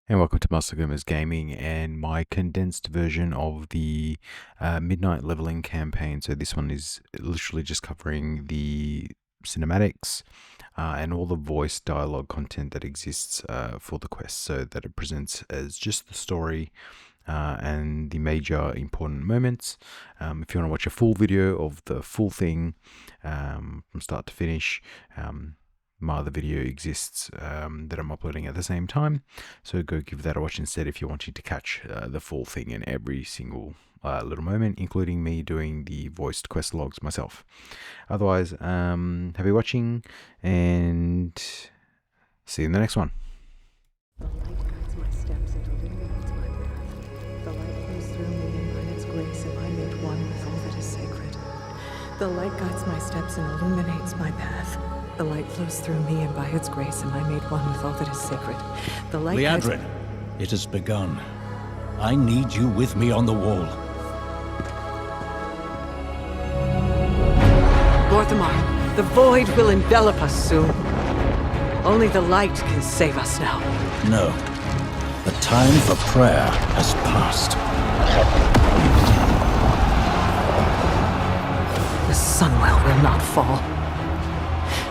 And welcome to Master Gamers Gaming and my condensed version of the Midnight Leveling campaign. So this one is literally just covering the cinematics and all the voice dialogue content that exists for the quest, so that it presents as just the story and the major important moments. If you want to watch a full video of the full thing from start to finish, my other video exists that I'm uploading at the same time, so go give that a watch instead if you're wanting to catch the full thing in every single little moment, including me doing the voiced quest logs myself. Otherwise, happy watching and see you in the next one. The light guides my steps and illuminates my path. The light flows through me, and by its grace am I made one with all that is sacred. The light guides my steps and illuminates my path. The light flows through me, and by its grace am I made one with all that is sacred. The light Liadrin, it has begun. I need you with me on the wall. Lorthamar, the void will envelop us soon. Only the light can save us now. No. The time for prayer has passed. The Sunwell will not fall.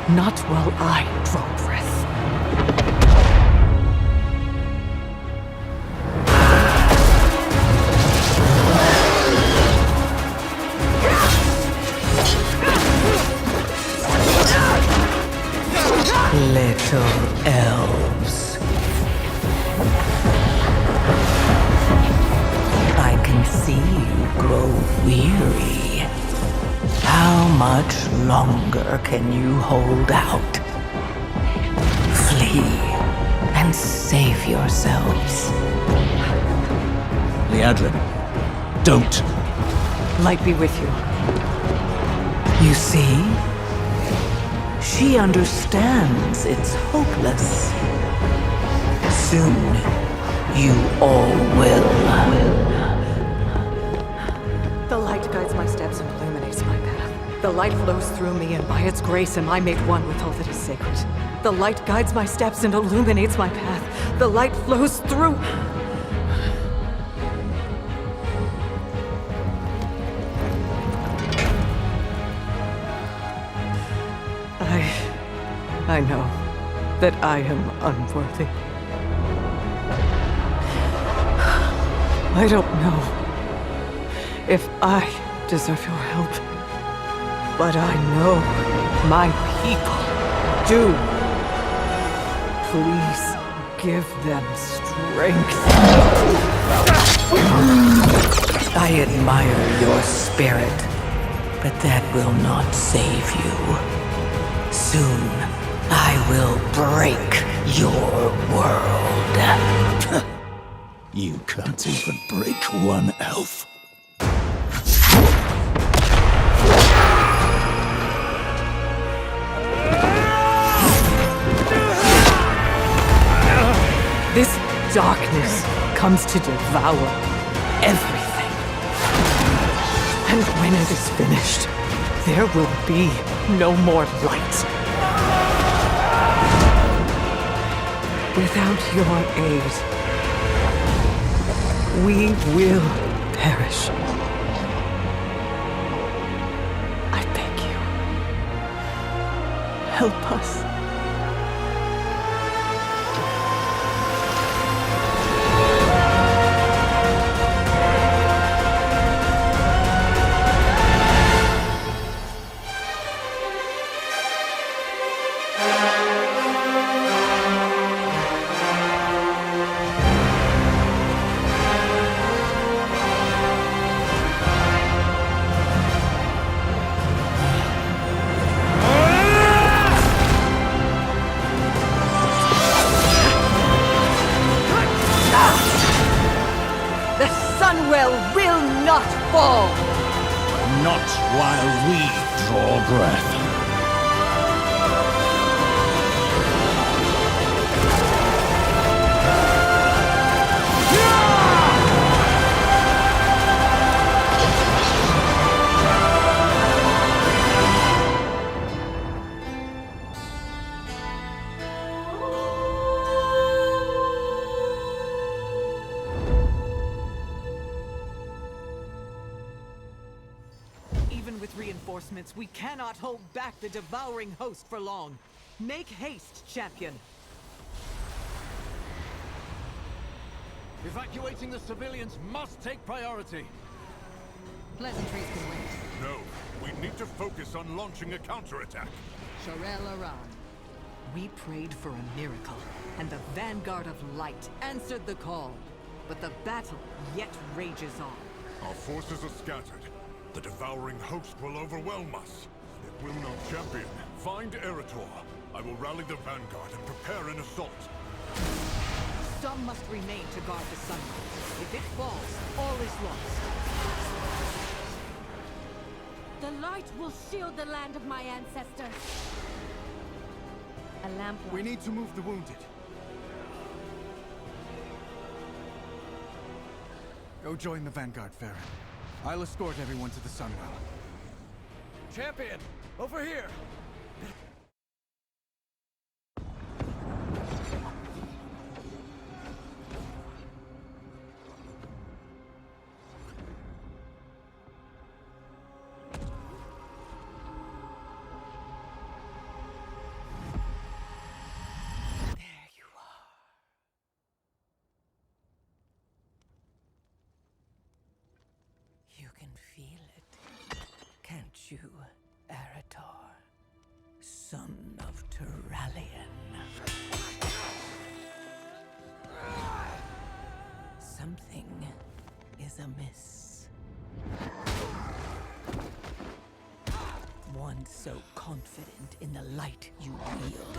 Not while I draw breath. Little elves. I can see you grow weary. How much longer can you hold out? Flee and save yourselves. Liadrin, don't. Light be with you. You see? She understands it's hopeless. Soon, you all will. The light guides my steps and illuminates my path. The light flows through me, and by its grace am I made one with all that is sacred. The light guides my steps and illuminates my path. The light flows through... I know that I am unworthy. I don't know if I deserve your help, but I know my people do. Please give them strength. I admire your spirit, but that will not save you. Soon, I will break your world. You can't even break one elf. This darkness comes to devour everything. And when it is finished, there will be no more light. Without your aid, we will perish. I beg you, help us. The Sunwell will not fall! Not while we draw breath. reinforcements. We cannot hold back the devouring host for long. Make haste, champion. Evacuating the civilians must take priority. Pleasantries can wait. No, we need to focus on launching a counterattack. Sharel Aram. We prayed for a miracle, and the Vanguard of Light answered the call. But the battle yet rages on. Our forces are scattered. The devouring host will overwhelm us. It will not, champion. Find Arator. I will rally the Vanguard and prepare an assault. Some must remain to guard the Sunwell. If it falls, all is lost. The light will shield the land of my ancestors. A lamplight. We need to move the wounded. Go join the Vanguard, Farron. I'll escort everyone to the Sunwell. Champion! Over here! You can feel it, can't you, Arator? Son of Turalian. Something is amiss. One so confident in the light you wield.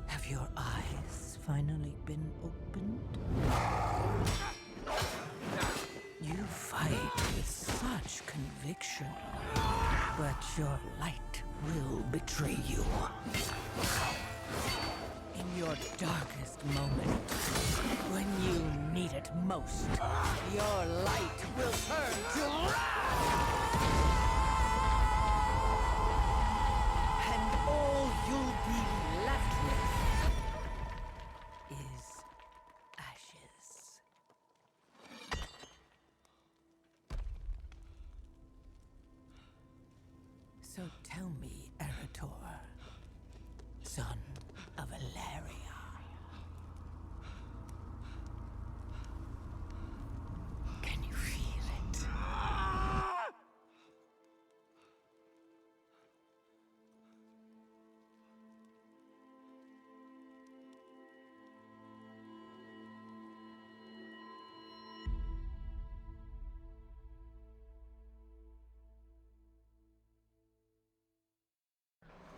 Have your eyes finally been opened? You fight with such conviction, but your light will betray you. In your darkest moment, when you need it most, your light will turn to wrath! And all you'll be left with is ashes. So tell me, Arator, son of Ilaria. Can you feel it?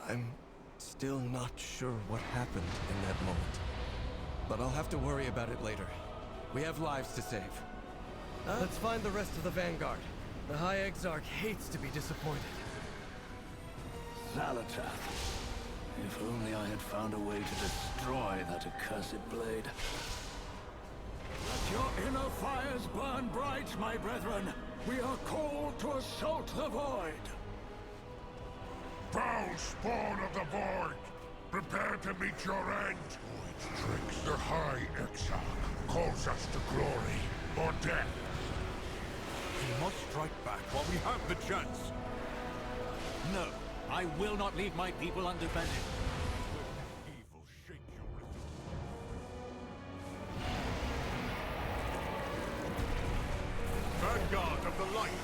I'm still not sure what happened in that moment. But I'll have to worry about it later. We have lives to save. Let's find the rest of the Vanguard. The High Exarch hates to be disappointed. Zalatath. If only I had found a way to destroy that accursed blade. Let your inner fires burn bright, my brethren. We are called to assault the Void. Foul spawn of the Void! Prepare to meet your end! Void's tricks. The High Exarch calls us to glory or death. We must strike back while we have the chance. No, I will not leave my people undefended. Let evil shake your resistance. Vanguard of the Light!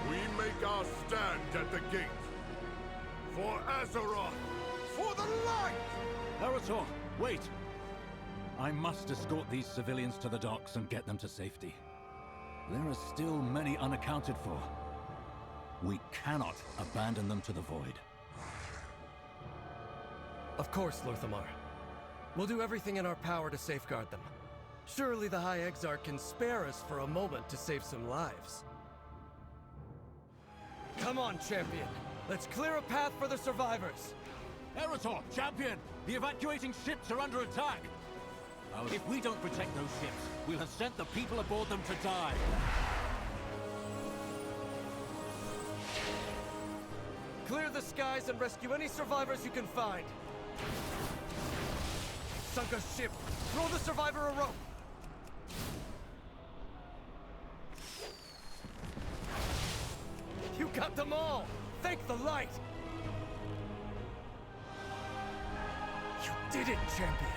We make our stand at the gate. For Azeroth! For the light! Arator, wait! I must escort these civilians to the docks and get them to safety. There are still many unaccounted for. We cannot abandon them to the Void. Of course, Lorthamar. We'll do everything in our power to safeguard them. Surely the High Exarch can spare us for a moment to save some lives. Come on, champion! Let's clear a path for the survivors! Arator, champion! The evacuating ships are under attack! If we don't protect those ships, we'll have sent the people aboard them to die. Clear the skies and rescue any survivors you can find! Sunk a ship! Throw the survivor a rope! Cut them all! Thank the light! You did it, champion!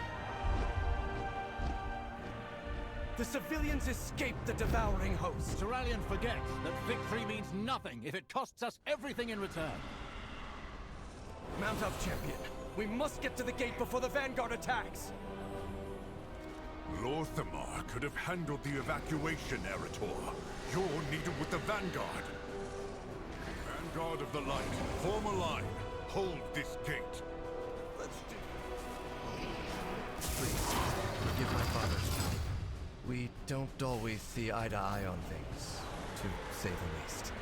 The civilians escaped the devouring host. Turallion forgets that victory means nothing if it costs us everything in return. Mount up, champion. We must get to the gate before the Vanguard attacks. Lorthamar could have handled the evacuation, Arator. You're needed with the Vanguard. Vanguard of the Light, form a line. Hold this gate. Let's do... Please, forgive my father's tone. We don't always see eye to eye on things, to say the least.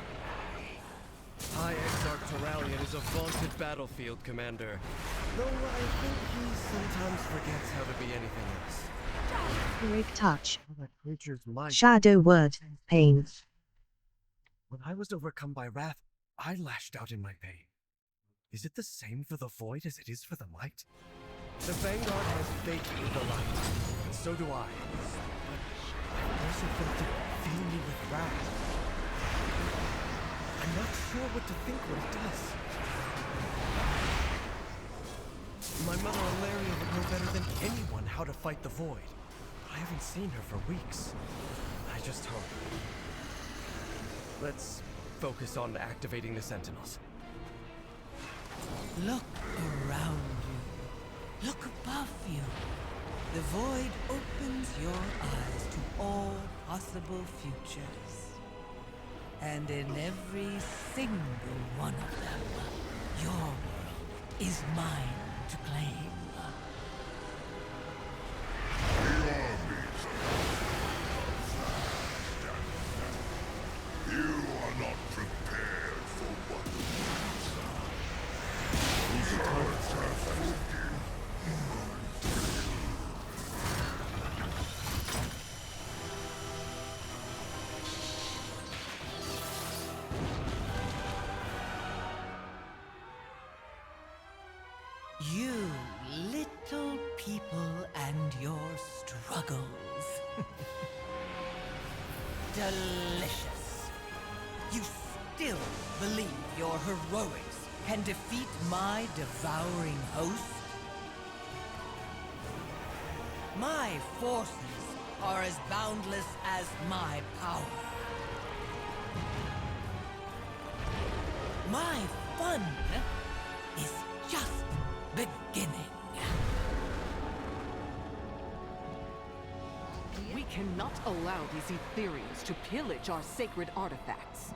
High Exarch Turallion is a vaunted battlefield commander, though I think he sometimes forgets how to be anything else. Eric touch. That creature's life. Shadow word. Pain. When I was overcome by wrath, I lashed out in my pain. Is it the same for the Void as it is for the Light? The Vanguard has faith in the Light, and so do I. But I also felt it fill me with wrath. I'm not sure what to think when it does. My mother Ilaria would know better than anyone how to fight the Void. I haven't seen her for weeks. I just hope. Let's focus on activating the Sentinels. Look around you. Look above you. The Void opens your eyes to all possible futures. And in every single one of them, your world is mine to claim. You are not prepared for what You little people and your struggles. Delicious. You still believe your heroics can defeat my devouring host? My forces are as boundless as my power. My fun is just beginning. We cannot allow these Ethereals to pillage our sacred artifacts.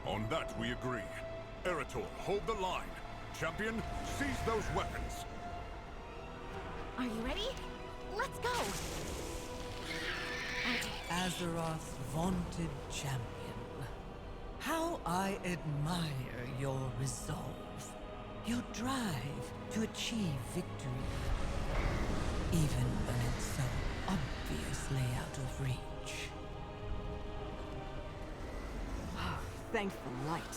On that we agree. Arator, hold the line. Champion, seize those weapons. Are you ready? Let's go! Azeroth's vaunted champion. How I admire your resolve. Your drive to achieve victory. Even when it's so obviously out of reach. Thank the light.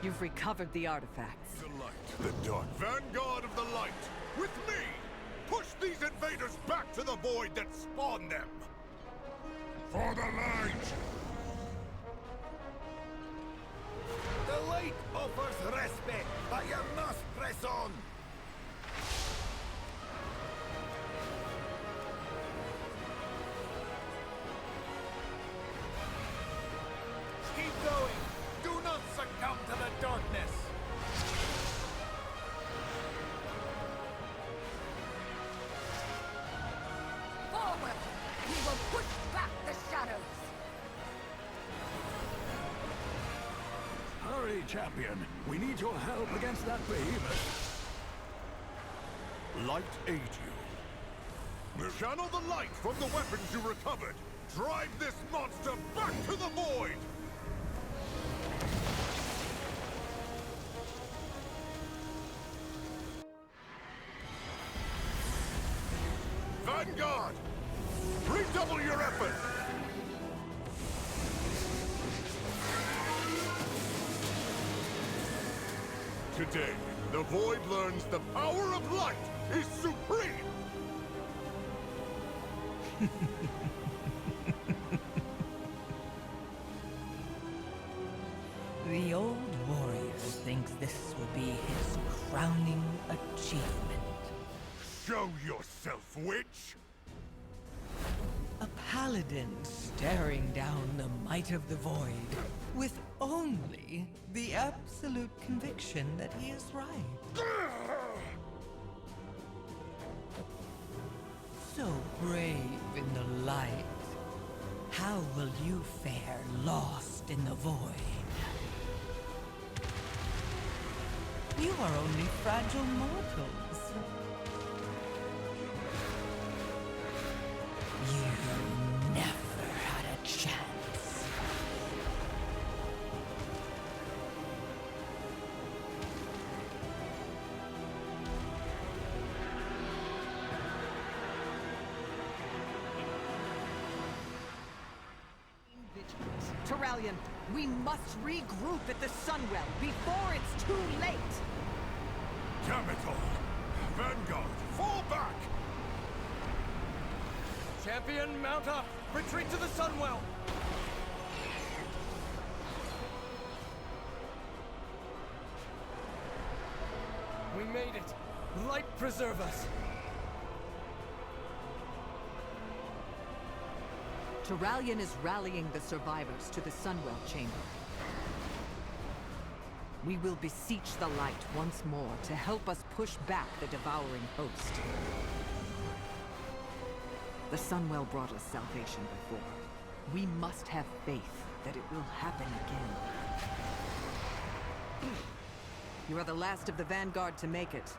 You've recovered the artifacts. The light, the dark Vanguard of the Light, with me! Push these invaders back to the void that spawned them! For the light! The light offers respect, but you must press on! Keep going! Do not succumb to the darkness! Forward! We will push back the shadows! Hurry, champion. We need your help against that behemoth. Light aid you. Channel the light from the weapons you recovered. Drive this monster back to the void! Vanguard! Redouble your efforts! Today, the Void learns the power of light is supreme! The Show yourself, witch! A paladin staring down the might of the void, with only the absolute conviction that he is right. So brave in the light, how will you fare lost in the void? You are only fragile mortals. You never had a chance. Turalyon, we must regroup at the Sunwell before it's too late! Damn it all! Vanguard, fall back! Champion, mount up! Retreat to the Sunwell! We made it! Light preserve us! Turalyon is rallying the survivors to the Sunwell chamber. We will beseech the light once more to help us push back the devouring host. The Sunwell brought us salvation before. We must have faith that it will happen again. You are the last of the Vanguard to make it.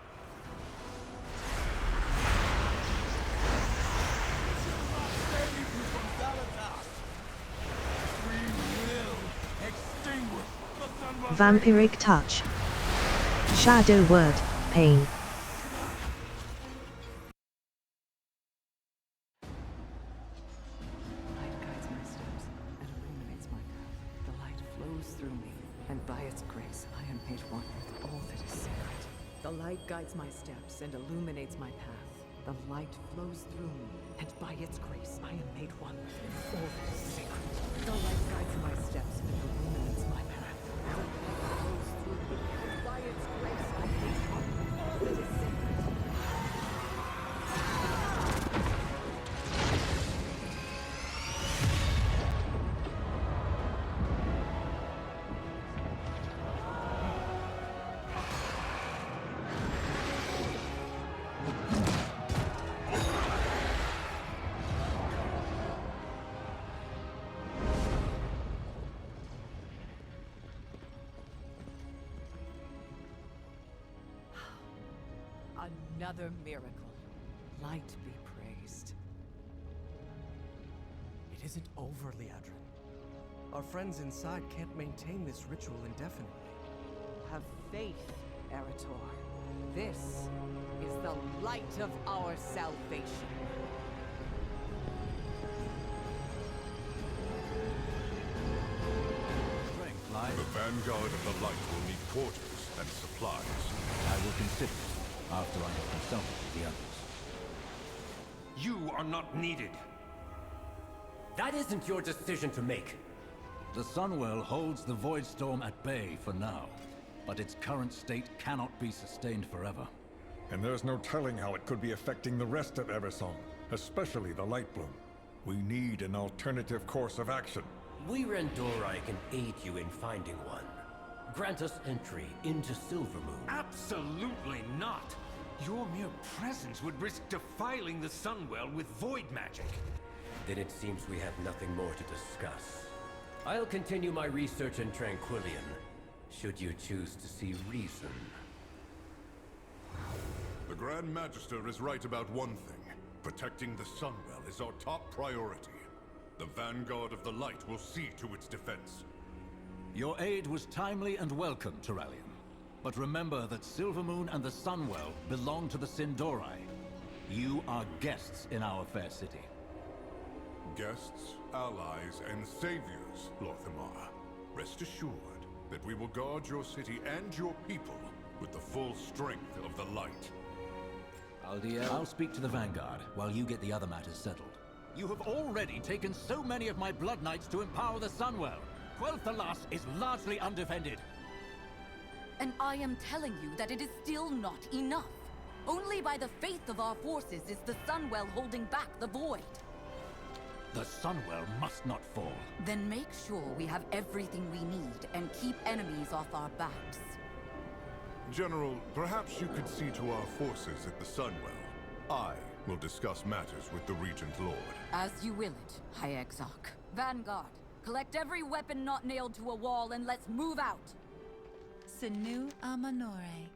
Vampiric touch. Shadow word, pain. Light guides my steps and illuminates my path. The light flows through me, and by its grace I am made one with all that is sacred. The light guides my steps and illuminates my path. The light flows through me, and by its grace I am made one with all that is sacred. The light guides my steps and illuminates my path. The light flows through me, and by its grace I am made one with all that is sacred. Another miracle. Light be praised. It isn't over, Liadrin. Our friends inside can't maintain this ritual indefinitely. Have faith, Arator. This is the light of our salvation. Strength lies. The Vanguard of the Light will need quarters and supplies. I will consider it after I have consulted with the others. You are not needed. That isn't your decision to make. The Sunwell holds the Voidstorm at bay for now, but its current state cannot be sustained forever. And there's no telling how it could be affecting the rest of Eversong, especially the Lightbloom. We need an alternative course of action. We Randorai can aid you in finding one. Grant us entry into Silvermoon. Absolutely not! Your mere presence would risk defiling the Sunwell with void magic. Then it seems we have nothing more to discuss. I'll continue my research in Tranquillion, should you choose to see reason. The Grand Magister is right about one thing. Protecting the Sunwell is our top priority. The Vanguard of the Light will see to its defense. Your aid was timely and welcome, Turalyon. But remember that Silvermoon and the Sunwell belong to the Sin'dorei. You are guests in our fair city. Guests, allies, and saviors, Lorthamar. Rest assured that we will guard your city and your people with the full strength of the light. I'll speak to the Vanguard while you get the other matters settled. You have already taken so many of my Blood Knights to empower the Sunwell. Quel'Thalas is largely undefended. And I am telling you that it is still not enough. Only by the faith of our forces is the Sunwell holding back the Void. The Sunwell must not fall. Then make sure we have everything we need and keep enemies off our backs. General, perhaps you could see to our forces at the Sunwell. I will discuss matters with the Regent Lord. As you will it, High Exarch. Vanguard, collect every weapon not nailed to a wall and let's move out! Sinu Amanore.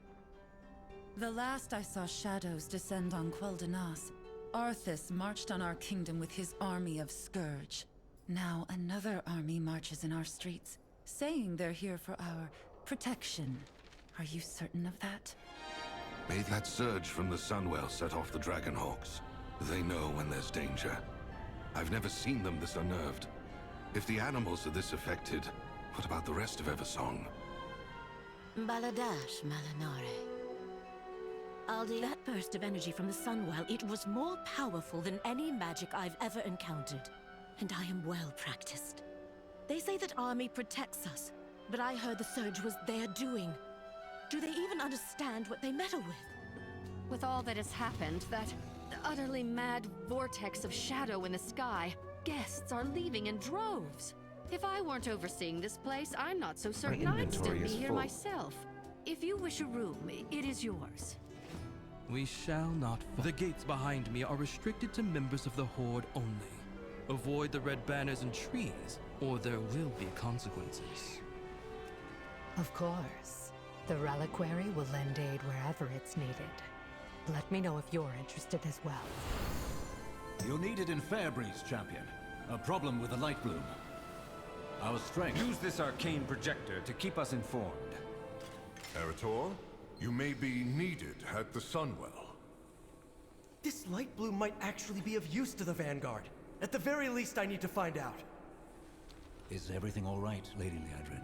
The last I saw shadows descend on Quel'Danas, Arthas marched on our kingdom with his army of Scourge. Now another army marches in our streets, saying they're here for our protection. Are you certain of that? May that surge from the Sunwell set off the Dragonhawks. They know when there's danger. I've never seen them this unnerved. If the animals are this affected, what about the rest of Eversong? Baladash, Malanare. Aldi, that burst of energy from the Sunwell, it was more powerful than any magic I've ever encountered. And I am well practiced. They say that army protects us, but I heard the surge was their doing. Do they even understand what they meddle with? With all that has happened, that utterly mad vortex of shadow in the sky, guests are leaving in droves. If I weren't overseeing this place, I'm not so certain I'd still be here myself. If you wish a room, it is yours. We shall not fall. The gates behind me are restricted to members of the Horde only. Avoid the red banners and trees, or there will be consequences. Of course. The reliquary will lend aid wherever it's needed. Let me know if you're interested as well. You're needed in Fairbreeze, champion. A problem with the light bloom. Our strength. Use this arcane projector to keep us informed. Arator, you may be needed at the Sunwell. This light bloom might actually be of use to the Vanguard. At the very least, I need to find out. Is everything all right, Lady Liadrin?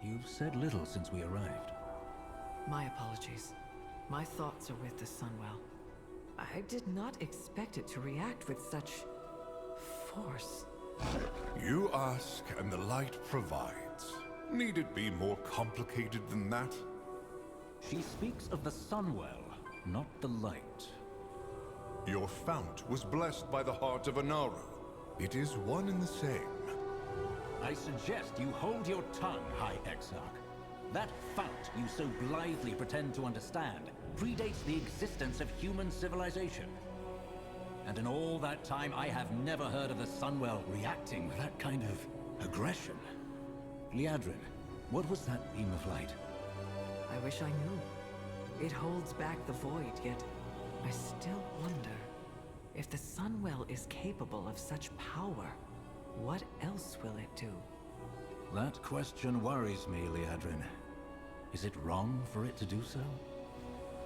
You've said little since we arrived. My apologies. My thoughts are with the Sunwell. I did not expect it to react with such force. You ask, and the light provides. Need it be more complicated than that? She speaks of the Sunwell, not the light. Your fount was blessed by the heart of Anaru. It is one and the same. I suggest you hold your tongue, High Exarch. That fount you so blithely pretend to understand predates the existence of human civilization. And in all that time, I have never heard of the Sunwell reacting with that kind of aggression. Liadrin, what was that beam of light? I wish I knew. It holds back the void, yet I still wonder if the Sunwell is capable of such power. What else will it do? That question worries me, Liadrin. Is it wrong for it to do so?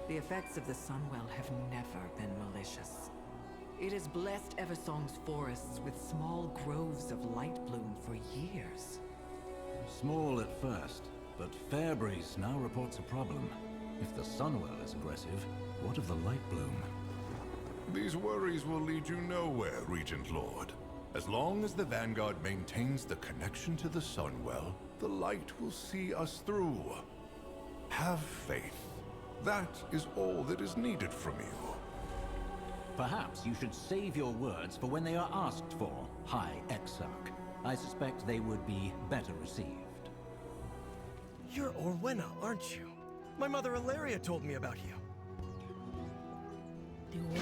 The effects of the Sunwell have never been malicious. It has blessed Eversong's forests with small groves of light bloom for years. Small at first, but Fairbreeze now reports a problem. If the Sunwell is aggressive, what of the light bloom? These worries will lead you nowhere, Regent Lord. As long as the Vanguard maintains the connection to the Sunwell, the light will see us through. Have faith. That is all that is needed from you. Perhaps you should save your words for when they are asked for, High Exarch. I suspect they would be better received. You're Orwenna, aren't you? My mother Ilaria told me about you.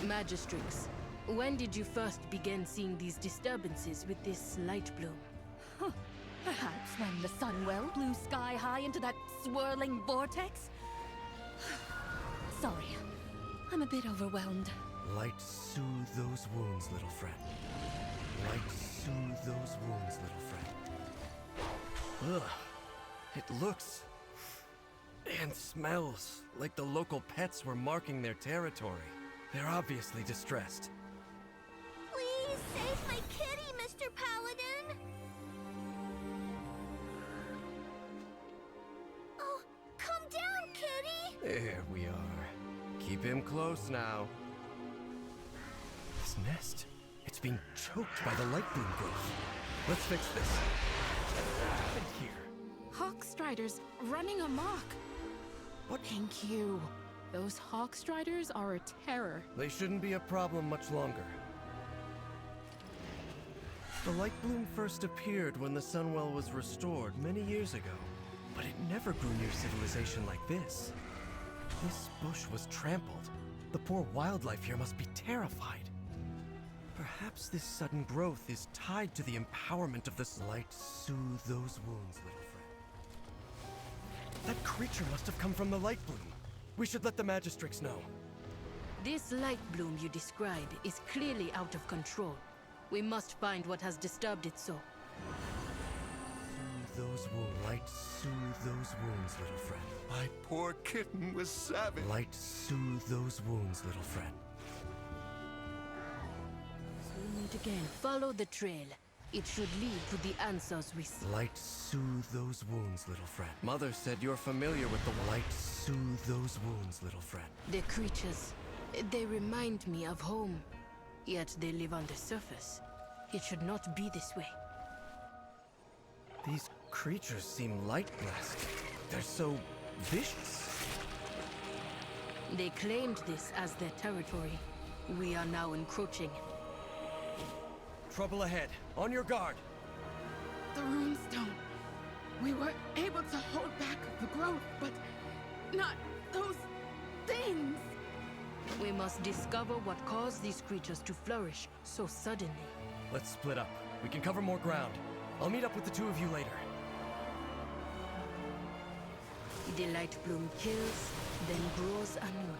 Magistrix, when did you first begin seeing these disturbances with this light bloom? Perhaps when the Sunwell blew sky high into that swirling vortex? Sorry, I'm a bit overwhelmed. Light soothe those wounds, little friend. Light soothe those wounds, little friend. Ugh. It looks and smells like the local pets were marking their territory. They're obviously distressed. Please save my kitty, Mr. Paladin! Oh, come down, kitty! There we are. Keep him close now. This nest, it's being choked by the light bloom growth. Let's fix this. What happened here? Hawkstriders running amok. What? Thank you. Those Hawkstriders are a terror. They shouldn't be a problem much longer. The light bloom first appeared when the Sunwell was restored many years ago, but it never grew near civilization like this. This bush was trampled. The poor wildlife here must be terrified. Perhaps this sudden growth is tied to the empowerment of this light. Soothe those wounds, little friend. That creature must have come from the light bloom. We should let the Magistrix know. This light bloom you describe is clearly out of control. We must find what has disturbed it so. Soothe those wounds. Light, soothe those wounds, little friend. My poor kitten was savage. Light, soothe those wounds, little friend. We'll meet again. Follow the trail. It should lead to the answers we seek. Light, soothe those wounds, little friend. Mother said you're familiar with the light. Soothe those wounds, little friend. The creatures, they remind me of home. Yet they live on the surface. It should not be this way. These creatures seem light-blessed. They're so vicious. They claimed this as their territory. We are now encroaching. Trouble ahead. On your guard. The runestone. We were able to hold back the growth, but not those things. We must discover what caused these creatures to flourish so suddenly. Let's split up. We can cover more ground. I'll meet up with the two of you later. The light bloom kills, then grows anew.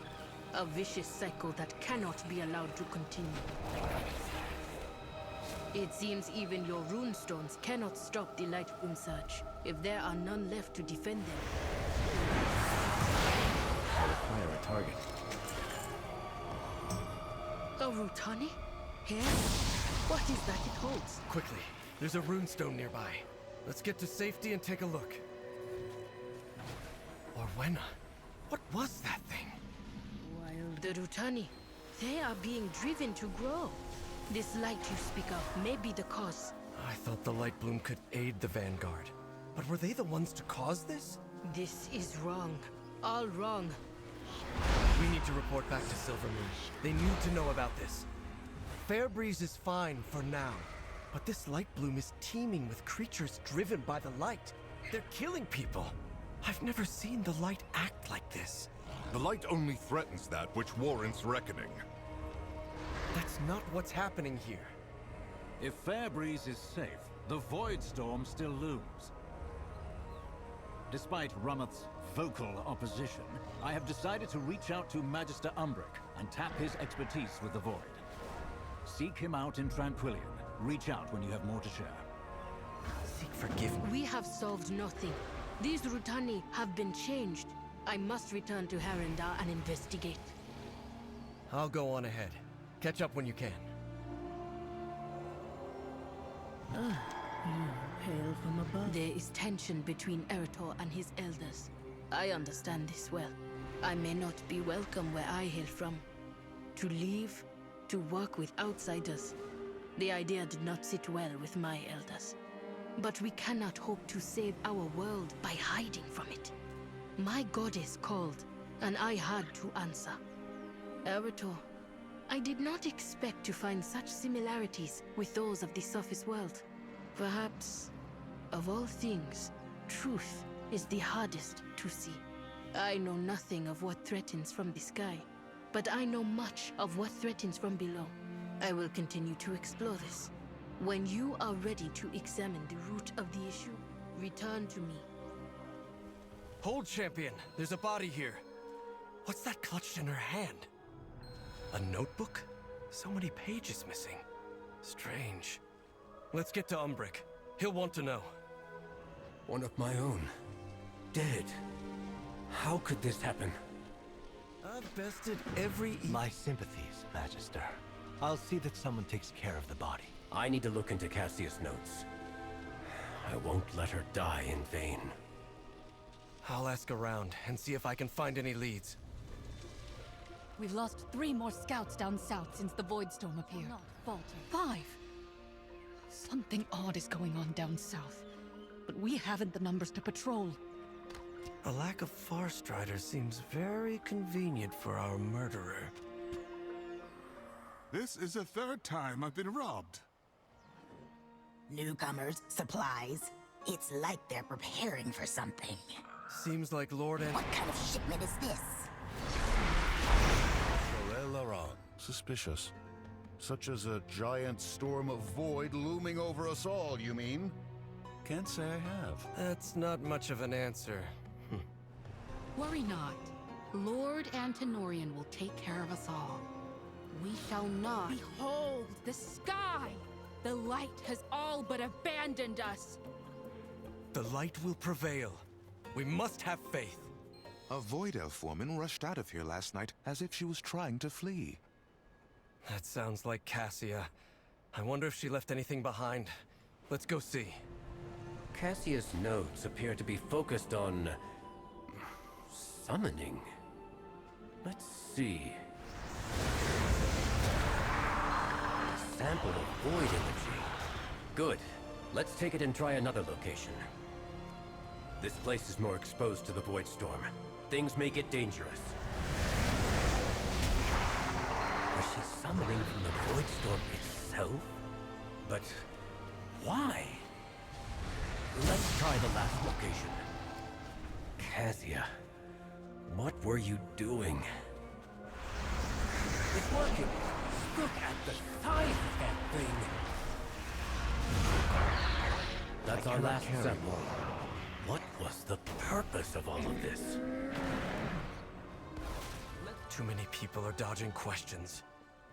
A vicious cycle that cannot be allowed to continue. It seems even your runestones cannot stop the light bloom surge, if there are none left to defend them. Fire a target. A Rutani? Here? What is that it holds? Quickly, there's a runestone nearby. Let's get to safety and take a look. Orwena, what was that thing? Wild. The Rutani. They are being driven to grow. This light you speak of may be the cause. I thought the light bloom could aid the Vanguard. But were they the ones to cause this? This is wrong. All wrong. We need to report back to Silvermoon. They need to know about this. Fairbreeze is fine for now, but this light bloom is teeming with creatures driven by the light. They're killing people. I've never seen the light act like this. The light only threatens that which warrants reckoning. That's not what's happening here. If Fairbreeze is safe, the Voidstorm still looms. Despite Rummoth's vocal opposition, I have decided to reach out to Magister Umbric and tap his expertise with the Void. Seek him out in Tranquillion. Reach out when you have more to share. Seek forgiveness. We have solved nothing. These Rutani have been changed. I must return to Harandar and investigate. I'll go on ahead. Catch up when you can. You hail from above. There is tension between Arator and his elders. I understand this well. I may not be welcome where I hail from. To leave, to work with outsiders. The idea did not sit well with my elders. But we cannot hope to save our world by hiding from it. My goddess called, and I had to answer. Arator, I did not expect to find such similarities with those of the surface world. Perhaps, of all things, truth is the hardest to see. I know nothing of what threatens from the sky, but I know much of what threatens from below. I will continue to explore this. When you are ready to examine the root of the issue, return to me. Hold, champion. There's a body here. What's that clutched in her hand? A notebook? So many pages missing. Strange. Let's get to Umbric. He'll want to know. One of my own. Dead. How could this happen? I've bested every... My sympathies, Magister. I'll see that someone takes care of the body. I need to look into Cassius' notes. I won't let her die in vain. I'll ask around and see if I can find any leads. We've lost 3 more scouts down south since the Voidstorm appeared. Not falter. 5! Something odd is going on down south, but we haven't the numbers to patrol. A lack of Farstrider seems very convenient for our murderer. This is the third time I've been robbed. Newcomers, supplies. It's like they're preparing for something. Seems like Lord and... What kind of shipment is this? Suspicious. Such as a giant storm of void looming over us all, you mean? Can't say I have. That's not much of an answer. Worry not. Lord Antenorian will take care of us all. We shall not. Behold the sky! The light has all but abandoned us. The light will prevail. We must have faith. A Void Elf woman rushed out of here last night as if she was trying to flee. That sounds like Cassia. I wonder if she left anything behind. Let's go see. Cassia's notes appear to be focused on... summoning. Let's see. A sample of void energy. Good. Let's take it and try another location. This place is more exposed to the Voidstorm. Things may get dangerous. Was she summoning from the Voidstorm itself? But why? Let's try the last location. Cassia, what were you doing? It's working! Look at the size of that thing! That's our last sample. What was the purpose of all of this? Too many people are dodging questions.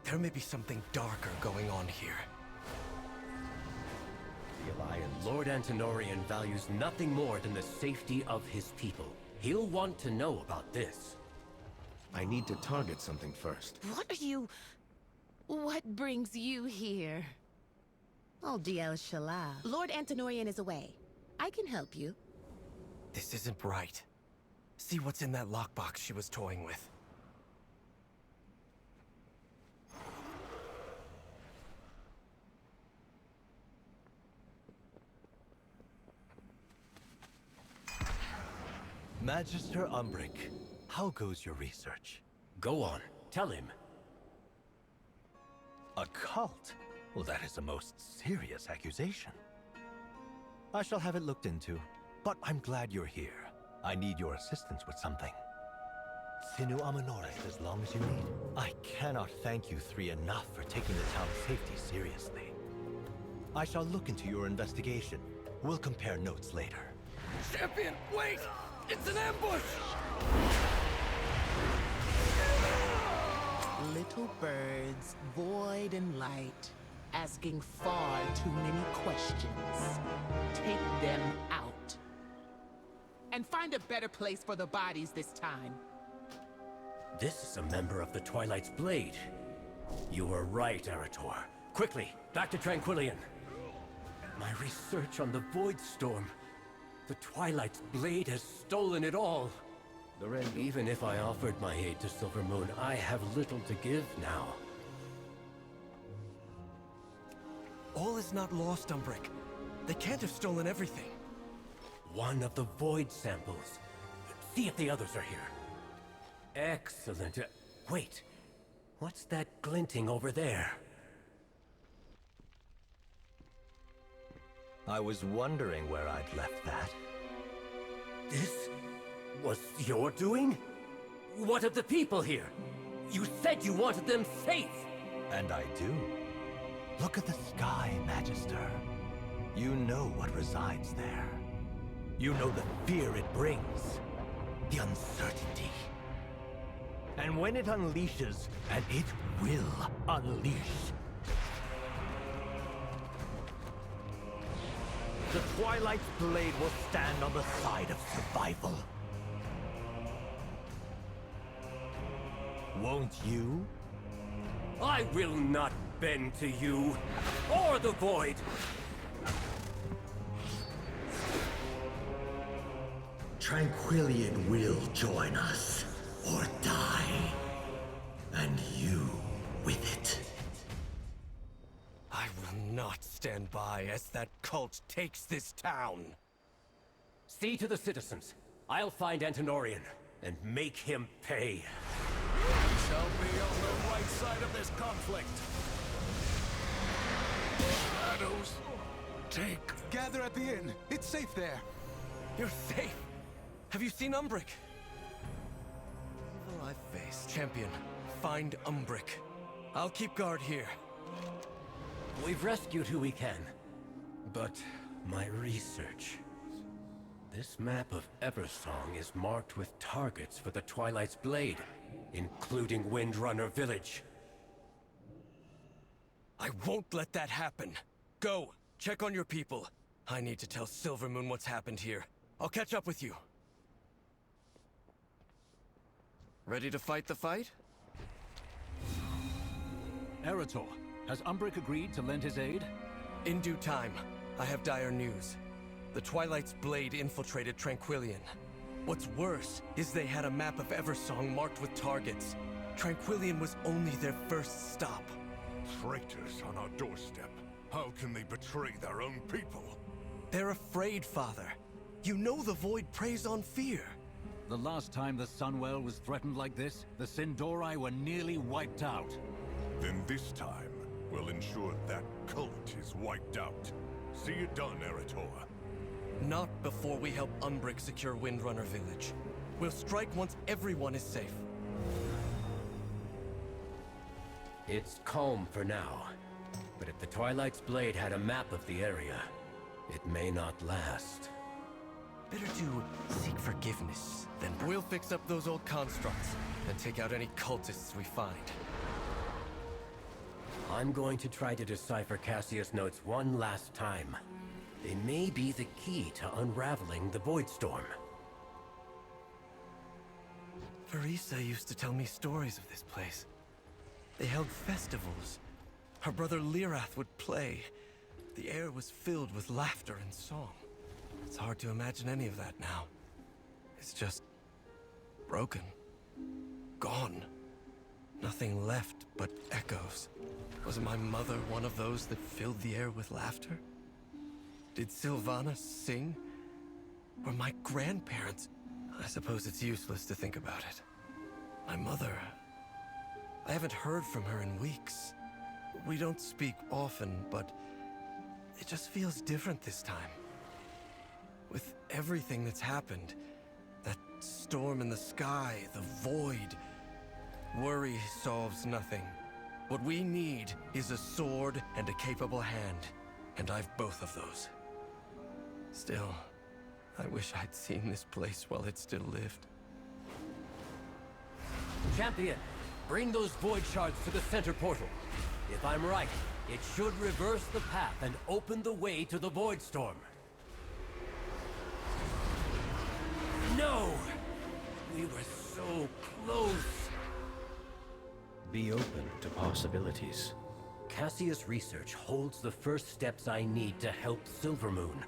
There may be something darker going on here. The Alliance. Lord Antenorian values nothing more than the safety of his people. He'll want to know about this. I need to target something first. What are you... What brings you here? Oh, DL Shala. Lord Antenorian is away. I can help you. This isn't right. See what's in that lockbox she was toying with. Magister Umbric, how goes your research? Go on, tell him. A cult? Well, that is a most serious accusation. I shall have it looked into, but I'm glad you're here. I need your assistance with something. Sinu Amanore, as long as you need. I cannot thank you three enough for taking the town's safety seriously. I shall look into your investigation. We'll compare notes later. Champion, wait! It's an ambush! Little birds, void and light, asking far too many questions. Take them out. And find a better place for the bodies this time. This is a member of the Twilight's Blade. You were right, Arator. Quickly, back to Tranquillion. My research on the Voidstorm. The Twilight's Blade has stolen it all. Even if I offered my aid to Silvermoon, I have little to give now. All is not lost, Umbric. They can't have stolen everything. One of the Void samples. See if the others are here. Excellent. Wait. What's that glinting over there? I was wondering where I'd left that. This was your doing? What of the people here? You said you wanted them safe! And I do. Look at the sky, Magister. You know what resides there. You know the fear it brings. The uncertainty. And when it unleashes, and it will unleash, the Twilight's Blade will stand on the side of survival. Won't you? I will not bend to you, or the Void! Tranquillion will join us, or die. And you with it. I will not stand by as that cult takes this town. See to the citizens. I'll find Antonorian and make him pay. We shall be on the right side of this conflict. Shadows, gather at the inn. It's safe there. You're safe. Have you seen Umbric? Evil I've faced. Champion, find Umbric. I'll keep guard here. We've rescued who we can. But my research... This map of Eversong is marked with targets for the Twilight's Blade, including Windrunner Village. I won't let that happen. Go, check on your people. I need to tell Silvermoon what's happened here. I'll catch up with you. Ready to fight the fight? Arator, has Umbric agreed to lend his aid? In due time. I have dire news. The Twilight's Blade infiltrated Tranquillion. What's worse is they had a map of Eversong marked with targets. Tranquillion was only their first stop. Traitors on our doorstep. How can they betray their own people? They're afraid, Father. You know the Void preys on fear. The last time the Sunwell was threatened like this, the Sindori were nearly wiped out. Then this time, we'll ensure that cult is wiped out. See it done, Arator. Not before we help Umbric secure Windrunner Village. We'll strike once everyone is safe. It's calm for now. But if the Twilight's Blade had a map of the area, it may not last. Better to seek forgiveness than... We'll fix up those old constructs and take out any cultists we find. I'm going to try to decipher Cassia's notes one last time. They may be the key to unraveling the Voidstorm. Farisa used to tell me stories of this place. They held festivals. Her brother Lirath would play. The air was filled with laughter and song. It's hard to imagine any of that now. It's just... broken. Gone. Nothing left but echoes. Was my mother one of those that filled the air with laughter? Did Sylvana sing? Or my grandparents? I suppose it's useless to think about it. My mother... I haven't heard from her in weeks. We don't speak often, but... it just feels different this time. With everything that's happened, that storm in the sky, the void... worry solves nothing. What we need is a sword and a capable hand, and I've both of those. Still, I wish I'd seen this place while it still lived. Champion, bring those void shards to the center portal. If I'm right, it should reverse the path and open the way to the Voidstorm. No! We were so close! Be open to possibilities. Cassia's research holds the first steps I need to help Silvermoon.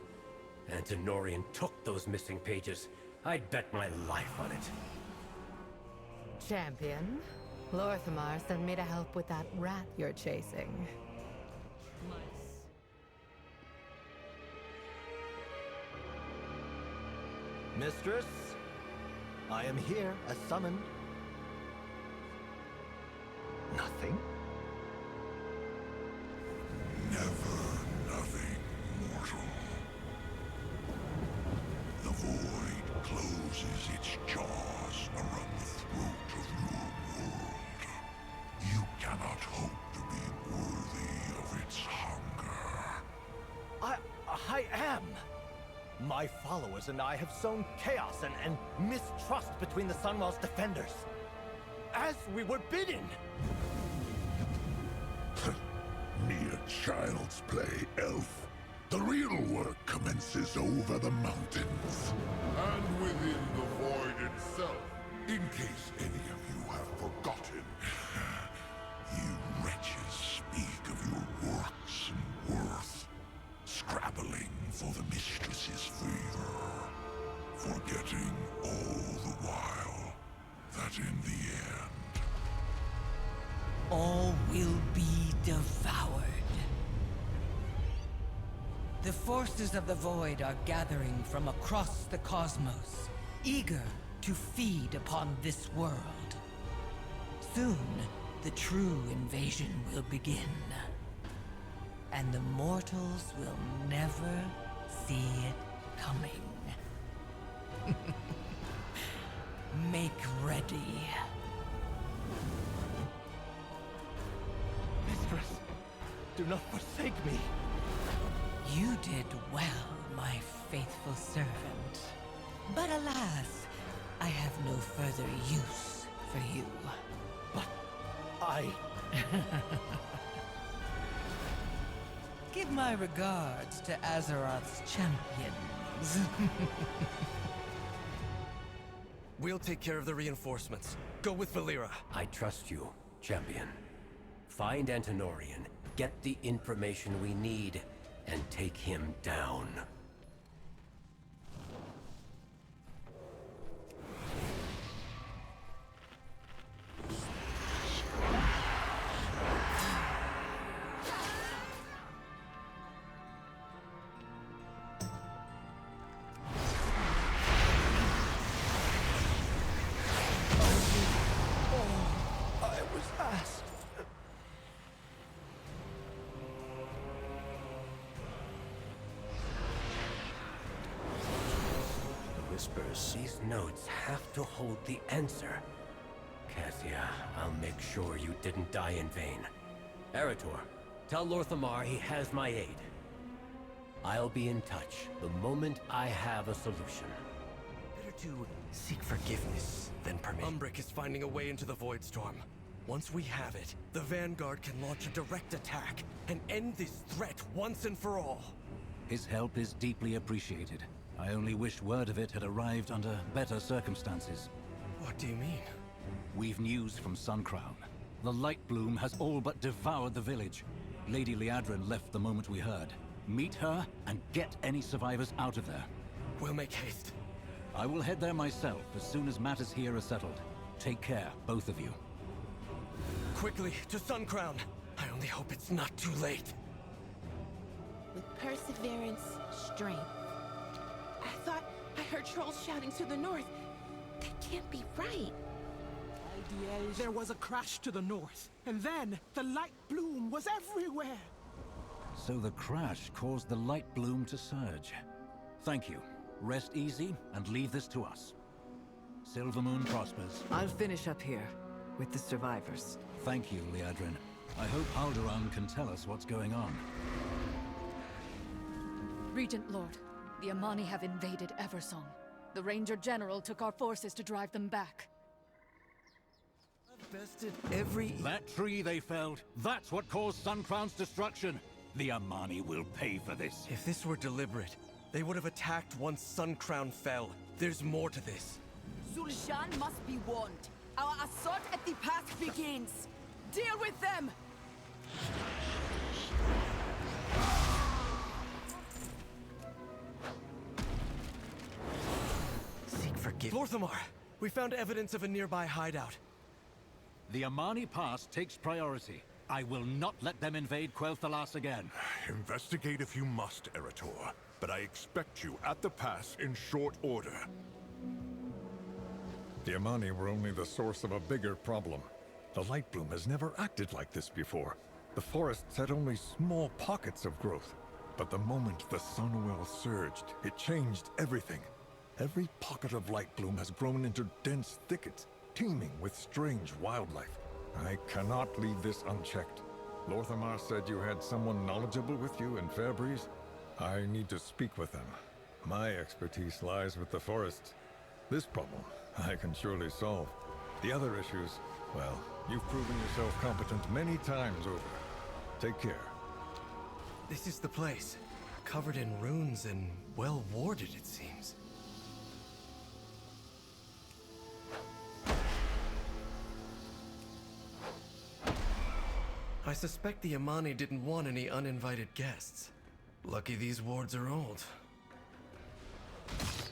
Antonorian took those missing pages. I'd bet my life on it. Champion, Lorthamar sent me to help with that rat you're chasing. Mistress, I am here as summoned. Nothing? Never nothing, mortal. The void closes its jaws around the throat of your world. You cannot hope to be worthy of its hunger. I am! My followers and I have sown chaos and mistrust between the Sunwell's defenders. As we were bidden! Mere child's play, elf. The real work commences over the mountains. And within the void itself. In case any of you have forgotten. You wretches speak of your works and worth. Scrabbling for the mistress's favor. Forgetting all the while that in the end... all will be devoured. The forces of the Void are gathering from across the cosmos, eager to feed upon this world. Soon, the true invasion will begin. And the mortals will never see it coming. Make ready. Mistress, do not forsake me. You did well, my faithful servant. But alas, I have no further use for you. But I... Give my regards to Azeroth's champions. We'll take care of the reinforcements. Go with Valeera. I trust you, champion. Find Antonorian, get the information we need, and take him down. These notes have to hold the answer. Cassia, I'll make sure you didn't die in vain. Arator, tell Lorthamar he has my aid. I'll be in touch the moment I have a solution. Better to seek forgiveness than permit. Umbric is finding a way into the Voidstorm. Once we have it, the Vanguard can launch a direct attack and end this threat once and for all. His help is deeply appreciated. I only wish word of it had arrived under better circumstances. What do you mean? We've news from Suncrown. The Light Bloom has all but devoured the village. Lady Liadrin left the moment we heard. Meet her and get any survivors out of there. We'll make haste. I will head there myself as soon as matters here are settled. Take care, both of you. Quickly, to Suncrown! I only hope it's not too late. With perseverance, strength. I thought I heard trolls shouting to the north. That can't be right. There was a crash to the north, and then the light bloom was everywhere. So the crash caused the Light Bloom to surge. Thank you. Rest easy and leave this to us. Silvermoon prospers. I'll finish up here with the survivors. Thank you, Liadrin. I hope Harandar can tell us what's going on. Regent Lord, the Amani have invaded Eversong. The Ranger General took our forces to drive them back. Bested every... That tree they felled, that's what caused Suncrown's destruction. The Amani will pay for this. If this were deliberate, they would have attacked once Suncrown fell. There's more to this. Zul'Aman must be warned. Our assault at the pass begins. Deal with them! Seek forgiveness. Lorthamar! We found evidence of a nearby hideout. The Amani Pass takes priority. I will not let them invade Quel'Thalas again. Investigate if you must, Arator. But I expect you at the pass in short order. The Amani were only the source of a bigger problem. The Light Bloom has never acted like this before. The forests had only small pockets of growth. But the moment the Sunwell surged, it changed everything. Every pocket of Light Bloom has grown into dense thickets, teeming with strange wildlife. I cannot leave this unchecked. Lorthamar said you had someone knowledgeable with you in Fairbreeze. I need to speak with them. My expertise lies with the forests. This problem I can surely solve. The other issues, well, you've proven yourself competent many times over. Take care. This is the place. Covered in ruins and well warded, it seems. I suspect the Amani didn't want any uninvited guests. Lucky these wards are old.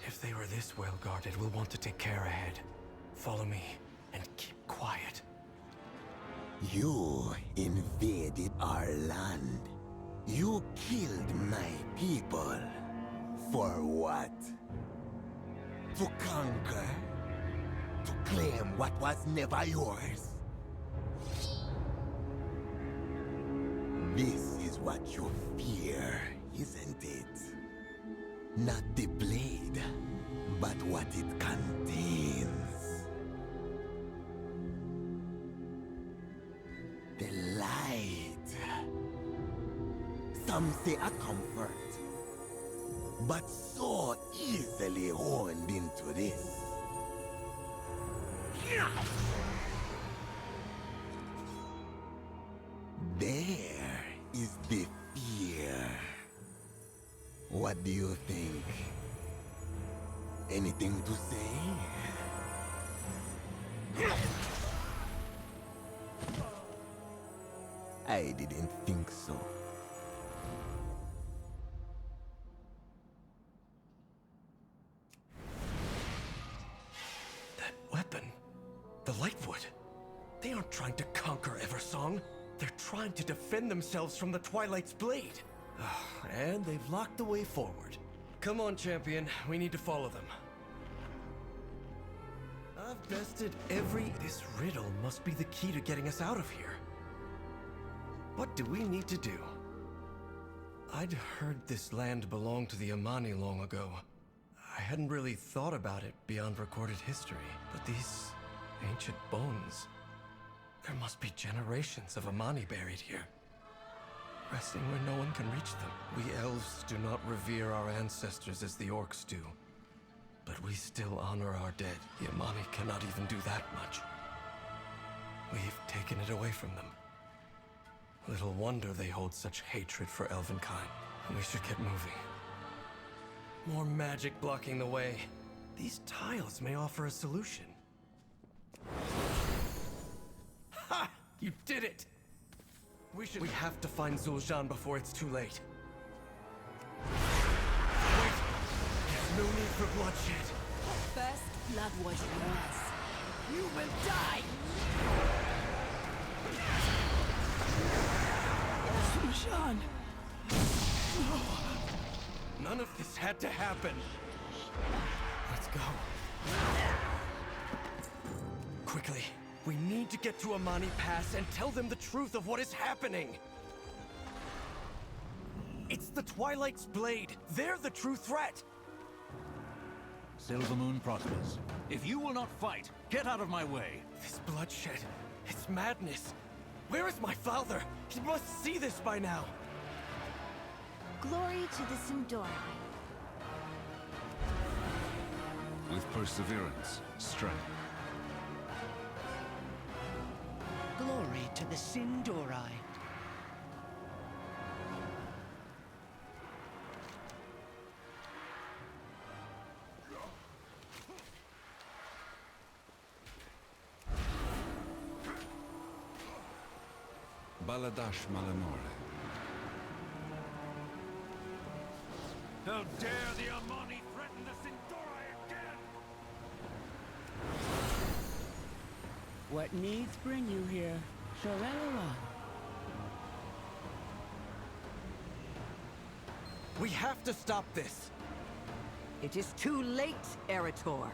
If they were this well guarded, we'll want to take care ahead. Follow me, and keep quiet. You invaded our land. You killed my people. For what? To conquer? To claim what was never yours? This is what you fear, isn't it? Not the blade, but what it contains. The light. Some say a comfort, but so easily honed into this. There is the fear. What do you think? Anything to say? I didn't think so. That weapon, the Lightwood, they aren't trying to conquer Eversong. They're trying to defend themselves from the Twilight's blade. And they've locked the way forward. Come on, champion. We need to follow them. I've bested every... This riddle must be the key to getting us out of here. What do we need to do? I'd heard this land belonged to the Amani long ago. I hadn't really thought about it beyond recorded history, but these ancient bones... There must be generations of Amani buried here, resting where no one can reach them. We elves do not revere our ancestors as the orcs do, but we still honor our dead. The Amani cannot even do that much. We've taken it away from them. Little wonder they hold such hatred for elvenkind. We should get moving. More magic blocking the way. These tiles may offer a solution. Ha! You did it! We have to find Zul'Aman before it's too late. Wait! There's no need for bloodshed. First blood was yours. You will die! Zul'Aman! No. None of this had to happen. Let's go. Quickly. We need to get to Amani Pass and tell them the truth of what is happening. It's the Twilight's blade. They're the true threat. Silvermoon prospers. If you will not fight, get out of my way. This bloodshed, it's madness. Where is my father? He must see this by now. Glory to the Sindori. With perseverance, strength. Glory to the Sindori. Baladash Malanore. How dare the Amani threaten the Sindori again? What needs bring you here, Sharela? We have to stop this. It is too late, Arator.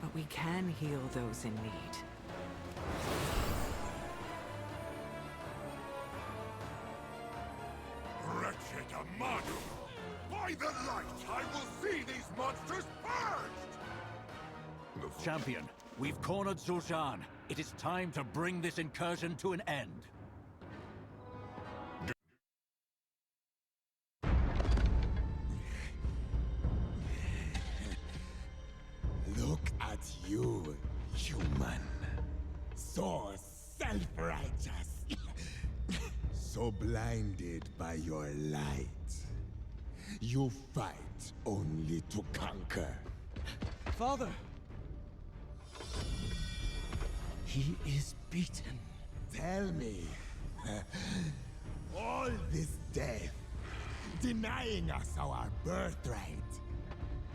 But we can heal those in need. Wretched Amani! By the light, I will see these monsters purged! Champion, we've cornered Zul'Aman. It is time to bring this incursion to an end. Look at you, human. So self-righteous. So blinded by your light. You fight only to conquer. Father! He is beaten. Tell me, all this death, denying us our birthright,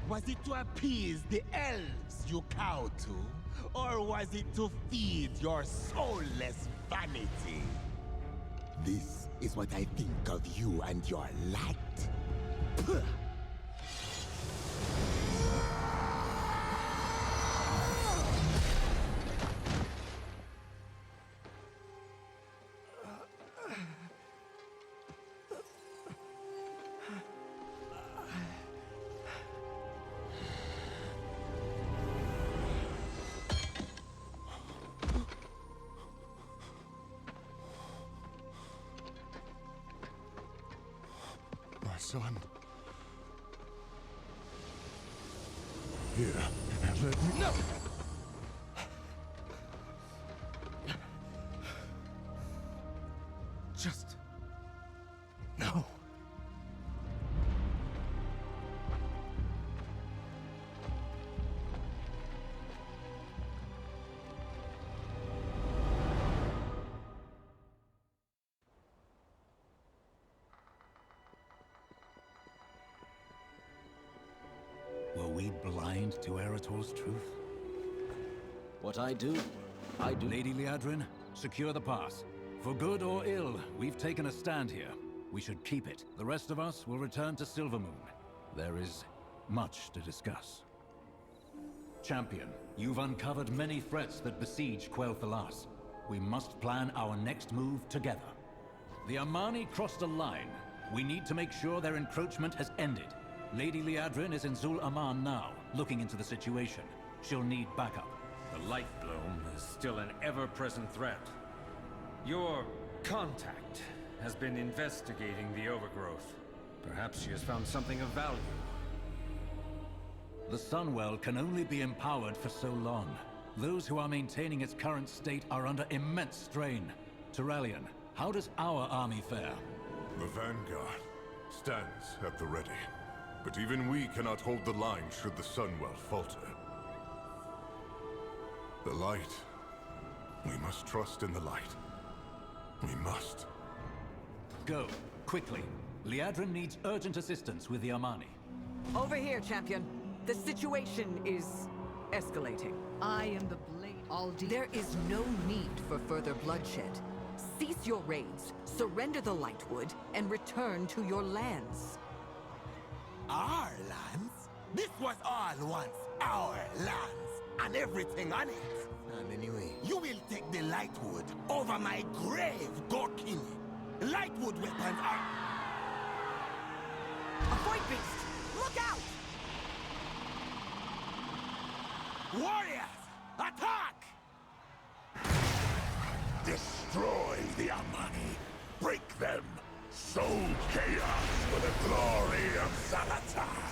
was it to appease the elves you cow to, or was it to feed your soulless vanity? This is what I think of you and your light. son. Here, let me... No! Just... no. Were we blind to Arator's truth? What I do, I do. Lady Liadrin, secure the pass. For good or ill, we've taken a stand here. We should keep it. The rest of us will return to Silvermoon. There is much to discuss. Champion, you've uncovered many threats that besiege Quel'Thalas. We must plan our next move together. The Amani crossed a line. We need to make sure their encroachment has ended. Lady Liadrin is in Zul'Aman now, looking into the situation. She'll need backup. The Light Bloom is still an ever-present threat. Your contact has been investigating the overgrowth. Perhaps she has found something of value. The Sunwell can only be empowered for so long. Those who are maintaining its current state are under immense strain. Turallion, how does our army fare? The Vanguard stands at the ready. But even we cannot hold the line should the Sunwell falter. The light. We must trust in the light. We must. Go, quickly. Liadrin needs urgent assistance with the Amani. Over here, champion. The situation is escalating. I am the blade. There is no need for further bloodshed. Cease your raids, surrender the Lightwood, and return to your lands. Our lands? This was all once our lands, and everything on it. And anyway, you will take the Lightwood over my grave, Gorkini. Lightwood weapons are... A void beast! Look out! Warriors, attack! Destroy the Amani. Break them. Sow chaos for the glory of Zalatar.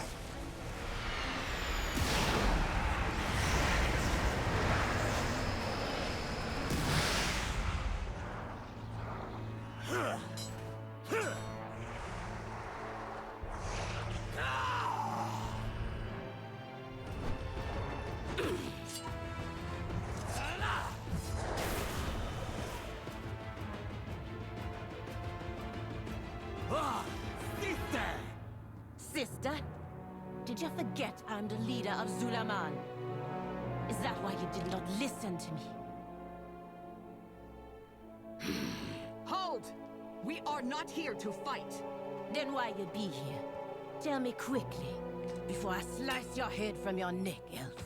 Sister? Did you forget I'm the leader of Zul'Aman? Is that why you did not listen to me? Hold! We are not here to fight. Then why you be here? Tell me quickly, before I slice your head from your neck, elf.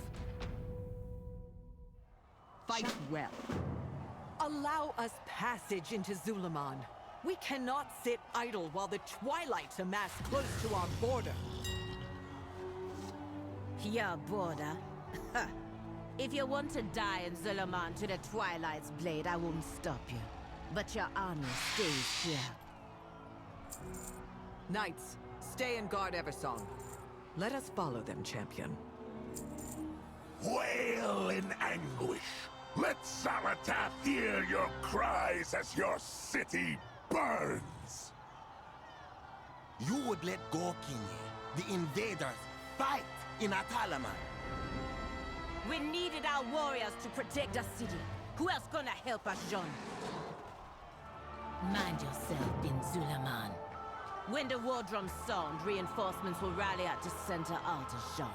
Fight well. Allow us passage into Zul'Aman. We cannot sit idle while the Twilights amass close to our border. Your border? If you want to die in Zul'Aman to the Twilight's blade, I won't stop you. But your army stays here. Knights, stay and guard Eversong. Let us follow them, champion. Wail in anguish. Let Zalatar hear your cries as your city burns. You would let Gorkini, the invaders, fight in Atalaman. We needed our warriors to protect the city. Who else gonna help us, John? Mind yourself, Bin Zul'Aman. When the war drums sound, reinforcements will rally at the center altar, Jean.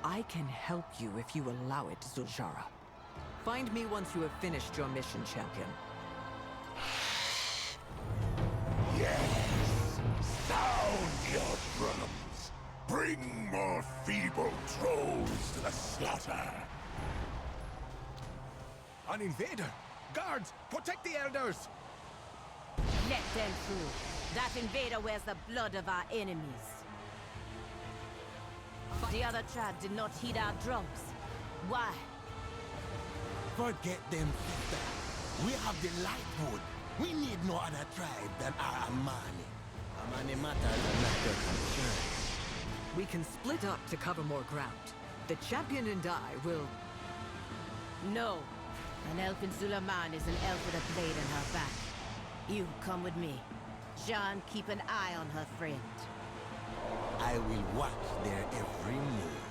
I can help you if you allow it, Zul'Jara. Find me once you have finished your mission, champion. Yes! Sound your drums! Bring more feeble trolls to the slaughter! An invader! Guards! Protect the elders! Let them through. That invader wears the blood of our enemies. The other tribe did not heed our drums. Why? Forget them, sister. We have the Lightwood. We need no other tribe than our Amani. Money matters are not your concern. We can split up to cover more ground. The champion and I will... No. An elf in Zul'Aman is an elf with a blade in her back. You come with me. Jean, keep an eye on her friend. I will watch their every move.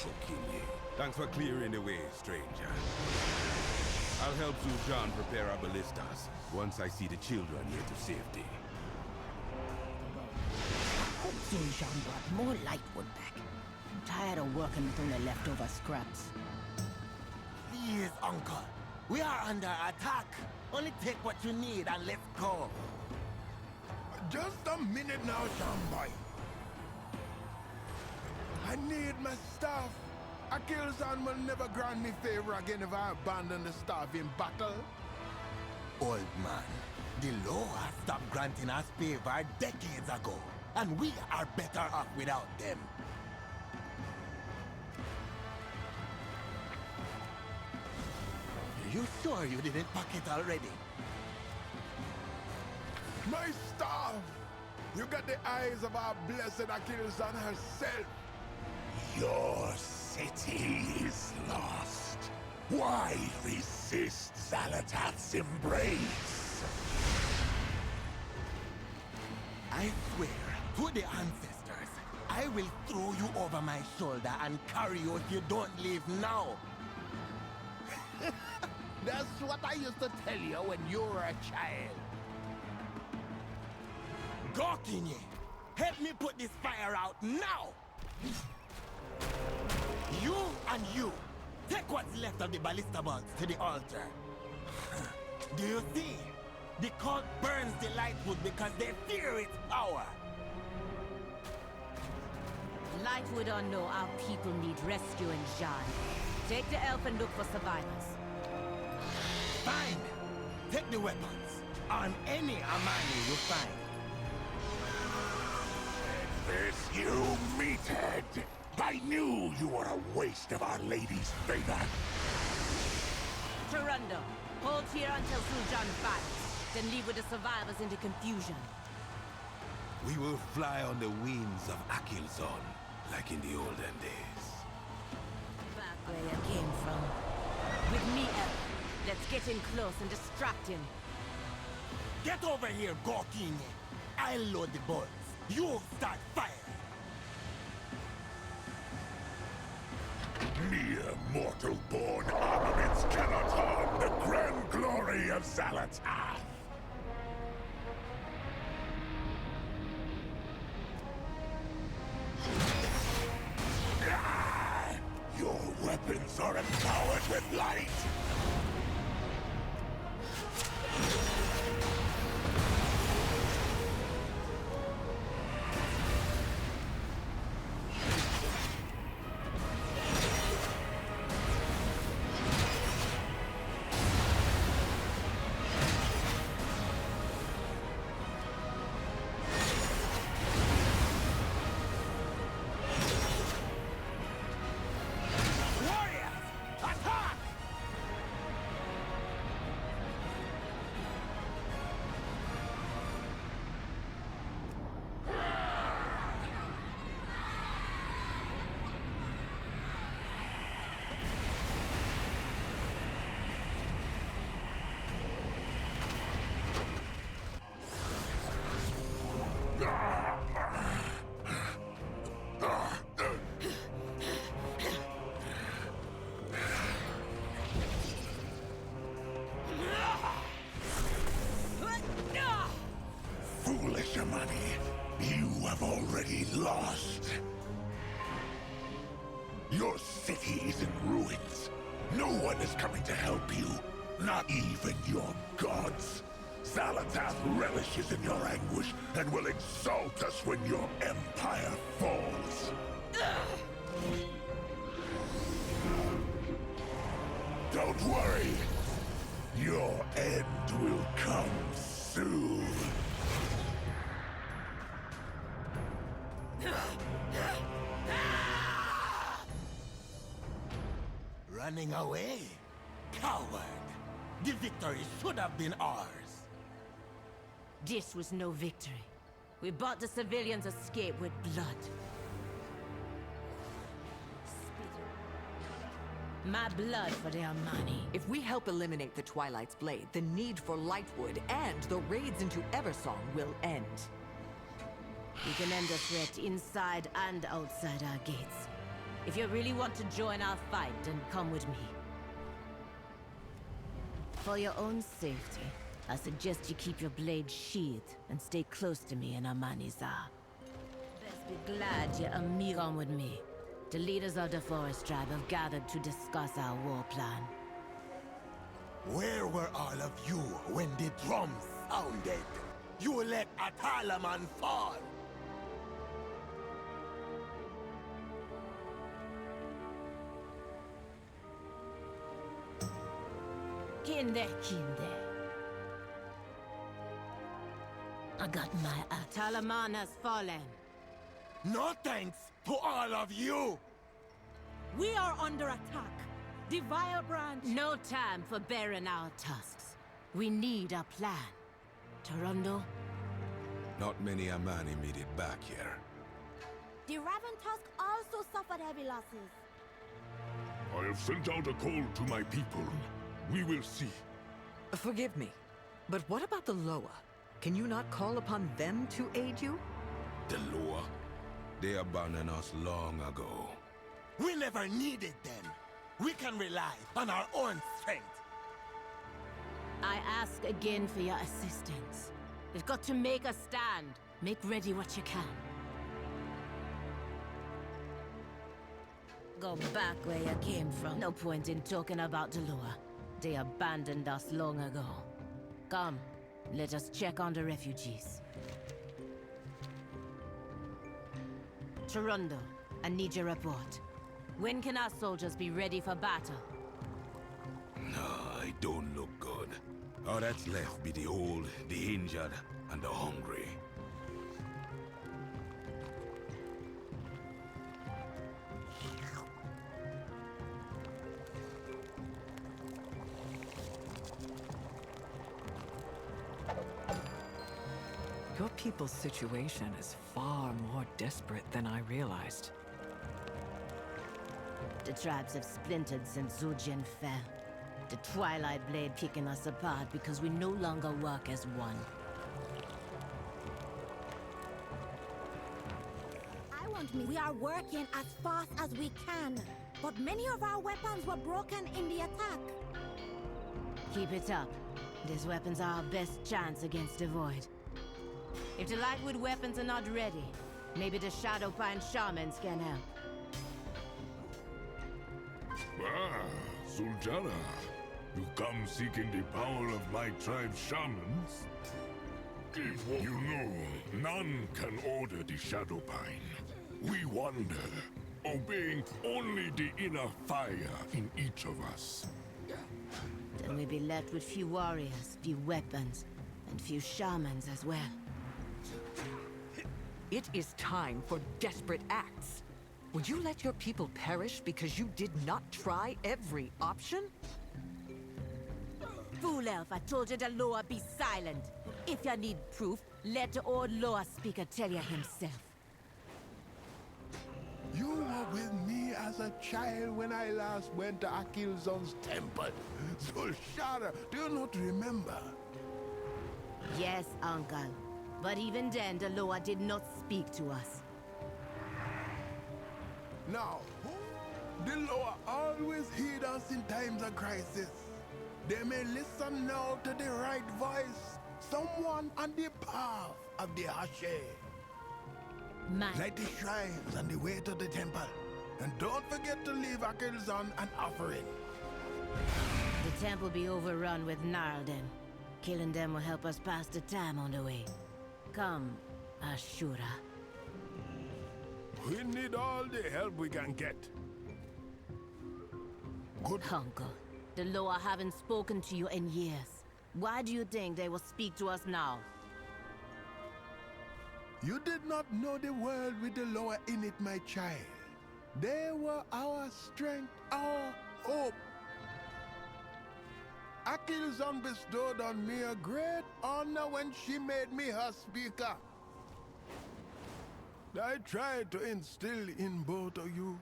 Okay, thanks for clearing the way, stranger. I'll help Zul'Aman prepare our ballistas once I see the children here to safety. Hope Zul'Aman brought more lightwood back. I'm tired of working with only leftover scraps. Please, Uncle. We are under attack. Only take what you need and let's go. Just a minute now, Shambai. I need my staff. Akil-san will never grant me favor again if I abandon the staff in battle. Old man, the law has stopped granting us favor decades ago, and we are better off without them. You sure you didn't pack it already? My staff! You got the eyes of our blessed Akil-san herself. Your city is lost. Why resist Xal'atath's embrace? I swear to the ancestors, I will throw you over my shoulder and carry you if you don't leave now. That's what I used to tell you when you were a child. Gorkinye, help me put this fire out now! You and you, take what's left of the ballista bolts to the altar. Do you see? The cult burns the lightwood because they fear its power. Lightwood or no, our people need rescue in Jean. Take the elf and look for survivors. Fine! Take the weapons. On any Amani you find. This you meathead! I knew you were a waste of Our Lady's favor. Harandar, hold here until Zul'Aman fires, then leave with the survivors into confusion. We will fly on the wings of Akil-son, like in the olden days. Back where you came from. With me, elf. Let's get in close and distract him. Get over here, Gorkinye. I'll load the bolts. You start firing. Mere mortal-born armaments cannot harm the grand glory of Xal'atath. Your weapons are empowered with light. Foolish Amani, you have already lost. Your city is in ruins. No one is coming to help you, not even your gods. Xal'atath relishes in your anguish and will exalt us when your empire falls. Don't worry. Your end will come soon. Running away? Coward! The victory should have been ours. This was no victory. We bought the civilians' escape with blood. My blood for their money. If we help eliminate the Twilight's Blade, the need for Lightwood and the raids into Eversong will end. We can end the threat inside and outside our gates. If you really want to join our fight, then come with me. For your own safety, I suggest you keep your blade sheathed and stay close to me in Amanizar. Best be glad you're Amiron with me. The leaders of the Forest Tribe have gathered to discuss our war plan. Where were all of you when the drums sounded? You let Zul'Aman fall! Kinde. I got my Zul'Aman has fallen. No thanks to all of you! We are under attack. The Vile Branch... No time for bearing our tusks. We need a plan. Toronto? Not many Amani made it back here. The Raven Tusk also suffered heavy losses. I have sent out a call to my people. We will see. Forgive me, but what about the Loa? Can you not call upon them to aid you? The Loa? They abandoned us long ago. We never needed them. We can rely on our own strength. I ask again for your assistance. We've got to make a stand. Make ready what you can. Go back where you came from. No point in talking about the Loa. They abandoned us long ago. Come, let us check on the refugees. Toronto, I need your report. When can our soldiers be ready for battle? No, I don't look good. All that's left be the old, the injured, and the hungry. Your people's situation is far more desperate than I realized. The tribes have splintered since Zul'Aman fell. The Twilight Blade picking us apart because we no longer work as one. I want me. We are working as fast as we can, but many of our weapons were broken in the attack. Keep it up. These weapons are our best chance against the Void. If the Lightwood weapons are not ready, maybe the Shadowpine Shamans can help. Ah, Zul'Aman. You come seeking the power of my tribe's shamans? You know, none can order the Shadowpine. We wander, obeying only the inner fire in each of us. Then we'll be left with few warriors, few weapons, and few shamans as well. It is time for desperate acts. Would you let your people perish because you did not try every option? Fool elf, I told you the Loa be silent. If you need proof, let the old Loa speaker tell you himself. You were with me as a child when I last went to Akilzon's temple. Zul'Aman, do you not remember? Yes, uncle. But even then, the Loa did not speak to us. Now, the Loa always heed us in times of crisis. They may listen now to the right voice. Someone on the path of the Hashe. Light the shrines on the way to the temple. And don't forget to leave Akilzon an offering. The temple be overrun with Narlden. Killing them will help us pass the time on the way. Come, Ashura. We need all the help we can get. Good uncle. The Loa haven't spoken to you in years. Why do you think they will speak to us now? You did not know the world with the Loa in it, my child. They were our strength, our hope. Achilles bestowed on me a great honor when she made me her speaker. I tried to instill in both of you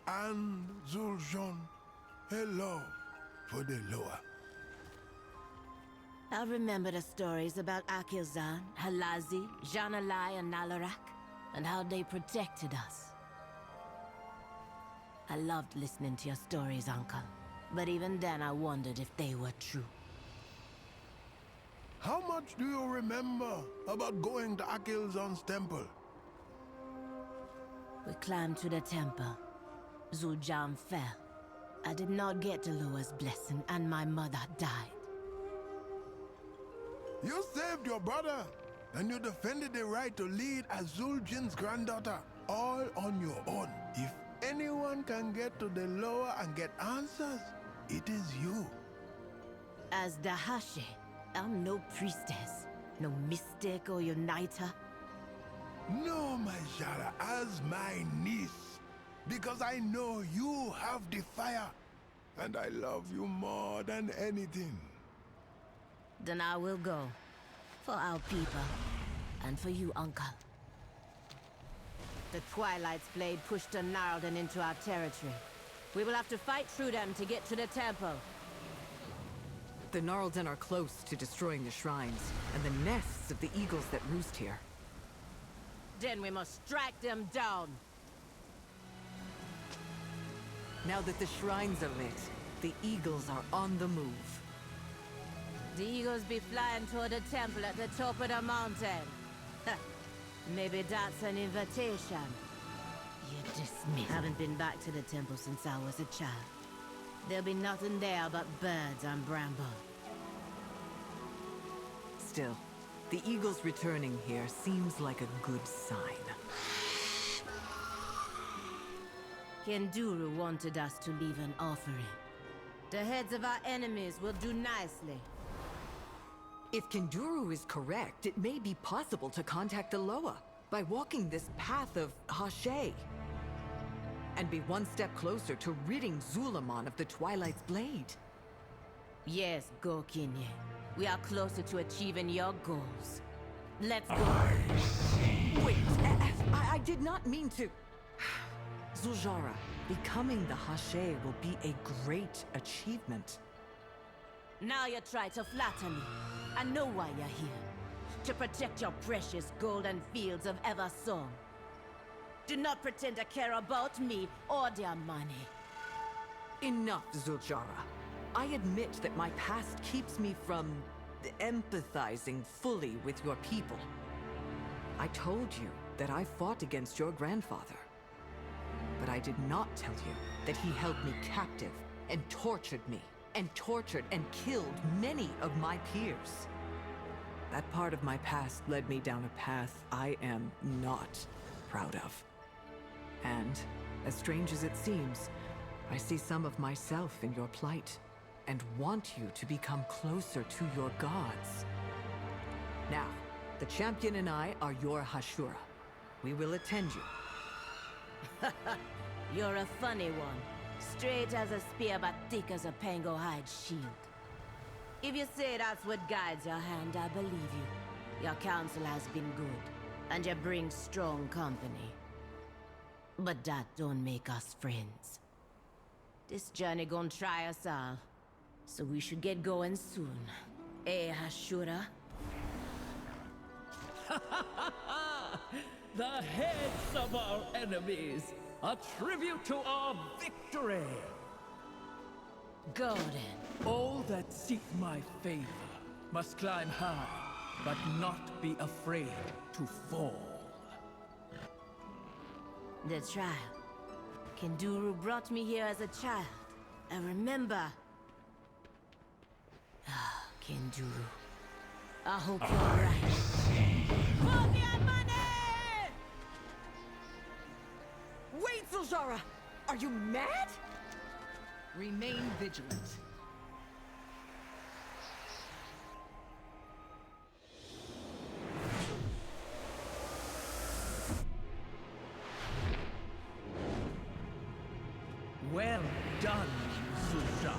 and Zul'Aman, a love for the lower. I remember the stories about Akilzan, Halazi, Janalai, and Nalarak, and how they protected us. I loved listening to your stories, Uncle. But even then, I wondered if they were true. How much do you remember about going to Akilzan's temple? We climbed to the temple. Zul'Aman fell. I did not get the Loa's blessing, and my mother died. You saved your brother, and you defended the right to lead as Zul'Jan's granddaughter, all on your own. If anyone can get to the Loa and get answers, it is you. As the Hashe, I'm no priestess, no mystic or uniter. No, my Jara, as my niece, because I know you have the fire, and I love you more than anything. Then I will go. For our people. And for you, Uncle. The Twilight's blade pushed the Gnarlden into our territory. We will have to fight through them to get to the temple. The Gnarlden are close to destroying the shrines, and the nests of the eagles that roost here. Then we must strike them down. Now that the shrines are lit, the eagles are on the move. The eagles be flying toward the temple at the top of the mountain. Maybe that's an invitation. You dismiss. Haven't been back to the temple since I was a child. There'll be nothing there but birds and bramble. Still, the eagles returning here seems like a good sign. Kenduru wanted us to leave an offering. The heads of our enemies will do nicely. If Kenduru is correct, it may be possible to contact the Loa by walking this path of Hashe. And be one step closer to ridding Zul'Aman of the Twilight's blade. Yes, Gokinye. We are closer to achieving your goals. Let's go. Wait, I did not mean to... Zul'Jara, becoming the Hashe will be a great achievement. Now you try to flatter me. I know why you're here. To protect your precious golden fields of Eversong. Do not pretend to care about me or their money. Enough, Zul'Jara. I admit that my past keeps me from empathizing fully with your people. I told you that I fought against your grandfather. But I did not tell you that he held me captive and tortured me, and tortured and killed many of my peers. That part of my past led me down a path I am not proud of. And, as strange as it seems, I see some of myself in your plight, and want you to become closer to your gods. Now, the champion and I are your Hashura. We will attend you. You're a funny one. Straight as a spear, but thick as a pango hide shield. If you say that's what guides your hand, I believe you. Your counsel has been good, and you bring strong company. But that don't make us friends. This journey gonna try us all, so we should get going soon. Eh, Hashura? The heads of our enemies, a tribute to our victory. Go then. All that seek my favor must climb high, but not be afraid to fall. The trial. Kenduru brought me here as a child. I remember. Ah, Kenduru. I hope you're right. Hold your money! Wait, Zul'Jara! Are you mad? Remain vigilant. Well done, Zul'Jara.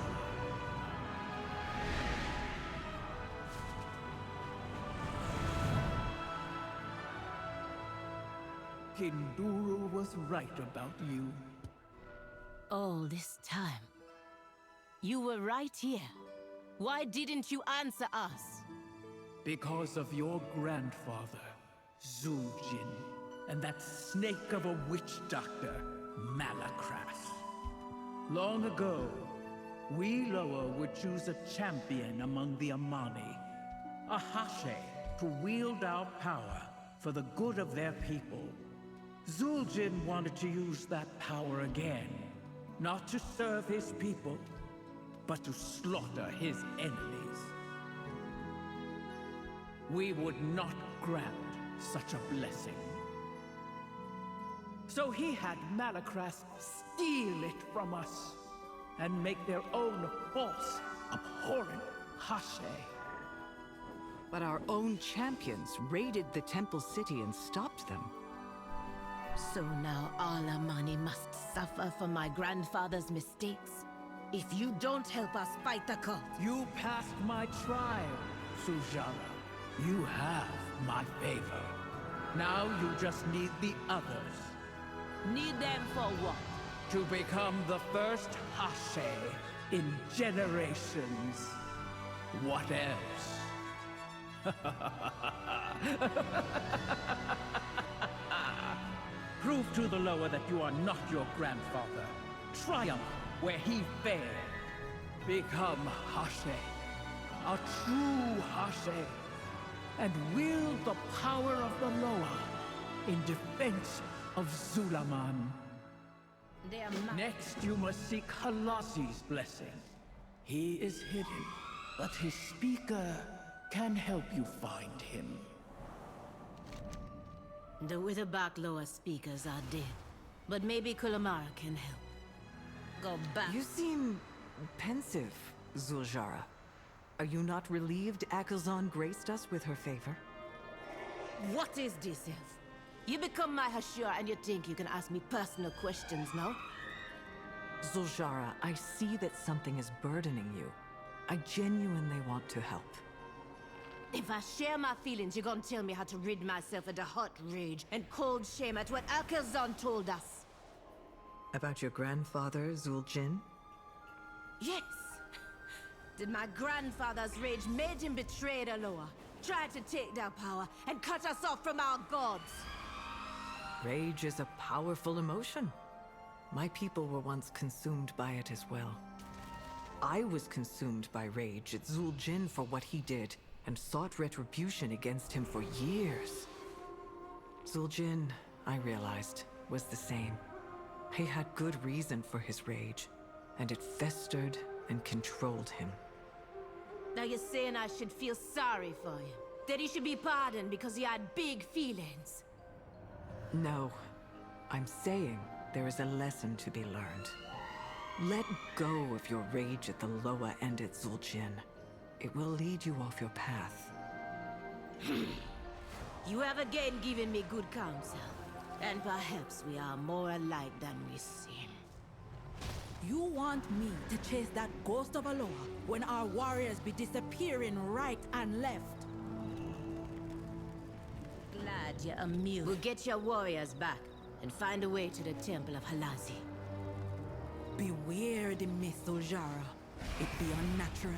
Kinduru was right about you. All this time, you were right here. Why didn't you answer us? Because of your grandfather, Zul'Jin, and that snake of a witch doctor, Malakras. Long ago, we Loa would choose a champion among the Amani, a Hashe, to wield our power for the good of their people. Zul'Jin wanted to use that power again, not to serve his people, but to slaughter his enemies. We would not grant such a blessing. So he had Malakras steal it from us and make their own false, abhorrent Hashe. But our own champions raided the temple city and stopped them. So now all Amani must suffer for my grandfather's mistakes? If you don't help us fight the cult... You passed my trial, Sujara. You have my favor. Now you just need the others. Need them for what? To become the first Hashe in generations. What else? Prove to the Loa that you are not your grandfather. Triumph where he failed. Become Hashe. A true Hashe. And wield the power of the Loa in defense of Zul'Aman. Next, you must seek Halazi's blessing. He is hidden, but his speaker can help you find him. The Witherback Loa speakers are dead, but maybe Kulamara can help. Go back. You seem pensive, Zul'Jara. Are you not relieved Akelzon graced us with her favor? What is this, Elf? You become my Hashira and you think you can ask me personal questions now? Zul'Jara, I see that something is burdening you. I genuinely want to help. If I share my feelings, you're gonna tell me how to rid myself of the hot rage and cold shame at what Akelzon told us. About your grandfather, Zul'Jin? Yes! Did my grandfather's rage made him betray the Loa, try to take their power, and cut us off from our gods? Rage is a powerful emotion. My people were once consumed by it as well. I was consumed by rage at Zul'Jin for what he did, and sought retribution against him for years. Zul'Jin, I realized, was the same. He had good reason for his rage, and it festered and controlled him. Now you're saying I should feel sorry for him? That he should be pardoned because he had big feelings? No. I'm saying there is a lesson to be learned. Let go of your rage at the Loa and at Zul'Jin. It will lead you off your path. You have again given me good counsel. And perhaps we are more alike than we seem. You want me to chase that ghost of a Loa when our warriors be disappearing right and left? Glad you're amused. We'll get your warriors back and find a way to the Temple of Halazi. Beware the myth, Zul'Jara. It be unnatural.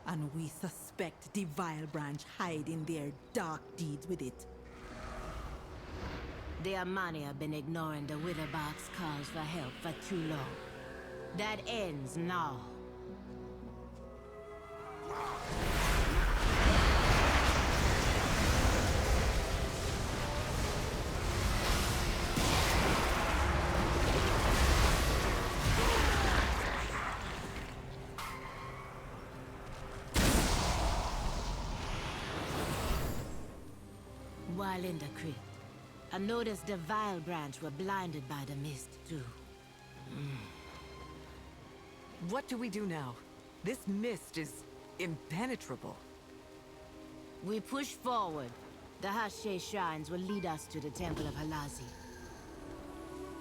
And we suspect the Vile Branch hide in their dark deeds with it. The Amani have been ignoring the Witherback's calls for help for too long. That ends now. While in the crypt, I noticed the Vile Branch were blinded by the mist, too. What do we do now? This mist is impenetrable. We push forward. The Hashe shrines will lead us to the Temple of Halazi.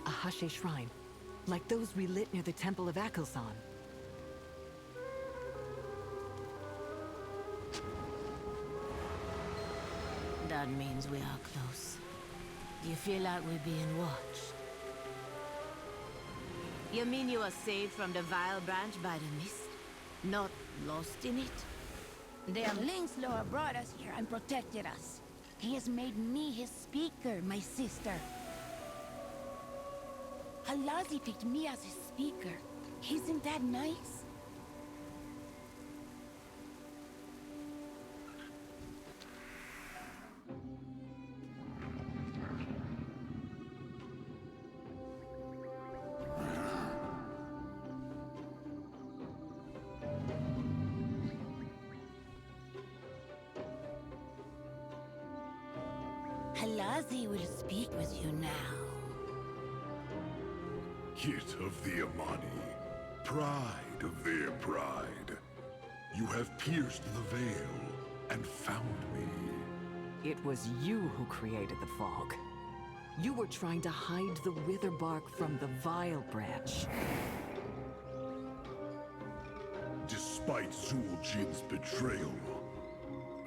A Hashe shrine, like those we lit near the Temple of Akelzon. That means we are close. Do you feel like we're being watched? You mean you were saved from the Vile Branch by the mist? Not lost in it? The Lingslor brought us here and protected us. He has made me his speaker, my sister. Halazi picked me as his speaker. Isn't that nice? Halazi will speak with you now. Kit of the Amani, pride of their pride. You have pierced the veil and found me. It was you who created the fog. You were trying to hide the Witherbark from the Vile Branch. Despite Zul'Jin's betrayal,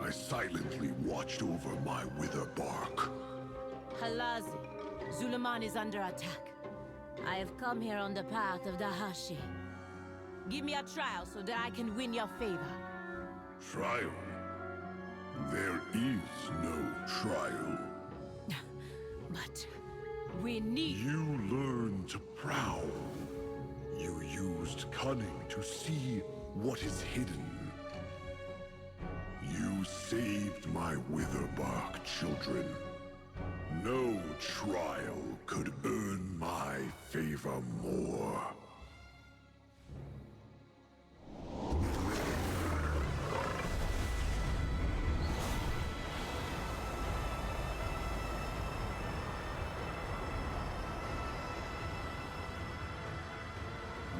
I silently watched over my Witherbark. Halazi, Zul'Aman is under attack. I have come here on the path of the Hashi. Give me a trial so that I can win your favor. Trial? There is no trial. But we need... You learned to prowl. You used cunning to see what is hidden. You saved my Witherbark children. No trial could earn my favor more.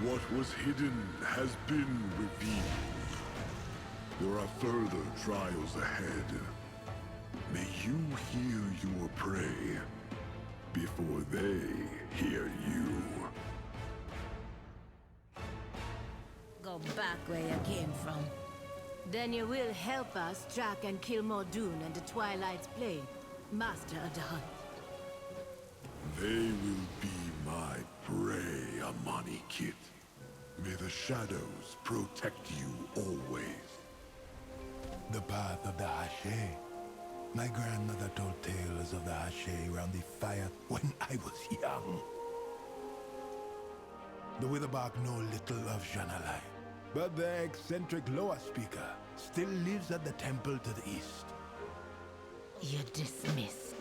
What was hidden has been revealed. There are further trials ahead. May you hear your prey before they hear you. Go back where you came from. Then you will help us track and kill Mordoon and the Twilight's Blade, master of the hunt. They will be my prey, Amani Kit. May the shadows protect you always. The path of the Hache. My grandmother told tales of the Hache around the fire when I was young. The Witherbark know little of Janalai, but their eccentric Loa speaker still lives at the temple to the east. You're dismissed.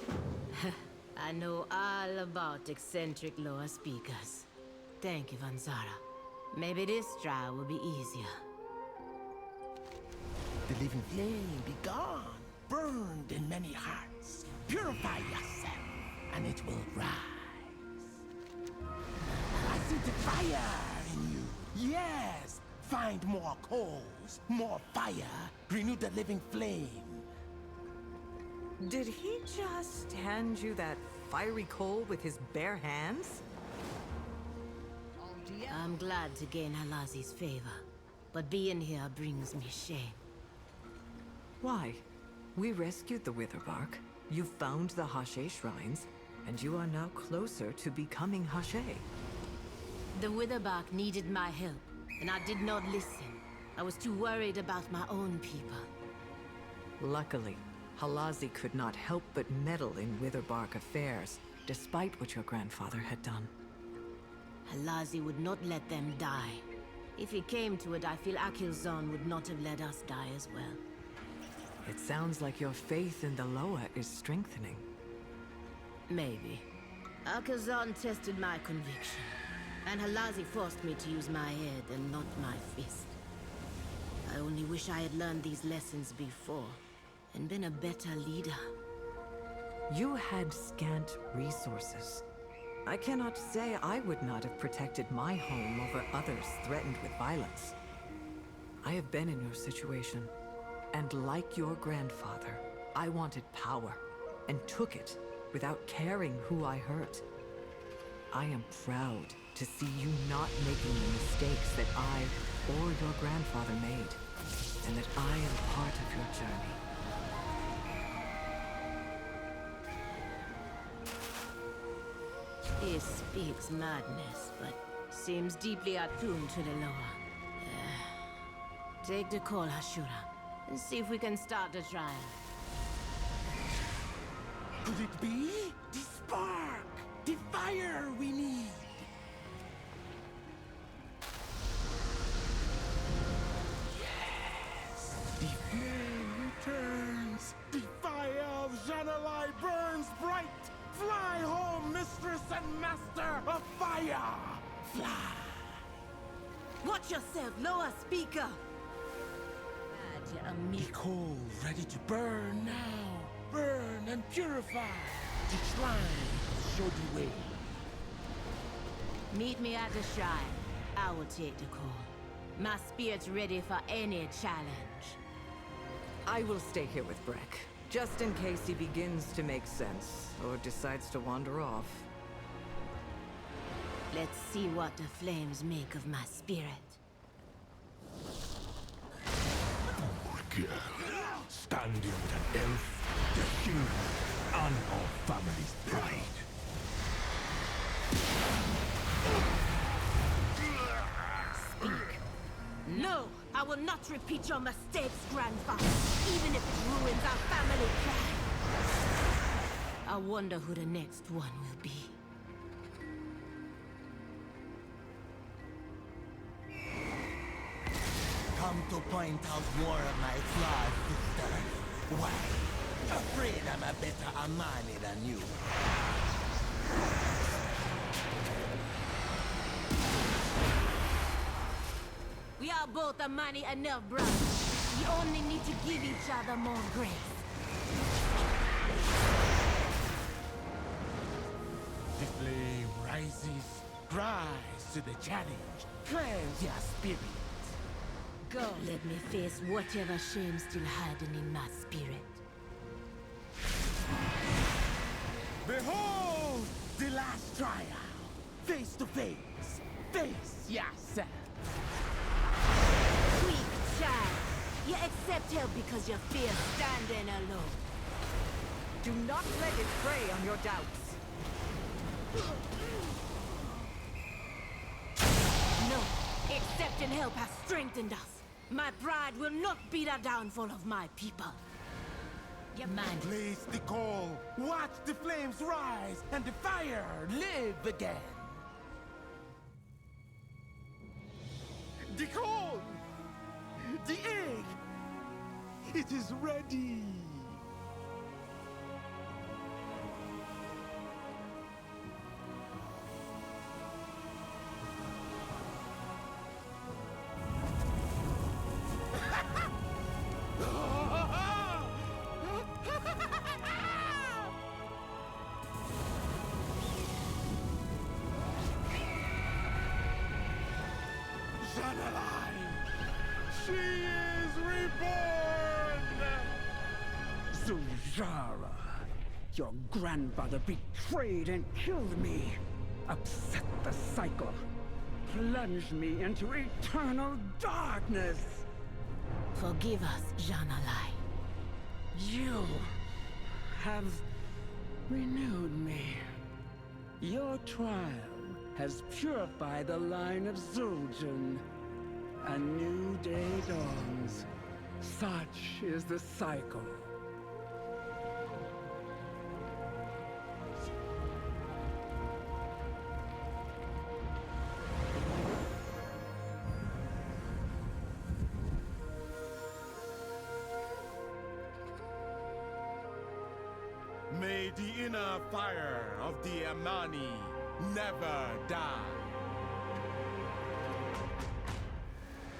I know all about eccentric Loa speakers. Thank you, Vanzara. Maybe this trial will be easier. The living flame be gone, burned in many hearts. Purify yourself, and it will rise. I see the fire in you. Yes! Find more coals, more fire. Renew the living flame. Did he just hand you that fiery coal with his bare hands? I'm glad to gain Halazi's favor, but being here brings me shame. Why? We rescued the Witherbark. You found the Hache shrines, and you are now closer to becoming Hache. The Witherbark needed my help, and I did not listen. I was too worried about my own people. Luckily, Halazi could not help but meddle in Witherbark affairs, despite what your grandfather had done. Halazi would not let them die. If it came to it, I feel Akilzon would not have let us die as well. It sounds like your faith in the Loa is strengthening. Maybe. Akilzon tested my conviction, and Halazi forced me to use my head and not my fist. I only wish I had learned these lessons before, and been a better leader. You had scant resources. I cannot say I would not have protected my home over others threatened with violence. I have been in your situation, and like your grandfather, I wanted power, and took it without caring who I hurt. I am proud to see you not making the mistakes that I or your grandfather made, and that I am part of your journey. He speaks madness, but seems deeply attuned to the law. Take the call, Ashura, and see if we can start the trial. Could it be? The spark! The fire we need! Yes! The flame returns! The fire of Janalai burns bright! Fly home, mistress and master of fire! Fly! Watch yourself, lower speaker! The coal ready to burn now! Burn and purify! The shrine show the way. Meet me at the shrine. I will take the call. My spirit's ready for any challenge. I will stay here with Breck, just in case he begins to make sense, or decides to wander off. Let's see what the flames make of my spirit. Girl, standing the elf, the king, and our family's pride. Speak. No, I will not repeat your mistakes, grandfather, even if it ruins our family plan. I wonder who the next one will be. Come to point out more of my flaws, sister. Why? Afraid I'm a better Amani than you. We are both Amani enough, brothers. We only need to give each other more grace. The flame rises. Rise to the challenge. Cleanse your spirit. Go. Let me face whatever shame still hiding in my spirit. Behold the last trial. Face to face. Face yourself. Weak child. You accept help because you fear standing alone. Do not let it prey on your doubts. No. Accepting help has strengthened us. My pride will not be the downfall of my people. Your mind. Place the coal. Watch the flames rise and the fire live again. The coal! The egg! It is ready! She is reborn! Zul'Aman, your grandfather betrayed and killed me, upset the cycle, plunged me into eternal darkness. Forgive us, Janalai. You have renewed me. Your trial has purified the line of Zul'Aman. A new day dawns. Such is the cycle. May the inner fire of the Amani never die.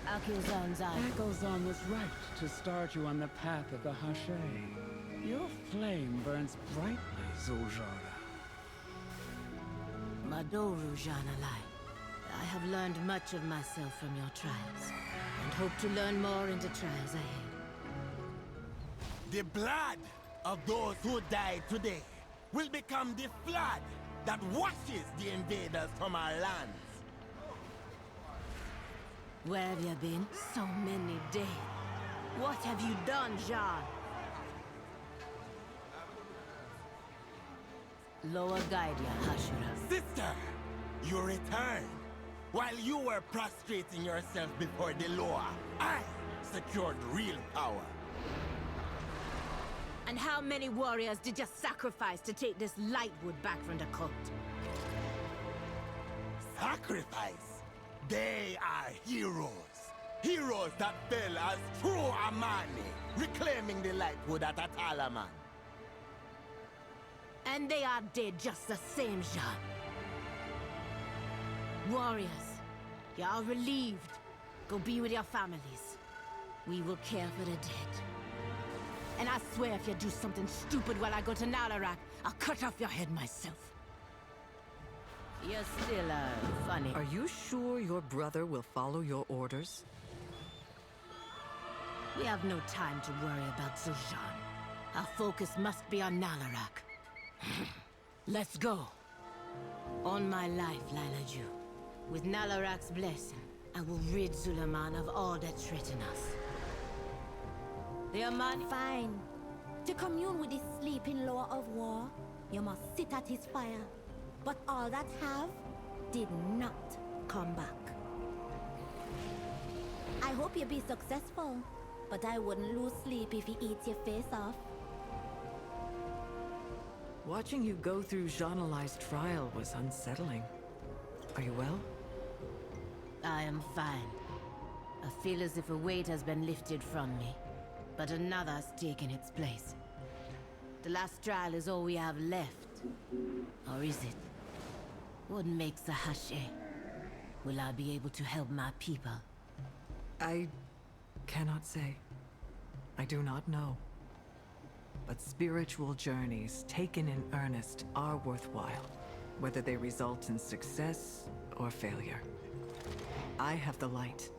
Akilzan was right to start you on the path of the Hashay. Your flame burns brightly, Zul'Aman. Madoru Janalai. I have learned much of myself from your trials, and hope to learn more in the trials ahead. The blood of those who died today will become the flood that washes the invaders from our lands. Where have you been? So many days. What have you done, Jean? Lower guide ya, Hashura. Sister! You returned! While you were prostrating yourself before the Loa, I secured real power. And how many warriors did you sacrifice to take this Lightwood back from the cult? Sacrifice? They are heroes. Heroes that fell as true Amani, reclaiming the Lightwood at Atalaman. And they are dead just the same, Jean. Warriors, y'all relieved. Go be with your families. We will care for the dead. And I swear if you do something stupid while I go to Nalarak, I'll cut off your head myself. You're still, funny. Are you sure your brother will follow your orders? We have no time to worry about Zul'Aman. Our focus must be on Nalarak. Let's go. On my life, Lilaju. With Nalarak's blessing, I will rid Zul'Aman of all that threaten us. The Amani... Fine. To commune with the sleeping Lord of War, you must sit at his fire. But all that have did not come back. I hope you be successful, but I wouldn't lose sleep if he eats your face off. Watching you go through Jean-Eli's trial was unsettling. Are you well? I am fine. I feel as if a weight has been lifted from me, but another has taken its place. The last trial is all we have left. Or is it? What makes a Hashe? Will I be able to help my people? I cannot say. I do not know. But spiritual journeys taken in earnest are worthwhile, whether they result in success or failure. I have the light.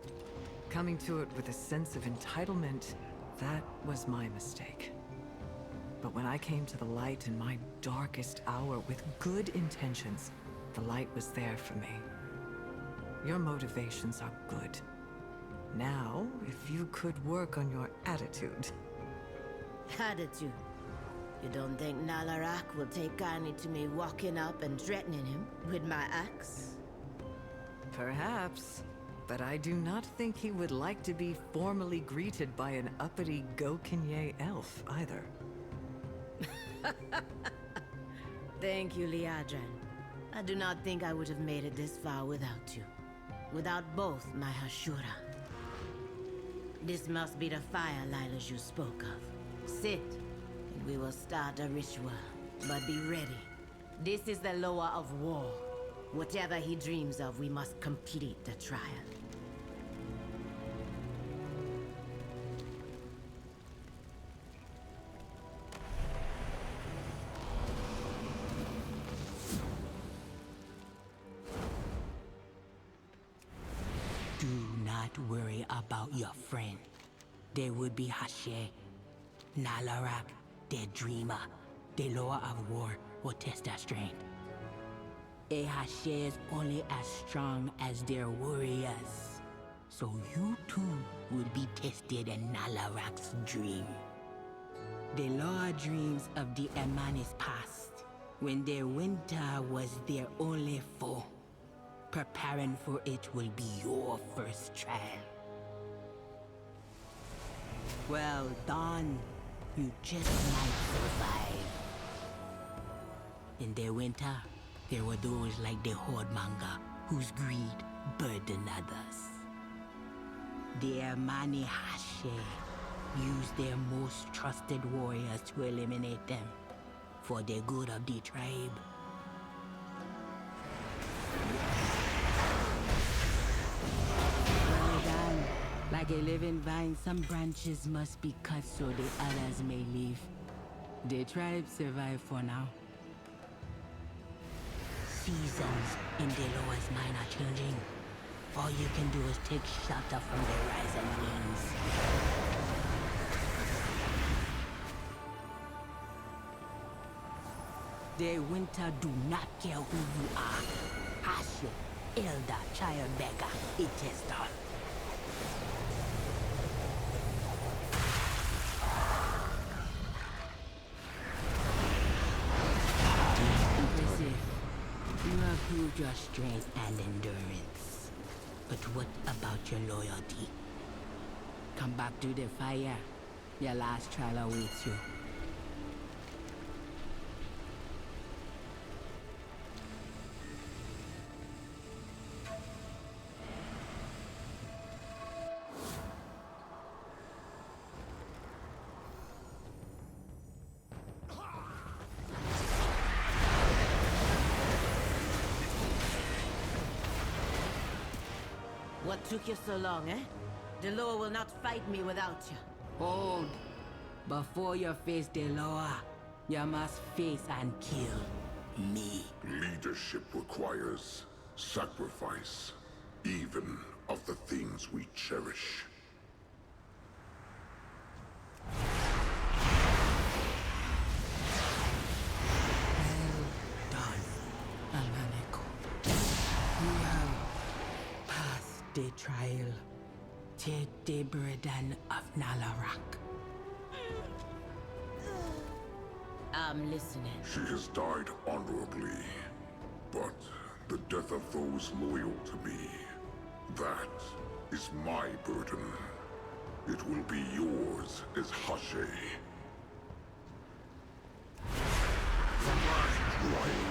Coming to it with a sense of entitlement, that was my mistake. But when I came to the light in my darkest hour with good intentions, the light was there for me. Your motivations are good. Now, if you could work on your attitude. Attitude? You don't think Nalarak will take kindly to me walking up and threatening him with my axe? Perhaps. But I do not think he would like to be formally greeted by an uppity Gokinye elf, either. Thank you, Liadran. I do not think I would have made it this far without you. Without both my Hashura. This must be the fire Lilaju spoke of. Sit, and we will start a ritual. But be ready. This is the Loa of War. Whatever he dreams of, we must complete the trial. Do not worry about your friend. They would be Hashe, Nalarak, their dreamer. The Loa of War will test their strength. A Hashe is only as strong as their warriors. So you too will be tested in Nalarak's dream. The Loa dreams of the Amanis past, when their winter was their only foe. Preparing for it will be your first trial. Well done. You just might survive. In their winter, there were those like the Horde Manga, whose greed burdened others. The Amani Hashe used their most trusted warriors to eliminate them, for the good of the tribe. Well done. Like a living vine, some branches must be cut so the others may live. The tribe survive for now. Seasons in the lowest mine are changing. All you can do is take shelter from the rising winds. The winter do not care who you are. Hashe, elder, child beggar, it is done. proved your strength and endurance. But what about your loyalty? Come back to the fire. Your last trial awaits you. What took you so long, eh? Deloa will not fight me without you. Hold. Before you face Deloa, you must face and kill me. Leadership requires sacrifice, even of the things we cherish. Well done, Amaneko. You have passed the trial. Take the burden of Nalarak. I'm listening. She has died honorably, but the death of those loyal to me, that is my burden. It will be yours as Hashe. The last trial.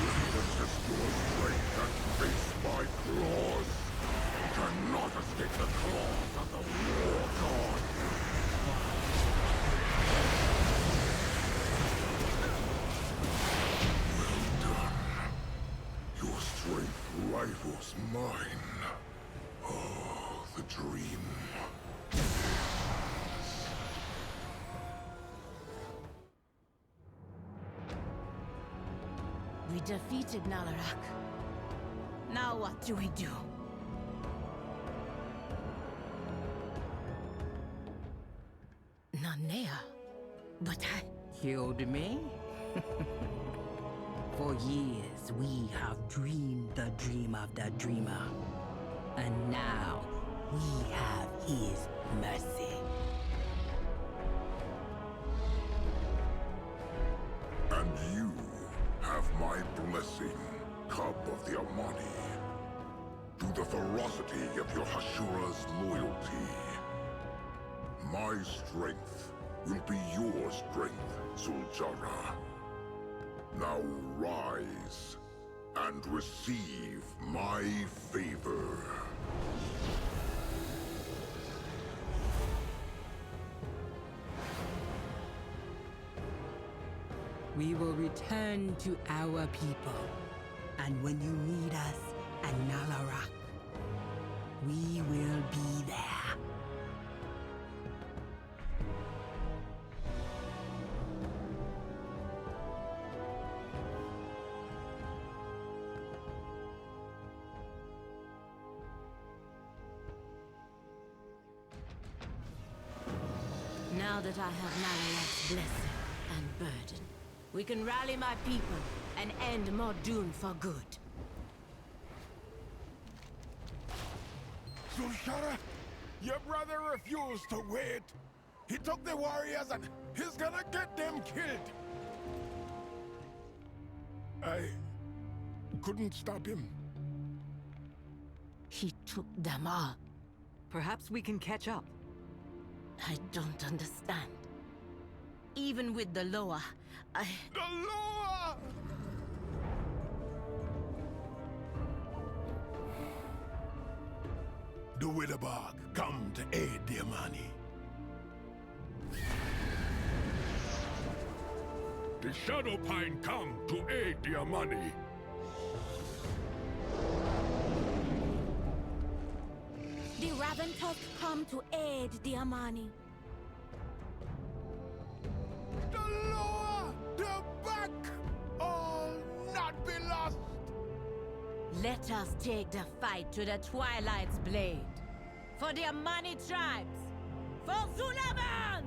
Will even test your strength and face my claws. You cannot escape the claws of the War God. Your strength rivals mine. Oh, the dream. We defeated Nalarak. Now what do we do? Nanea? But I... Killed me? For years, we have dreamed the dream of the dreamer. And now, we have his mercy. And you have my blessing, Cub of the Amani. To the ferocity of your Hashura's loyalty. My strength will be your strength, Zul'Jara. Now rise and receive my favor. We will return to our people. And when you need us at Nalarak, we will be there. Now that I have Nalarak's blessing and burden, we can rally my people and end Mordoon for good. Zul'Jara, your brother refused to wait. He took the warriors and he's gonna get them killed. I couldn't stop him. He took them all. Perhaps we can catch up. I don't understand. Even with the Loa, The Loa! The Widowbog come to aid the Amani. The Shadowpine come to aid the Amani. The Raventusk come to aid the Amani. The Loa! The back! All not be lost! let us take the fight to the Twilight's blade. For the Amani tribes! For Zul'Aman!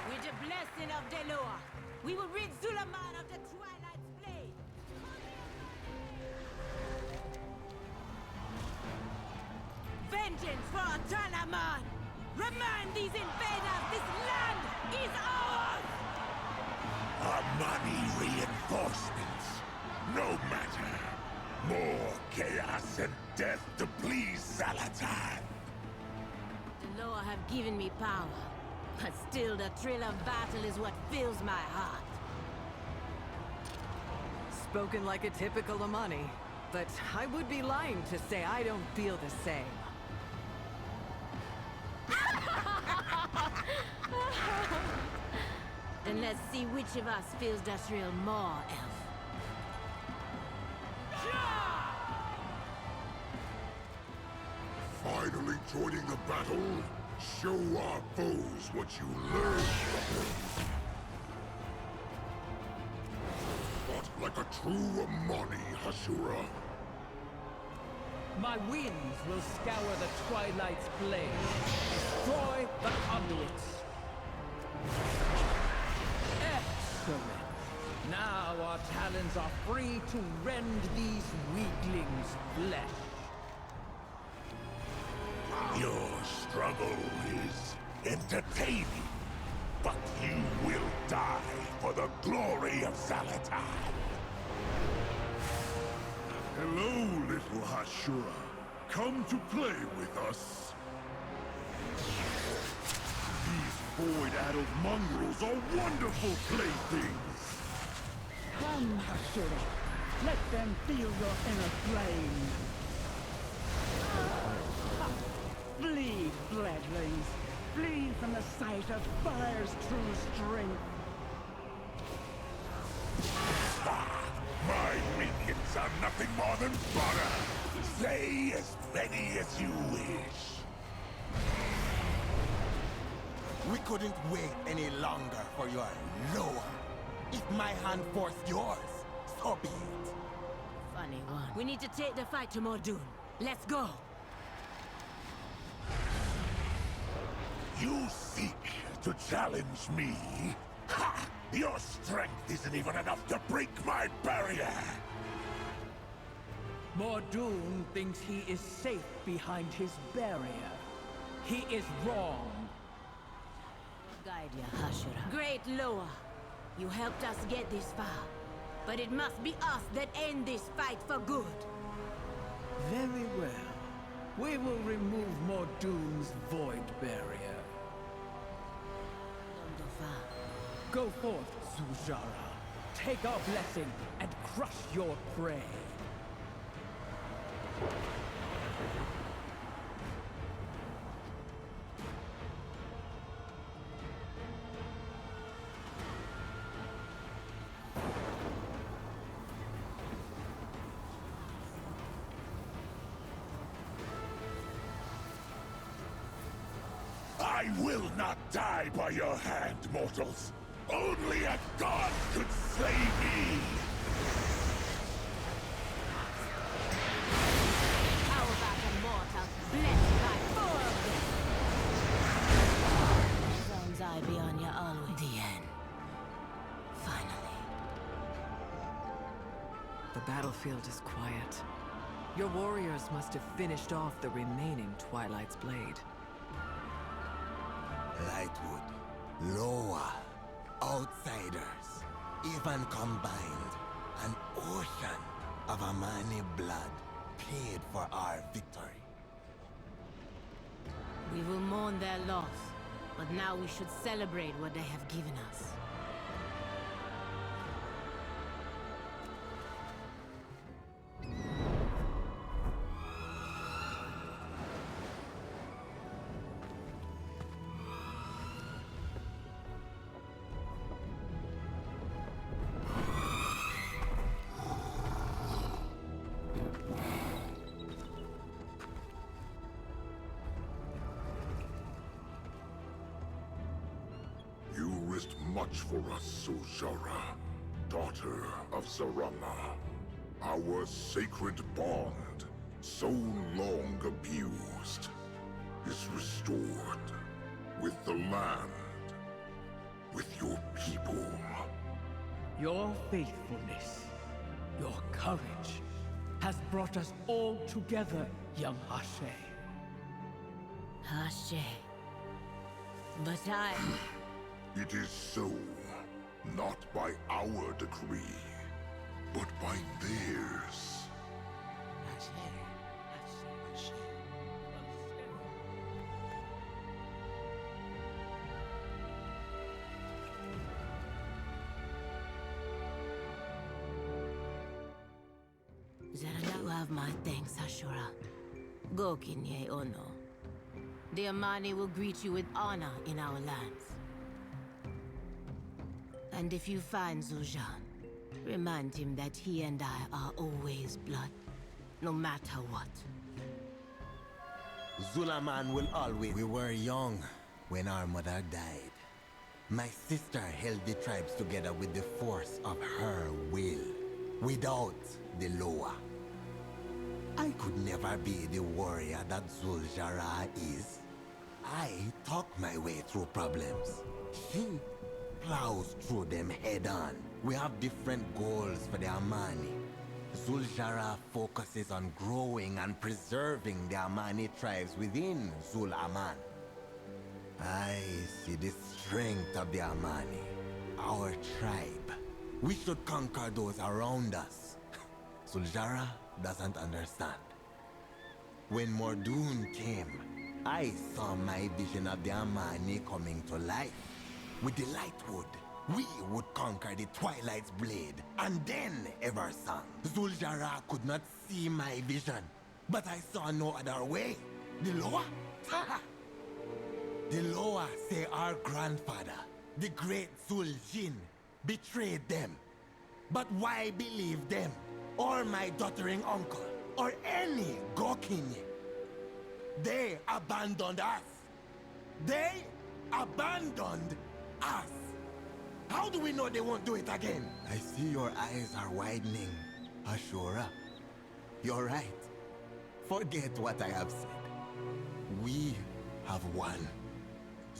With the blessing of Deloa, we will rid Zul'Aman of the Twilight's blade. Vengeance for Zul'Aman! Remind these invaders this land is ours! Armani reinforcements. No matter. More chaos and death to please Zalatan. The Loa have given me power, but still the thrill of battle is what fills my heart. Spoken like a typical Amani, but I would be lying to say I don't feel the same. Then let's see which of us feels the thrill more, Elf. Finally joining the battle? Show our foes what you learned from them. Fought like a true Amani, Hashura. My winds will scour the Twilight's blade, destroy the conduits. Excellent. Now our talons are free to rend these weaklings' flesh. Your struggle is entertaining, but you will die for the glory of Zalatan. Hello, little Hashura. Come to play with us. These void-addled mongrels are wonderful playthings. Come, Hashura. Let them feel your inner flame. Flee, fledglings. Flee from the sight of fire's true strength. My minions are nothing more than fodder. Slay as many as you wish. We couldn't wait any longer for your Loa. If my hand forced yours, so be it. Funny one. We need to take the fight to Mordoon. Let's go! You seek to challenge me? Ha! Your strength isn't even enough to break my barrier! Mordoon thinks he is safe behind his barrier. He is wrong. Guide ya, Hashura. Great Loa. You helped us get this far. But it must be us that end this fight for good. Very well. We will remove Mordoon's void barrier. Go forth, Zul'Aman. Take our blessing and crush your prey. I will not die by your hand, mortals. Only a god could slay me! How about a mortal blessed by four of them? Zone's eye be on you always. The end. Finally. The battlefield is quiet. Your warriors must have finished off the remaining Twilight's blade. Lightwood, Loa, outsiders, even combined, an ocean of Amani blood paid for our victory. We will mourn their loss, but now we should celebrate what they have given us. You risked much for us, Zul'Aman, daughter of Zarama. Our sacred bond, so long abused, is restored with the land, with your people. Your faithfulness, your courage, has brought us all together, young Hashe. Hashe. But It is so. Not by our decree, but by theirs. You have my thanks, Ashura. Go, Kinye Ono. The Amani will greet you with honor in our lands. And if you find Zul'Aman, remind him that he and I are always blood, no matter what. Zul'Aman will always... We were young when our mother died. My sister held the tribes together with the force of her will, without the Loa. I could never be the warrior that Zul'Jara is. I talk my way through problems. He plows through them head-on. We have different goals for the Amani. Zul'Jara focuses on growing and preserving the Amani tribes within Zul'Aman. I see the strength of the Amani, our tribe. We should conquer those around us. Zul'Jara doesn't understand. When Mordoon came, I saw my vision of the Amani coming to life. With the Lightwood, we would conquer the Twilight's blade, and then Eversong. Zul'Jara could not see my vision, but I saw no other way. The Loa? The Loa say our grandfather, the great Zul'Jin, betrayed them. But why believe them? Or my doddering uncle, or any Gokinye? They abandoned us. They abandoned us. How do we know they won't do it again? I see your eyes are widening, Ashura. You're right. Forget what I have said. We have won.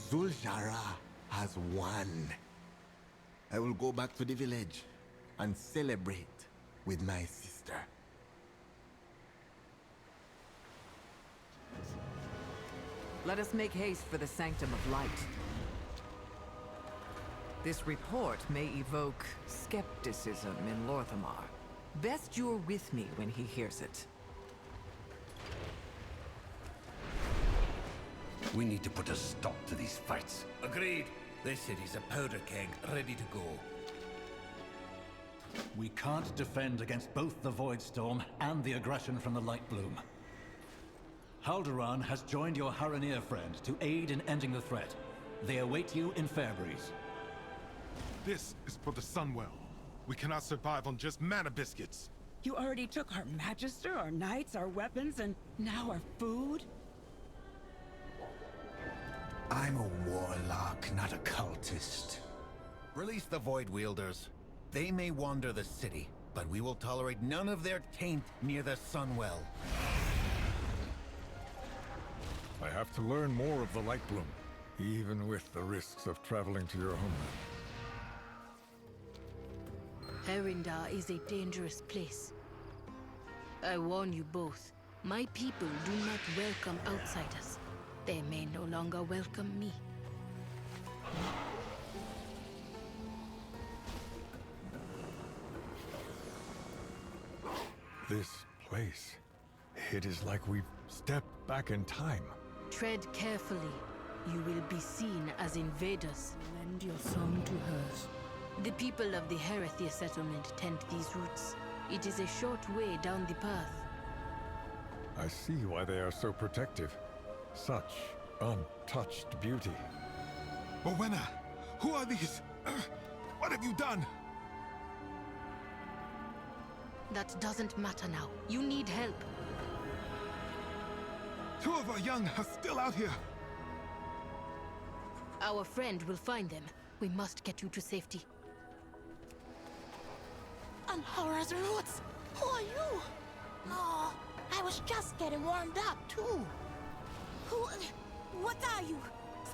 Zul'Jara has won. I will go back to the village and celebrate with my sister. Let us make haste for the Sanctum of Light. This report may evoke skepticism in Lorthamar. Best you're with me when he hears it. We need to put a stop to these fights. Agreed. This city's a powder keg, ready to go. We can't defend against both the Voidstorm and the aggression from the Lightbloom. Haldoran has joined your Harandar friend to aid in ending the threat. They await you in Fairbreeze. This is for the Sunwell. We cannot survive on just mana biscuits. You already took our Magister, our knights, our weapons, and now our food? I'm a warlock, not a cultist. Release the Void Wielders. They may wander the city, but we will tolerate none of their taint near the Sunwell. I have to learn more of the Lightbloom, even with the risks of traveling to your homeland. Harandar is a dangerous place. I warn you both. My people do not welcome outsiders. They may no longer welcome me. This place, it is like we've stepped back in time. Tread carefully. You will be seen as invaders. Lend your song to hers. The people of the Herathir settlement tend these routes. It is a short way down the path. I see why they are so protective. Such untouched beauty. Rowena, who are these? What have you done? That doesn't matter now. You need help. Two of our young are still out here. Our friend will find them. We must get you to safety. Alhora's roots! Who are you? Oh, I was just getting warmed up, too. What are you?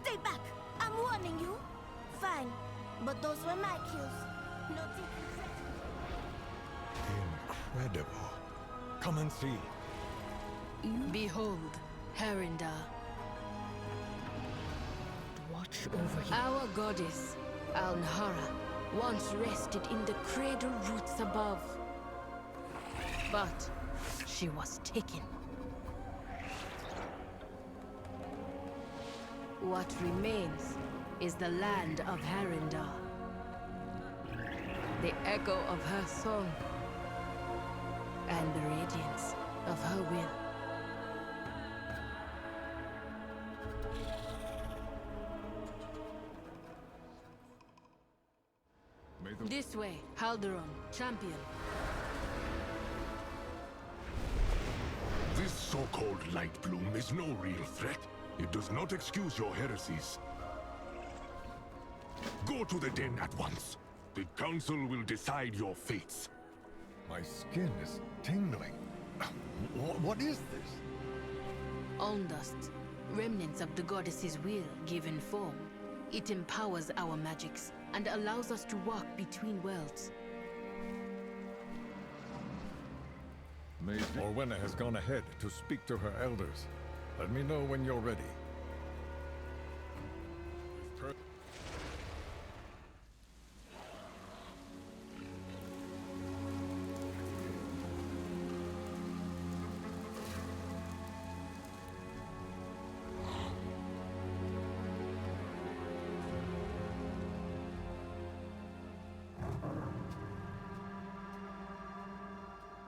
Stay back! I'm warning you. Fine, but those were my kills. No taking credit. Incredible. Come and see. Behold, Harandar. What watch over you. Our goddess, Alnhara, once rested in the cradle roots above. But she was taken. What remains is the land of Harandar. The echo of her song, and the radiance of her will. This way, Halderon, champion. This so-called light bloom is no real threat. It does not excuse your heresies. Go to the den at once. The council will decide your fates. My skin is tingling. What is this? Alm dust, remnants of the goddess's will given form. It empowers our magics and allows us to walk between worlds. Maybe Morwenna has gone ahead to speak to her elders. Let me know when you're ready.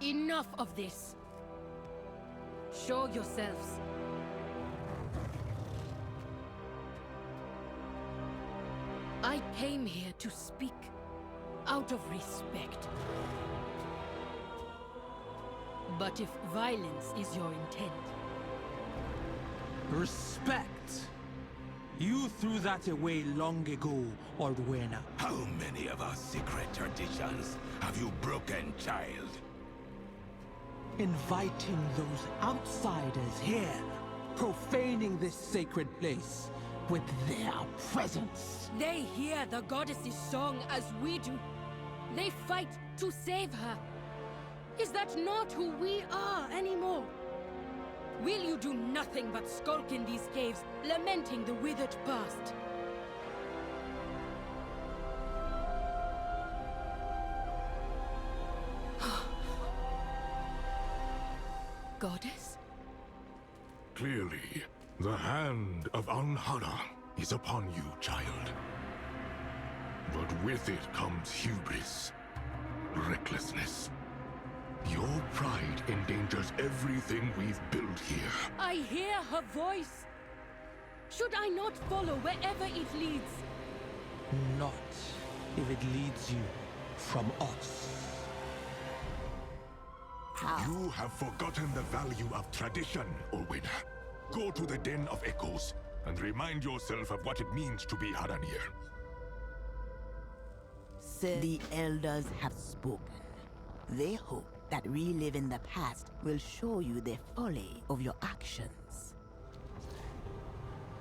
Enough of this! Show yourselves. I came here to speak out of respect. But if violence is your intent... Respect? You threw that away long ago, Orduena. How many of our secret traditions have you broken, child? Inviting those outsiders here, profaning this sacred place with their presence. They hear the goddess's song as we do. They fight to save her. Is that not who we are anymore? Will you do nothing but skulk in these caves, lamenting the withered past? Goddess? Clearly, the hand of Alnhara is upon you, child. But with it comes hubris, recklessness. Your pride endangers everything we've built here. I hear her voice. Should I not follow wherever it leads? Not if it leads you from us. You have forgotten the value of tradition, Orwin. Go to the Den of Echoes and remind yourself of what it means to be Haranir. Sir, the elders have spoken. They hope that reliving the past will show you the folly of your actions.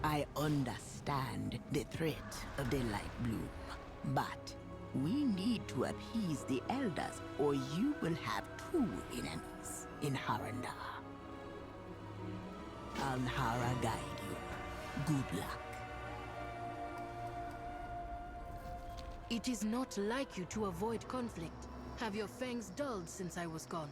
I understand the threat of the light bloom, but we need to appease the elders, or you will have two enemies in Harandar. Alnhara guide you. Good luck. It is not like you to avoid conflict. Have your fangs dulled since I was gone?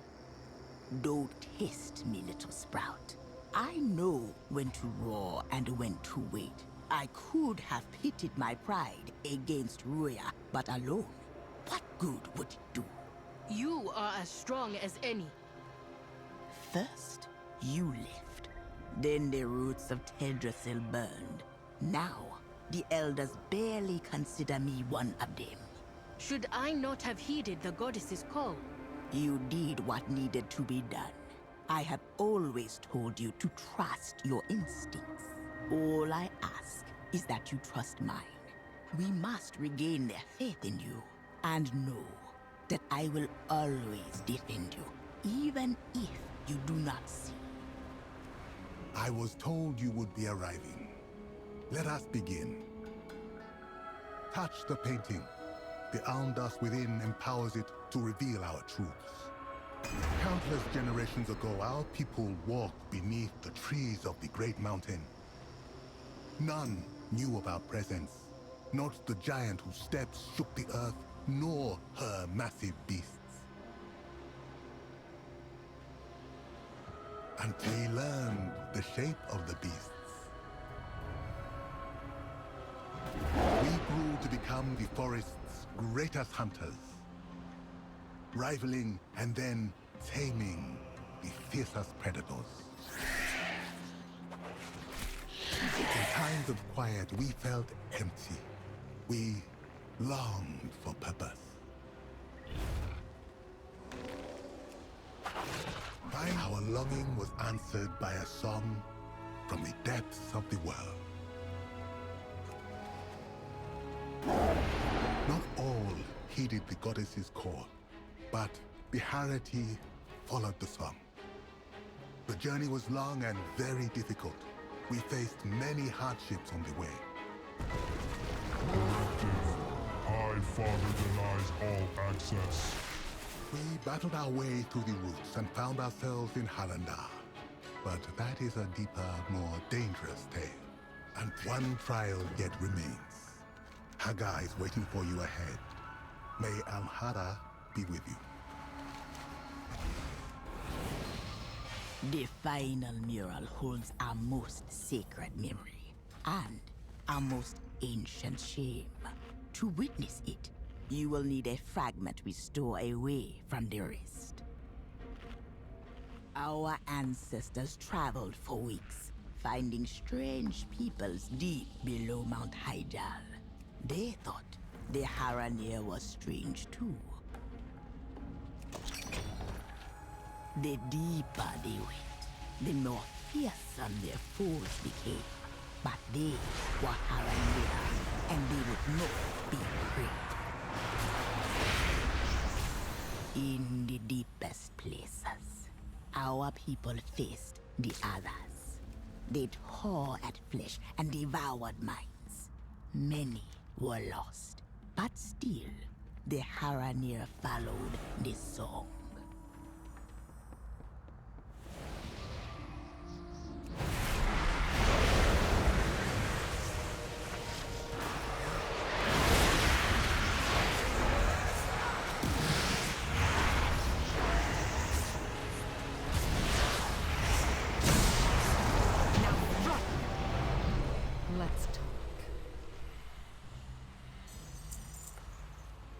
Don't test me, little sprout. I know when to roar and when to wait. I could have pitted my pride against Ruya, but alone, what good would it do? You are as strong as any. First, you left. Then the roots of Teldrassil burned. Now, the elders barely consider me one of them. Should I not have heeded the goddess's call? You did what needed to be done. I have always told you to trust your instincts. All I ask is that you trust mine. We must regain their faith in you, and know that I will always defend you, even if you do not see. I was told you would be arriving. Let us begin. Touch the painting. The alm dust within empowers it to reveal our truths. Countless generations ago, our people walked beneath the trees of the Great Mountain. None knew of our presence. Not the giant whose steps shook the earth, nor her massive beasts. Until he learned the shape of the beasts. We grew to become the forest's greatest hunters, rivaling and then taming the fiercest predators. In times of quiet, we felt empty. We longed for purpose. Our longing was answered by a song from the depths of the world. Not all heeded the goddess's call, but Biharati followed the song. The journey was long and very difficult. We faced many hardships on the way. High Father denies all access. We battled our way through the roots and found ourselves in Harandar. But that is a deeper, more dangerous tale. And one trial yet remains. Hagar is waiting for you ahead. May Alhara be with you. The final mural holds our most sacred memory and our most ancient shame. To witness it, you will need a fragment we store away from the rest. Our ancestors traveled for weeks, finding strange peoples deep below Mount Hyjal. They thought the Harandar was strange too. The deeper they went, the more fearsome their foes became. But they were Harandar, and they would not be afraid. In the deepest places, our people faced the others. They tore at flesh and devoured minds. Many were lost, but still, the Harandar followed the song.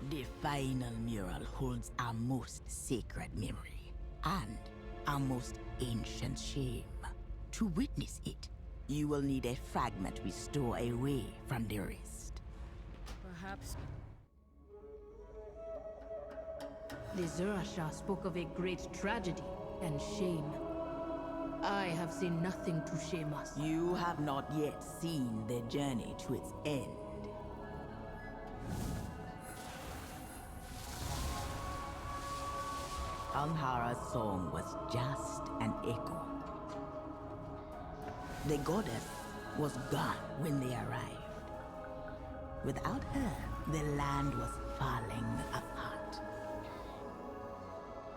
The final mural holds our most sacred memory and our most ancient shame. To witness it, you will need a fragment we store away from the rest. Perhaps. The Zurashah spoke of a great tragedy and shame. I have seen nothing to shame us. You have not yet seen the journey to its end. Alhara's song was just an echo. The goddess was gone when they arrived. Without her, the land was falling apart.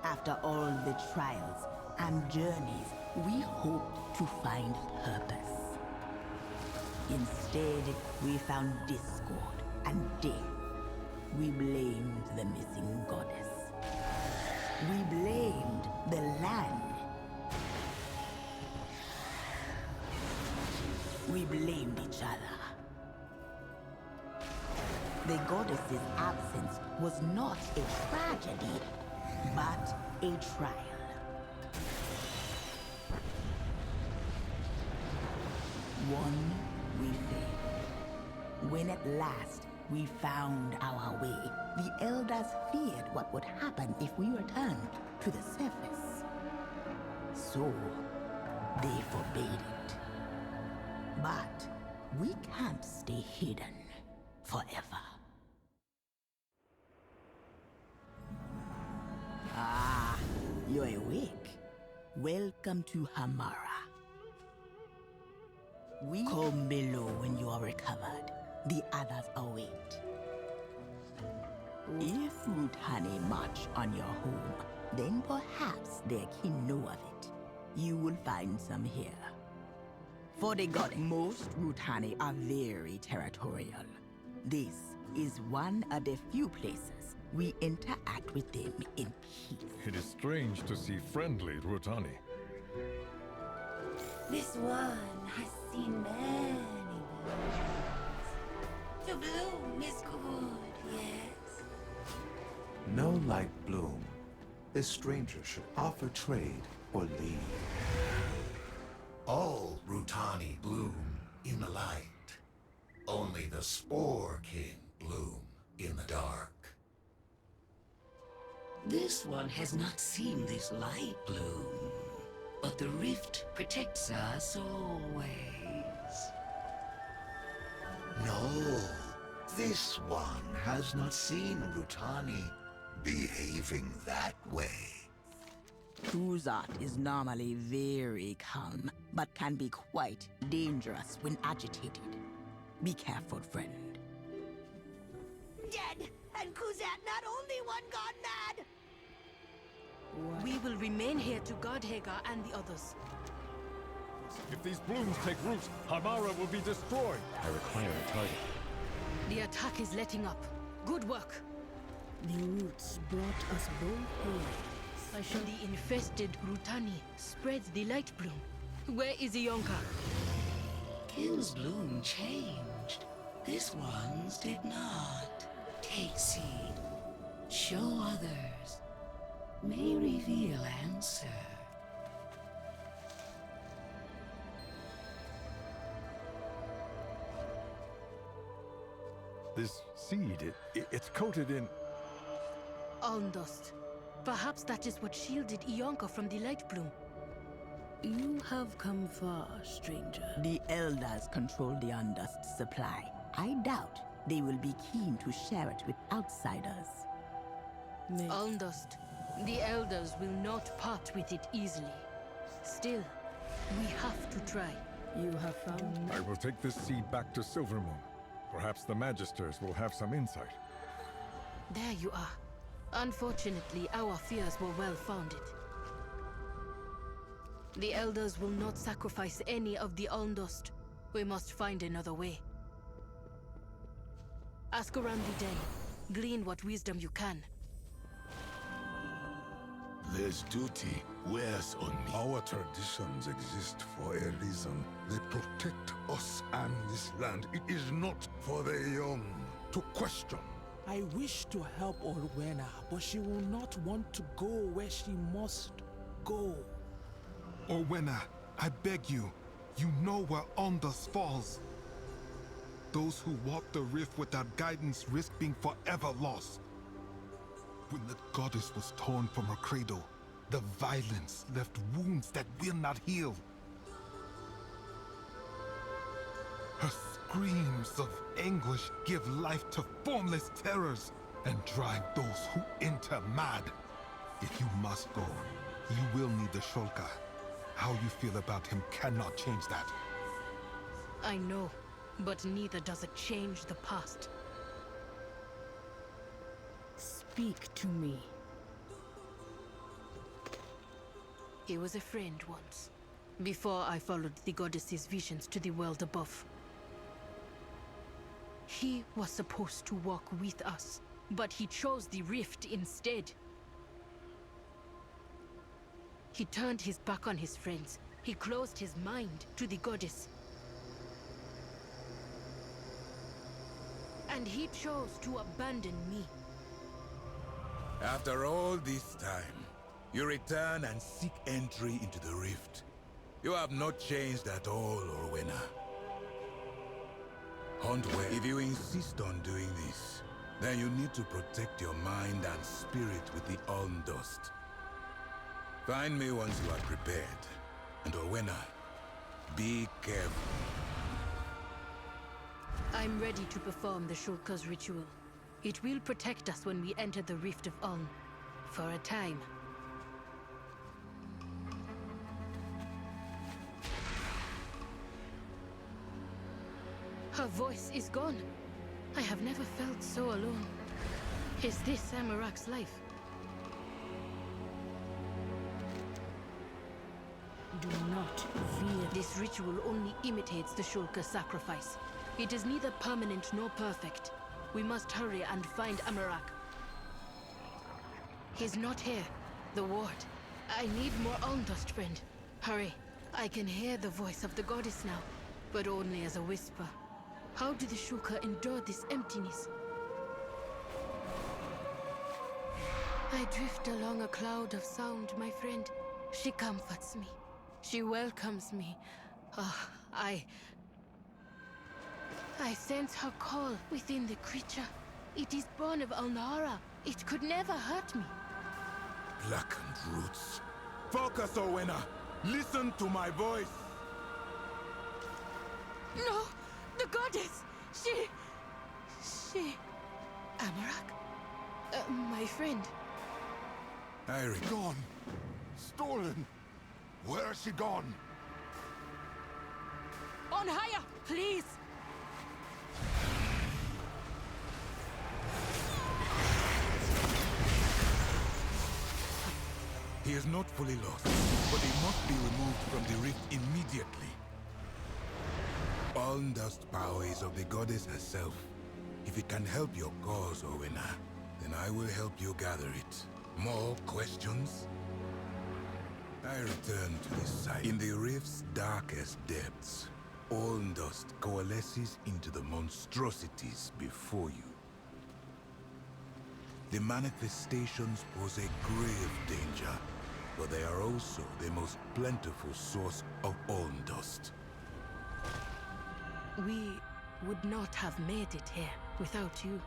After all the trials and journeys, we hoped to find purpose. Instead, we found discord and death. We blamed the missing goddess. We blamed the land. We blamed each other. The goddess's absence was not a tragedy, but a trial. One we failed. When at last we found our way, the elders feared what would happen if we returned to the surface. So, they forbade it. But we can't stay hidden forever. Ah, you're awake. Welcome to Hamara. We come below when you are recovered. The others await. If Rutani march on your home, then perhaps their kin know of it. You will find some here. For the god, most Rutani are very territorial. This is one of the few places we interact with them in peace. It is strange to see friendly Rutani. This one has seen many blooms. To bloom is good, yes. No light bloom. This stranger should offer trade or leave. All Rutani bloom in the light. Only the Spore King bloom in the dark. This one has not seen this light bloom, but the rift protects us always. No, this one has not seen Rutani behaving that way. Cruzat is normally very calm, but can be quite dangerous when agitated. Be careful, friend. Dead! And Kuzat not only one gone mad! We will remain here to guard Hagar and the others. If these blooms take root, Hamara will be destroyed. I require a target. The attack is letting up. Good work. The roots brought us both home. The infested Rutani spreads the light bloom. Where is Ionka? Kill's bloom changed. This one's did not. Take seed. Show others. May reveal answer. This seed, it's coated in... Alm dust. Perhaps that is what shielded Ionka from the light bloom. You have come far, stranger. The Elders control the Undust supply. I doubt they will be keen to share it with outsiders. Alm dust. The Elders will not part with it easily. Still, we have to try. You have found... I will take this seed back to Silvermoon. Perhaps the Magisters will have some insight. There you are. Unfortunately, our fears were well-founded. The Elders will not sacrifice any of the Almdust. We must find another way. Ask around the den. Glean what wisdom you can. This duty wears on me. Our traditions exist for a reason. They protect us and this land. It is not for the young to question. I wish to help Orwena, but she will not want to go where she must go. Orwena, I beg you. You know where Ondas falls. Those who walk the rift without guidance risk being forever lost. When the goddess was torn from her cradle, the violence left wounds that will not heal. Her screams of anguish give life to formless terrors and drive those who enter mad. If you must go, you will need the Shulka. How you feel about him cannot change that. I know, but neither does it change the past. Speak to me. He was a friend once, before I followed the goddess's visions to the world above. He was supposed to walk with us, but he chose the rift instead. He turned his back on his friends. He closed his mind to the goddess. And he chose to abandon me. After all this time, you return and seek entry into the rift. You have not changed at all, Orwena. Hunt well. If you insist on doing this, then you need to protect your mind and spirit with the Almdust. Find me once you are prepared. And Orwena, be careful. I'm ready to perform the Shulka's ritual. It will protect us when we enter the Rift of Ulm. For a time. Her voice is gone. I have never felt so alone. Is this Amarak's life? Do not fear. This ritual only imitates the Shulka sacrifice. It is neither permanent nor perfect. We must hurry and find Amarak. He's not here. The ward. I need more Almdust, friend. Hurry. I can hear the voice of the goddess now, but only as a whisper. How do the Shulka endure this emptiness? I drift along a cloud of sound, my friend. She comforts me. She welcomes me. I sense her call within the creature. It is born of Alnara. It could never hurt me. Blackened roots. Focus, Owena! Listen to my voice! No! The goddess! She... Amarak? My friend. Irie. Gone. Stolen. Where has she gone? On higher, please! He is not fully lost, but he must be removed from the rift immediately. Almdust power is of the goddess herself. If it can help your cause, Owena, then I will help you gather it. More questions? I return to this site. In the rift's darkest depths, Almdust coalesces into the monstrosities before you. The manifestations pose a grave danger, but they are also the most plentiful source of Almdust. We would not have made it here without you.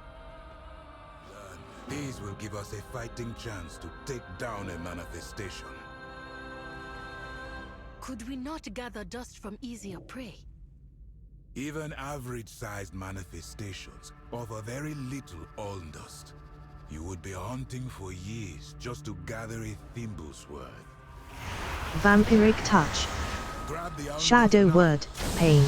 These will give us a fighting chance to take down a manifestation. Could we not gather dust from easier prey? Even average-sized manifestations offer very little Almdust. You would be hunting for years just to gather a thimble's worth. Vampiric touch. Grab the Shadow word. Pain.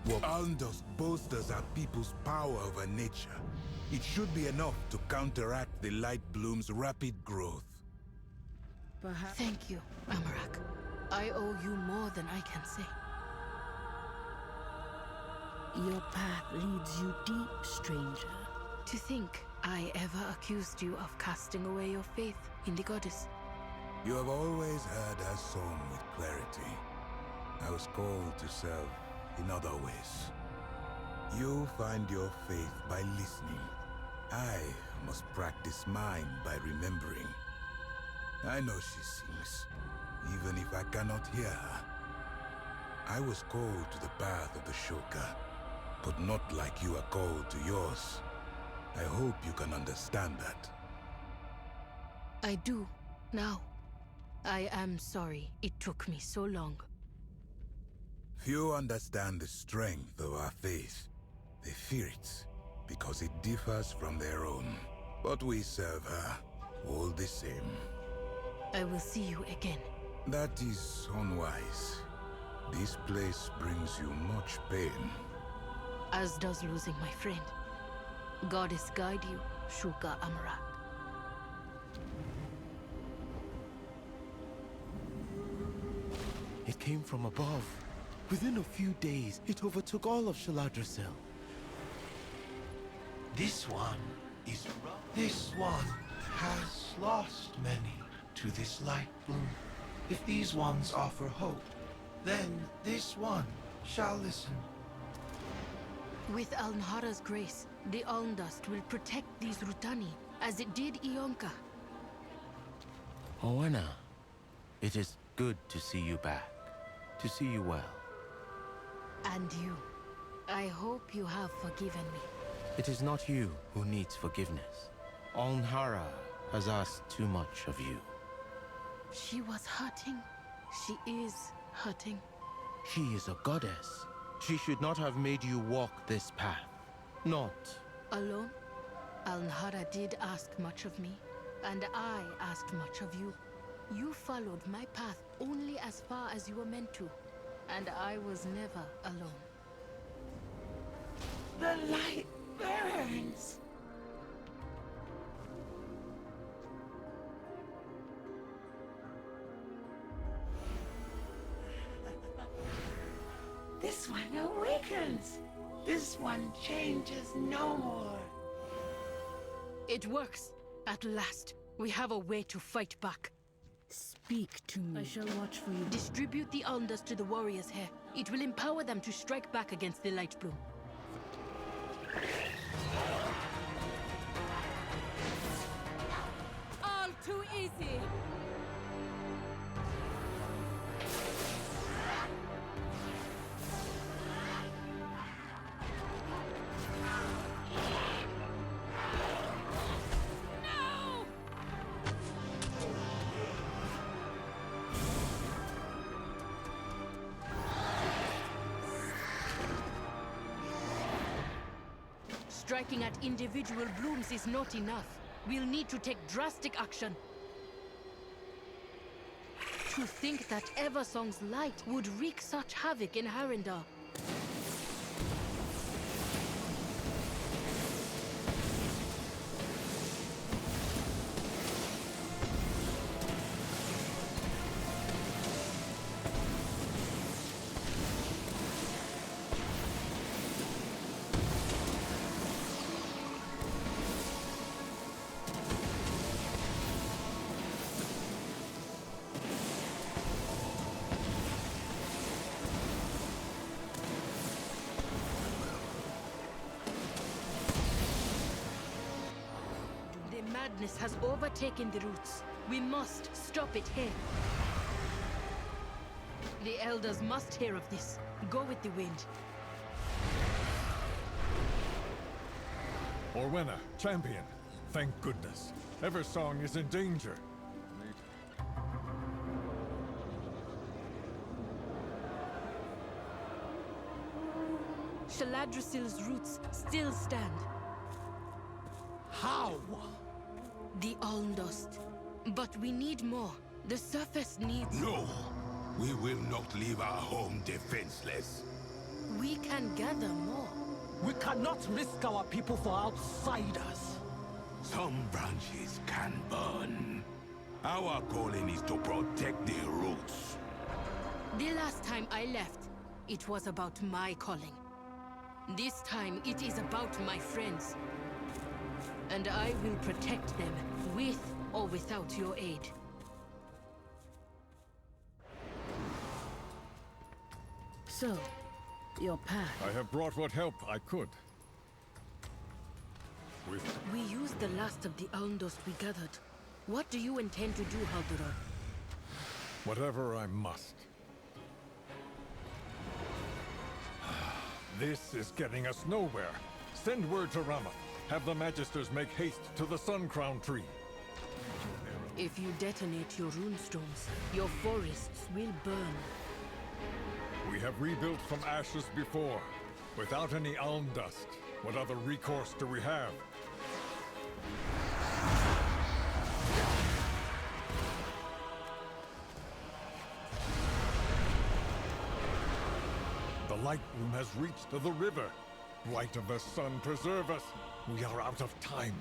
What Almdust bolsters our people's power over nature. It should be enough to counteract the Light Bloom's rapid growth. Thank you, Amarak. I owe you more than I can say. Your path leads you deep, stranger. To think I ever accused you of casting away your faith in the goddess. You have always heard her song with clarity. I was called to serve in other ways. You find your faith by listening. I must practice mine by remembering. I know she sings, even if I cannot hear her. I was called to the path of the Shulka, but not like you are called to yours. I hope you can understand that. I do, now. I am sorry it took me so long. Few understand the strength of our faith. They fear it, because it differs from their own. But we serve her, all the same. I will see you again. That is unwise. This place brings you much pain. As does losing my friend. Goddess guide you, Shuka Amarak. It came from above. Within a few days, it overtook all of Shaladrasel. This one is rough. This one has lost many to this light bloom. If these ones offer hope, then this one shall listen. With Alnhara's grace, the Almdust will protect these Rutani, as it did Ionka. Owena, it is good to see you back. To see you well. And you. I hope you have forgiven me. It is not you who needs forgiveness. Alnhara has asked too much of you. She was hurting. She is hurting. She is a goddess. She should not have made you walk this path. Not alone. Alnhara did ask much of me, and I asked much of you. You followed my path only as far as you were meant to, and I was never alone. The light burns! awakens. This one changes no more. It works. At last, we have a way to fight back. Speak to me. I shall watch for you. Distribute the Aldous to the warriors here. It will empower them to strike back against the Light Bloom. All too easy. Striking at individual blooms is not enough. We'll need to take drastic action. To think that Eversong's light would wreak such havoc in Harandar. Madness has overtaken the roots. We must stop it here. The elders must hear of this. Go with the wind. Orwenna, champion. Thank goodness. Eversong is in danger. Shaladrasil's roots still stand. How? The Almdust. But we need more. The surface needs... No! We will not leave our home defenseless. We can gather more. We cannot risk our people for outsiders. Some branches can burn. Our calling is to protect the roots. The last time I left, it was about my calling. This time it is about my friends. And I will protect them, with or without your aid. So, your path. I have brought what help I could. We used the last of the Almdust we gathered. What do you intend to do, Harandar? Whatever I must. This is getting us nowhere. Send word to Rama. Have the Magisters make haste to the Sun Crown tree. If you detonate your runestones, your forests will burn. We have rebuilt from ashes before. Without any alm dust, what other recourse do we have? The Light Bloom has reached the river. Light of the sun, preserve us. We are out of time.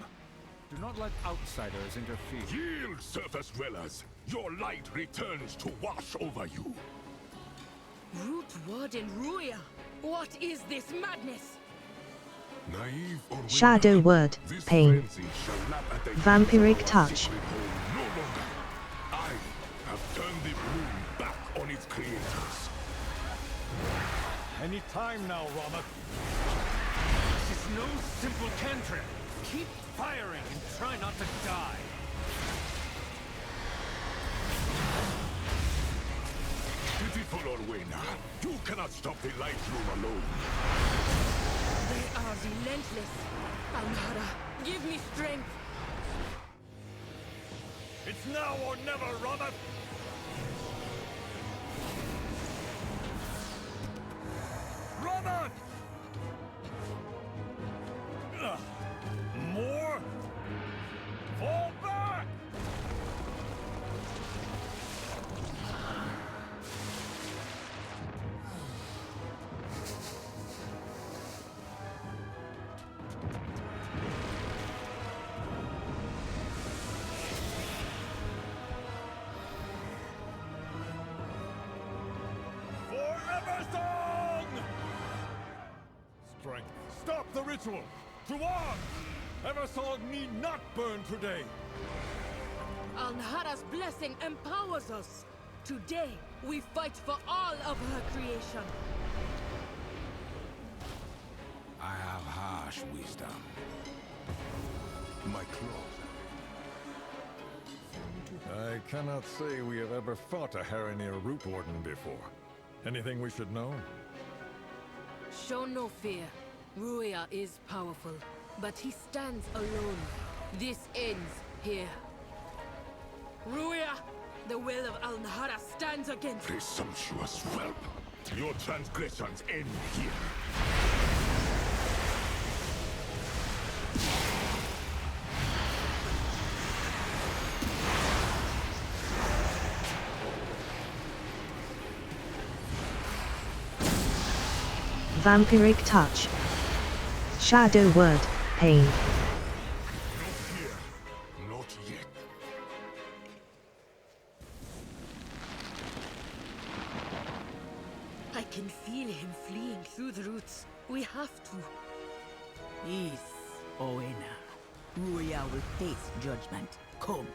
Do not let outsiders interfere. Yield, surface dwellers! Your light returns to wash over you. Root Ward and Ruya! What is this madness? Naive or Shadow word, pain. Vampiric touch. no longer. I have turned the bloom back on its creators. Any time now, Rama. This is no simple cantrip. Keep firing and try not to die. Pitiful Orwenna, you cannot stop the light bloom alone. They are relentless. Almhara, give me strength. It's now or never, Rama. Rama! More? Fall back! For Eversong! Stop the ritual! To arms! Eversong need not burn today! Alnhara's blessing empowers us. Today, we fight for all of her creation. I have harsh wisdom. My claws. I cannot say we have ever fought a Harandar root warden before. Anything we should know? Show no fear. Ruia is powerful, but he stands alone. This ends here. Ruia, the will of Alnhara stands against you. Presumptuous whelp! Your transgressions end here. Vampiric touch. Shadow word, pain. Not here. Not yet. I can feel him fleeing through the roots. We have to. Yes, Owena. Ruia will face judgment. Come,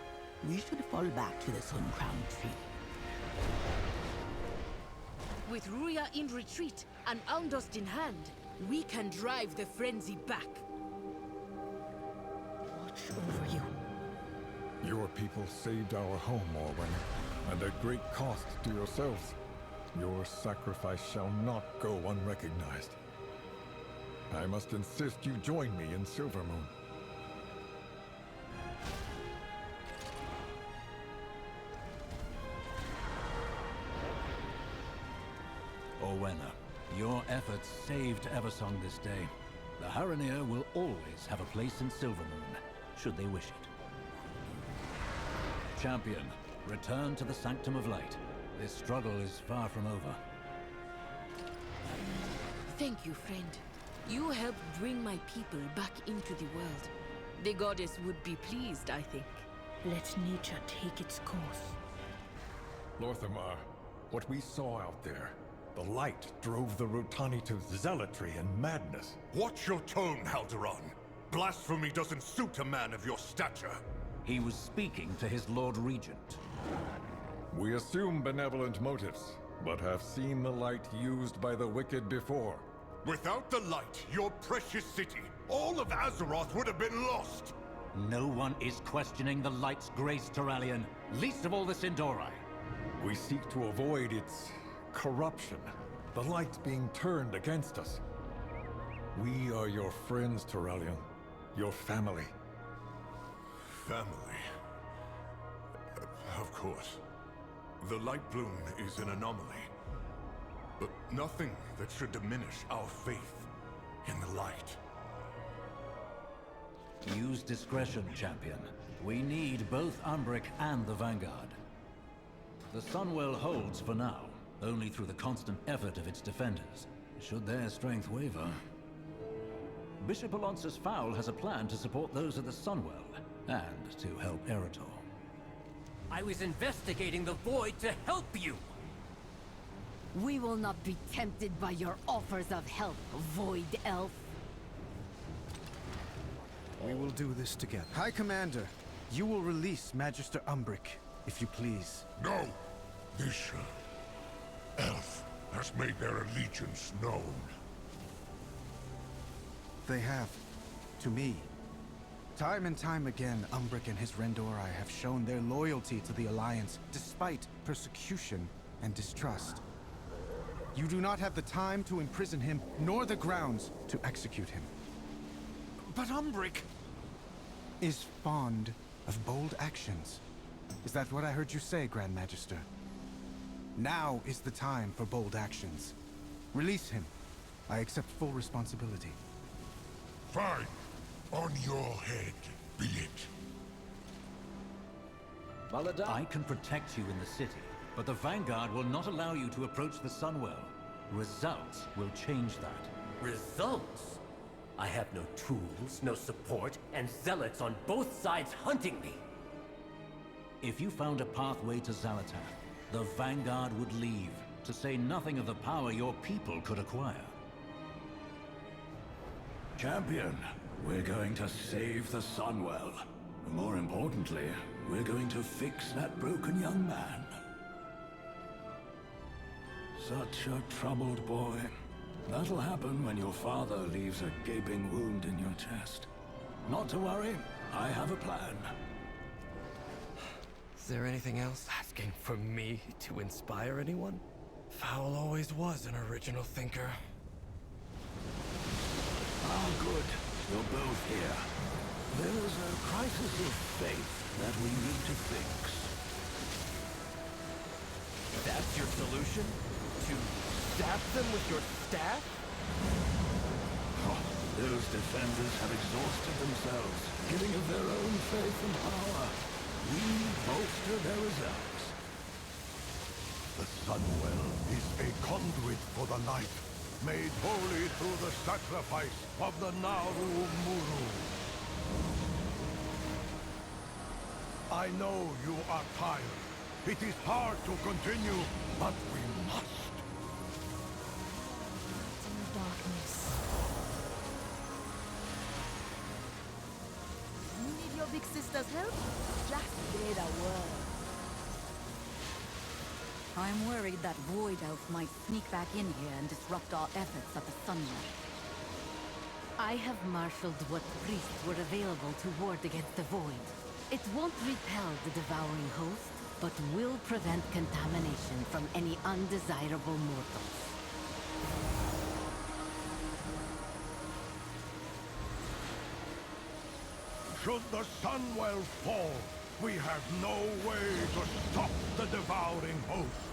we should fall back to the Sun-Crowned Tree. With Ruia in retreat and Alndust in hand, we can drive the frenzy back. Watch over you. Your people saved our home, Orwen, and at great cost to yourselves. Your sacrifice shall not go unrecognized. I must insist you join me in Silvermoon. Owena, your efforts saved Eversong this day. The Harandar will always have a place in Silvermoon, should they wish it. Champion, return to the Sanctum of Light. This struggle is far from over. Thank you, friend. You helped bring my people back into the world. The goddess would be pleased, I think. Let nature take its course. Lorthamar, what we saw out there, the light drove the Rotani to zealotry and madness. Watch your tone, Haldaron. Blasphemy doesn't suit a man of your stature. He was speaking to his Lord Regent. We assume benevolent motives, but have seen the light used by the wicked before. Without the light, your precious city, all of Azeroth would have been lost! No one is questioning the light's grace, Turalyon, least of all the Sindori. We seek to avoid its corruption, the light being turned against us. We are your friends, Turalyon, your family. Family? Of course. The light bloom is an anomaly. But nothing that should diminish our faith in the light. Use discretion, champion. We need both Umbric and the Vanguard. The Sunwell holds for now, only through the constant effort of its defenders. Should their strength waver... Bishop Alonsus Fowl has a plan to support those of the Sunwell, and to help Arator. I was investigating the Void to help you! We will not be tempted by your offers of help, Void Elf. We will do this together. High Commander, you will release Magister Umbric, if you please. No! This elf has made their allegiance known. They have. To me. Time and time again, Umbric and his Rendori have shown their loyalty to the Alliance, despite persecution and distrust. You do not have the time to imprison him, nor the grounds to execute him. But Umbric is fond of bold actions. Is that what I heard you say, Grand Magister? Now is the time for bold actions. Release him. I accept full responsibility. Fine. On your head, be it. I can protect you in the city, but the Vanguard will not allow you to approach the Sunwell. Results will change that. Results? I have no tools, no support, and zealots on both sides hunting me. If you found a pathway to Xal'atath, the Vanguard would leave, to say nothing of the power your people could acquire. Champion, we're going to save the Sunwell. More importantly, we're going to fix that broken young man. Such a troubled boy. That'll happen when your father leaves a gaping wound in your chest. Not to worry, I have a plan. Is there anything else? Asking for me to inspire anyone? Fowl always was an original thinker. Ah, good. You're both here. There's a crisis of faith that we need to fix. That's your solution? To stab them with your staff? Oh, those defenders have exhausted themselves, giving of their own faith and power. We bolster their reserves. The Sunwell is a conduit for the light, made holy through the sacrifice of the Naru Muru. I know you are tired. It is hard to continue, but we must. In the darkness. You need your big sister's help? Just say the word. I'm worried that Void Elf might sneak back in here and disrupt our efforts at the Sunwell. I have marshaled what priests were available to ward against the Void. It won't repel the devouring host, but will prevent contamination from any undesirable mortals. Should the Sunwell fall, we have no way to stop the devouring host.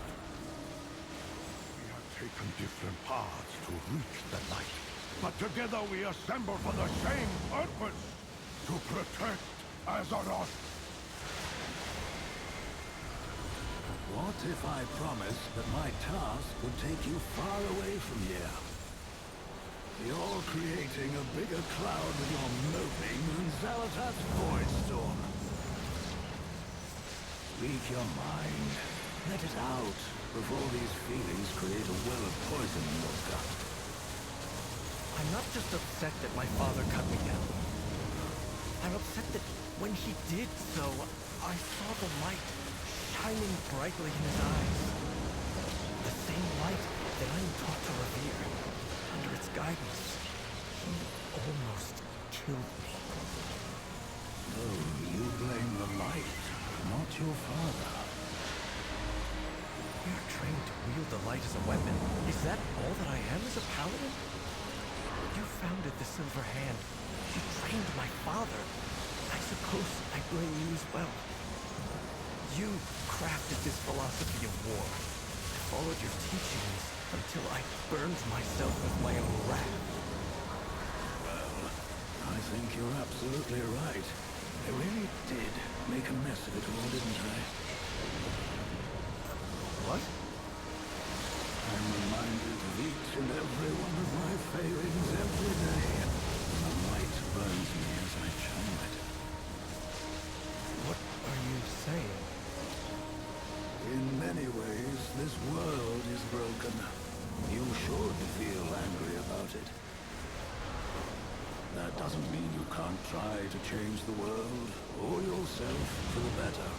We have taken different paths to reach the light, but together we assemble for the same purpose, to protect Azeroth. What if I promised that my task would take you far away from here? You're creating a bigger cloud with your moping than Xal'atath's Voidstorm. Speak your mind. Let it out before these feelings create a well of poison in your gut. I'm not just upset that my father cut me down. I'm upset that when he did so, I saw the light shining brightly in his eyes. The same light that I am taught to revere. Under its guidance, he almost killed me. Oh, you blame the light, not your father. We are trained to wield the light as a weapon. Is that all that I am as a paladin? You founded the Silver Hand. You trained my father. I suppose I blame you as well. You crafted this philosophy of war. I followed your teachings until I burned myself with my own wrath. Well, I think you're absolutely right. I really did make a mess of it all, didn't I? What? I'm reminded of each and every one of my failings every day. The light burns me as I channel it. What are you saying? In many ways, this world is broken. You should feel angry about it. That doesn't mean you can't try to change the world, or yourself, for the better.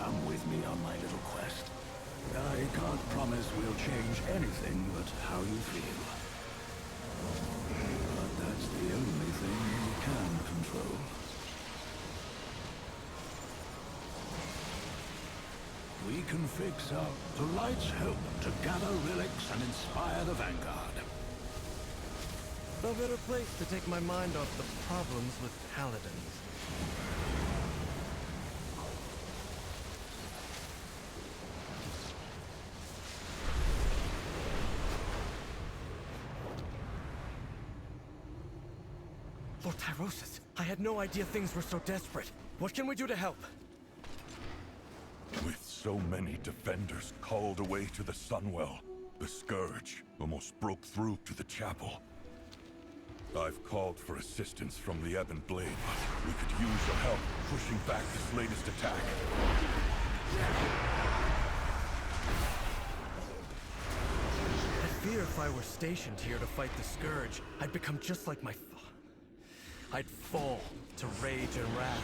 Come with me on my little quest. I can't promise we'll change anything but how you feel. But that's the only thing we can control. We can fix up the light's help to gather relics and inspire the Vanguard. No better place to take my mind off the problems with paladins. Lord Tyrosus, I had no idea things were so desperate. What can we do to help? With so many defenders called away to the Sunwell, the Scourge almost broke through to the chapel. I've called for assistance from the Ebon Blade, but we could use your help pushing back this latest attack. I fear if I were stationed here to fight the Scourge, I'd become just like my I'd fall to rage and wrath.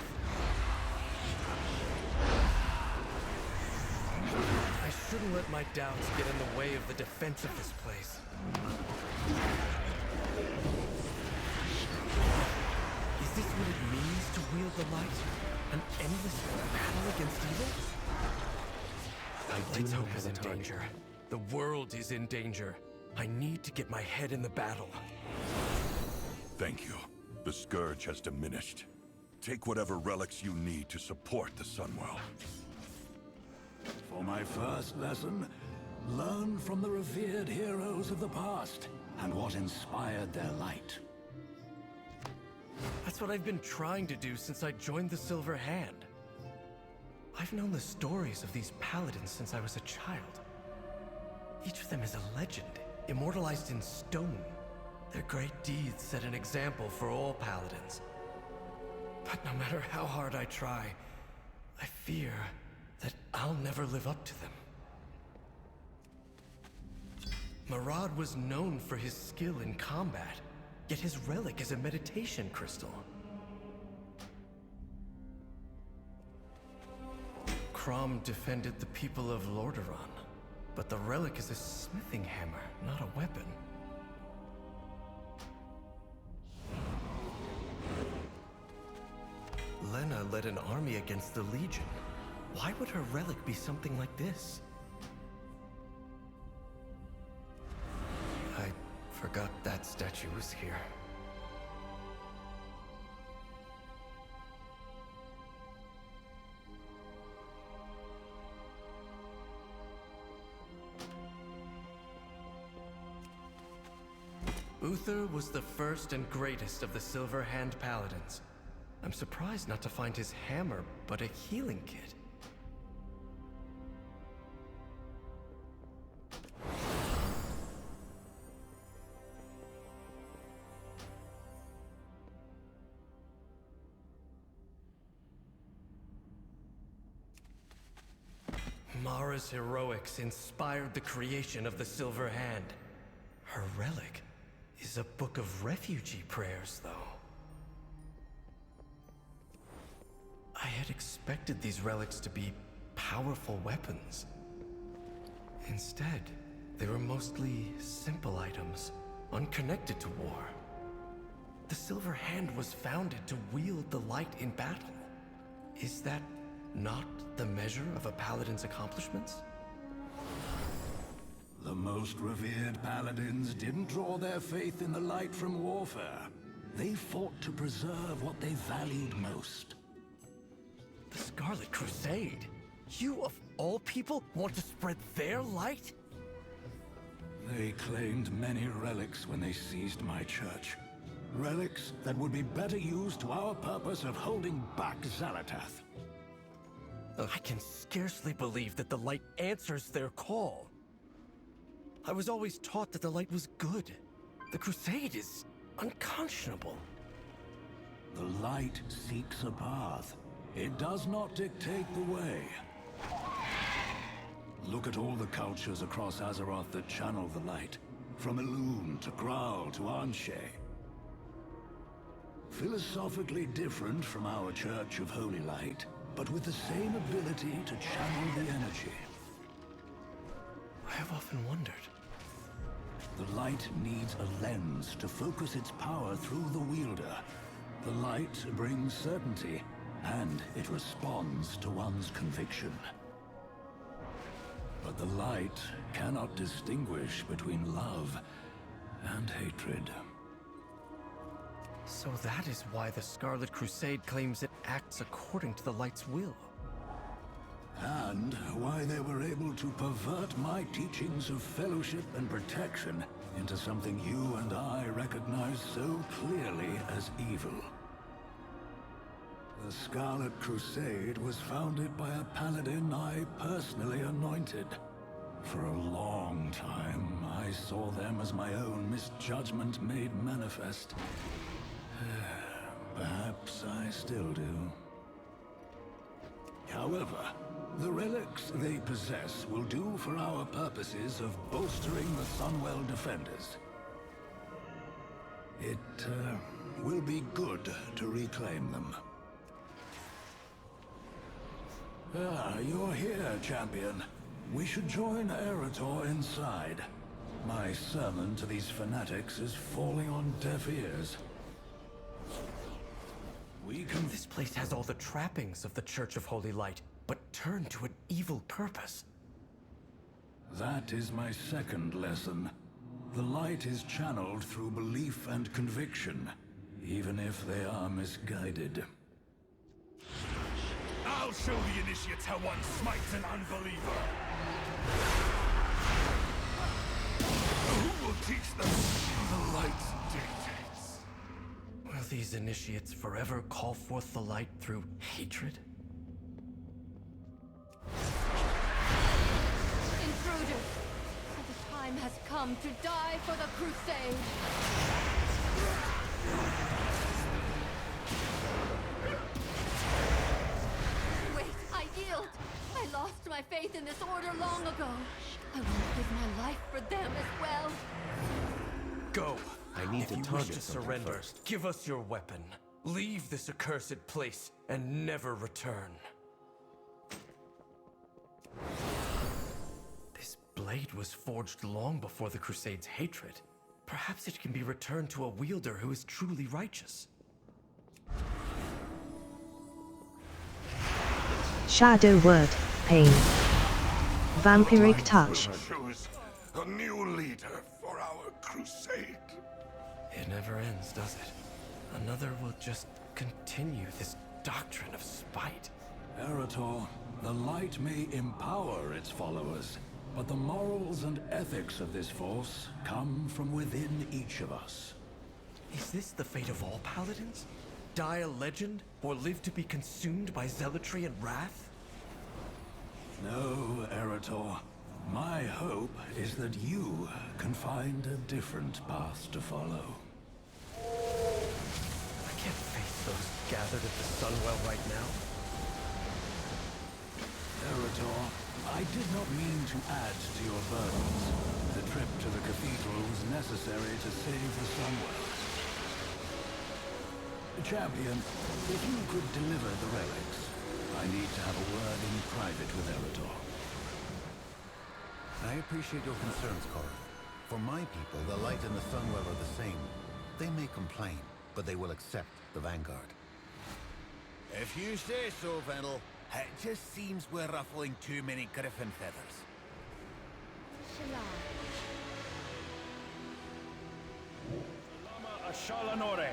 I shouldn't let my doubts get in the way of the defense of this place. Is this what it means to wield the light? An endless battle against evil? Light's hope is in danger. The world is in danger. I need to get my head in the battle. Thank you. The Scourge has diminished. Take whatever relics you need to support the Sunwell. For my first lesson, learn from the revered heroes of the past and what inspired their light. That's what I've been trying to do since I joined the Silver Hand. I've known the stories of these paladins since I was a child. Each of them is a legend, immortalized in stone. Their great deeds set an example for all paladins. But no matter how hard I try, I fear that I'll never live up to them. Marad was known for his skill in combat, yet his relic is a meditation crystal. Crom defended the people of Lordaeron, but the relic is a smithing hammer, not a weapon. Lena led an army against the Legion. Why would her relic be something like this? I forgot that statue was here. Uther was the first and greatest of the Silver Hand Paladins. I'm surprised not to find his hammer, but a healing kit. Mara's heroics inspired the creation of the Silver Hand. Her relic is a book of refugee prayers, though. I had expected these relics to be powerful weapons. Instead, they were mostly simple items, unconnected to war. The Silver Hand was founded to wield the light in battle. Is that not the measure of a paladin's accomplishments? The most revered paladins didn't draw their faith in the light from warfare. They fought to preserve what they valued most. The Scarlet Crusade? You, of all people, want to spread their light? They claimed many relics when they seized my church. Relics that would be better used to our purpose of holding back Xalatath. I can scarcely believe that the light answers their call. I was always taught that the light was good. The Crusade is unconscionable. The light seeks a path. It does not dictate the way. Look at all the cultures across Azeroth that channel the light. From Elune to Graal to Anshe. Philosophically different from our Church of Holy Light, but with the same ability to channel the energy. I have often wondered. The light needs a lens to focus its power through the wielder. The light brings certainty, and it responds to one's conviction. But the light cannot distinguish between love and hatred. So that is why the Scarlet Crusade claims it acts according to the light's will. And why they were able to pervert my teachings of fellowship and protection into something you and I recognize so clearly as evil. The Scarlet Crusade was founded by a paladin I personally anointed. For a long time, I saw them as my own misjudgment made manifest. Perhaps I still do. However, The relics they possess will do for our purposes of bolstering the Sunwell defenders. It will be good to reclaim them. Ah, you're here, champion. We should join Arator inside. My sermon to these fanatics is falling on deaf ears. This place has all the trappings of the Church of Holy Light, but turned to an evil purpose. That is my second lesson. The light is channeled through belief and conviction, even if they are misguided. I'll show the initiates how one smites an unbeliever! Who will teach them the light's dictates? Will these initiates forever call forth the light through hatred? Intruders! The time has come to die for the crusade! Wait, I yield! I lost my faith in this order long ago. I want to give my life for them as well. Go! I need if to you wish target to something surrender, first. give us your weapon. Leave this accursed place and never return. This blade was forged long before the Crusade's hatred. Perhaps it can be returned to a wielder who is truly righteous. Shadow word, pain. Vampiric touch. Choose a new leader for our crusade. It never ends, does it? Another will just continue this doctrine of spite. Arator, the light may empower its followers, but the morals and ethics of this force come from within each of us. Is this the fate of all paladins? Die a legend, or live to be consumed by zealotry and wrath? No, Arator. My hope is that you can find a different path to follow. I can't face those gathered at the Sunwell right now. Arator, I did not mean to add to your burdens. The trip to the cathedral was necessary to save the Sunwell. Champion, if you could deliver the relics, I need to have a word in private with Arator. I appreciate your concerns, Corrin. For my people, the light and the Sunwell are the same. They may complain, but they will accept the Vanguard. If you say so, Venel. It just seems we're ruffling too many griffin feathers. Lama Ashalanore.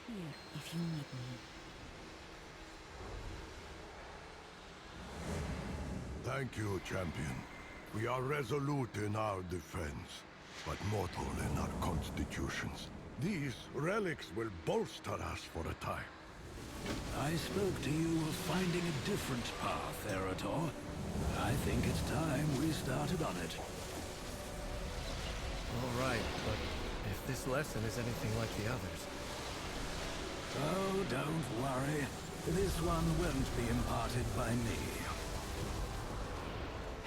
Here, if you need me. Thank you, champion. We are resolute in our defense, but mortal in our constitutions. These relics will bolster us for a time. I spoke to you of finding a different path, Arator. I think it's time we started on it. All right, but if this lesson is anything like the others... Oh, don't worry. This one won't be imparted by me.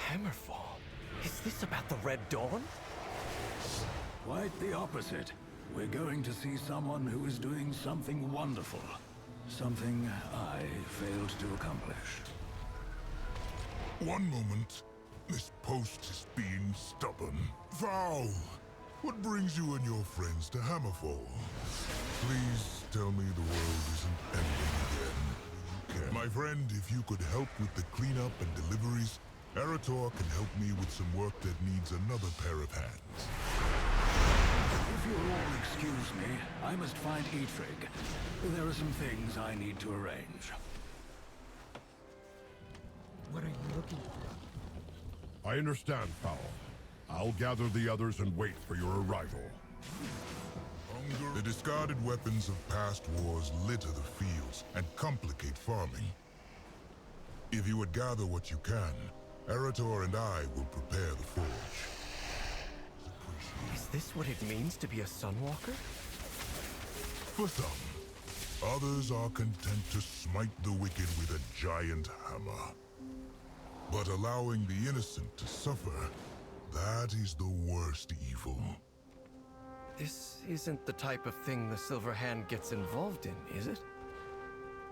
Hammerfall? Is this about the Red Dawn? Quite the opposite. We're going to see someone who is doing something wonderful. Something I failed to accomplish. One moment. This post is being stubborn. Vow! What brings you and your friends to Hammerfall? Please tell me the world isn't ending again. My friend, if you could help with the cleanup and deliveries, Arator can help me with some work that needs another pair of hands. If you'll all excuse me, I must find Eitrig. There are some things I need to arrange. What are you looking for? I understand, Fowl. I'll gather the others and wait for your arrival. The discarded weapons of past wars litter the fields and complicate farming. If you would gather what you can, Arator and I will prepare the forge. Is this what it means to be a Sunwalker? For some. Others are content to smite the wicked with a giant hammer. But allowing the innocent to suffer, that is the worst evil. This isn't the type of thing the Silver Hand gets involved in, is it?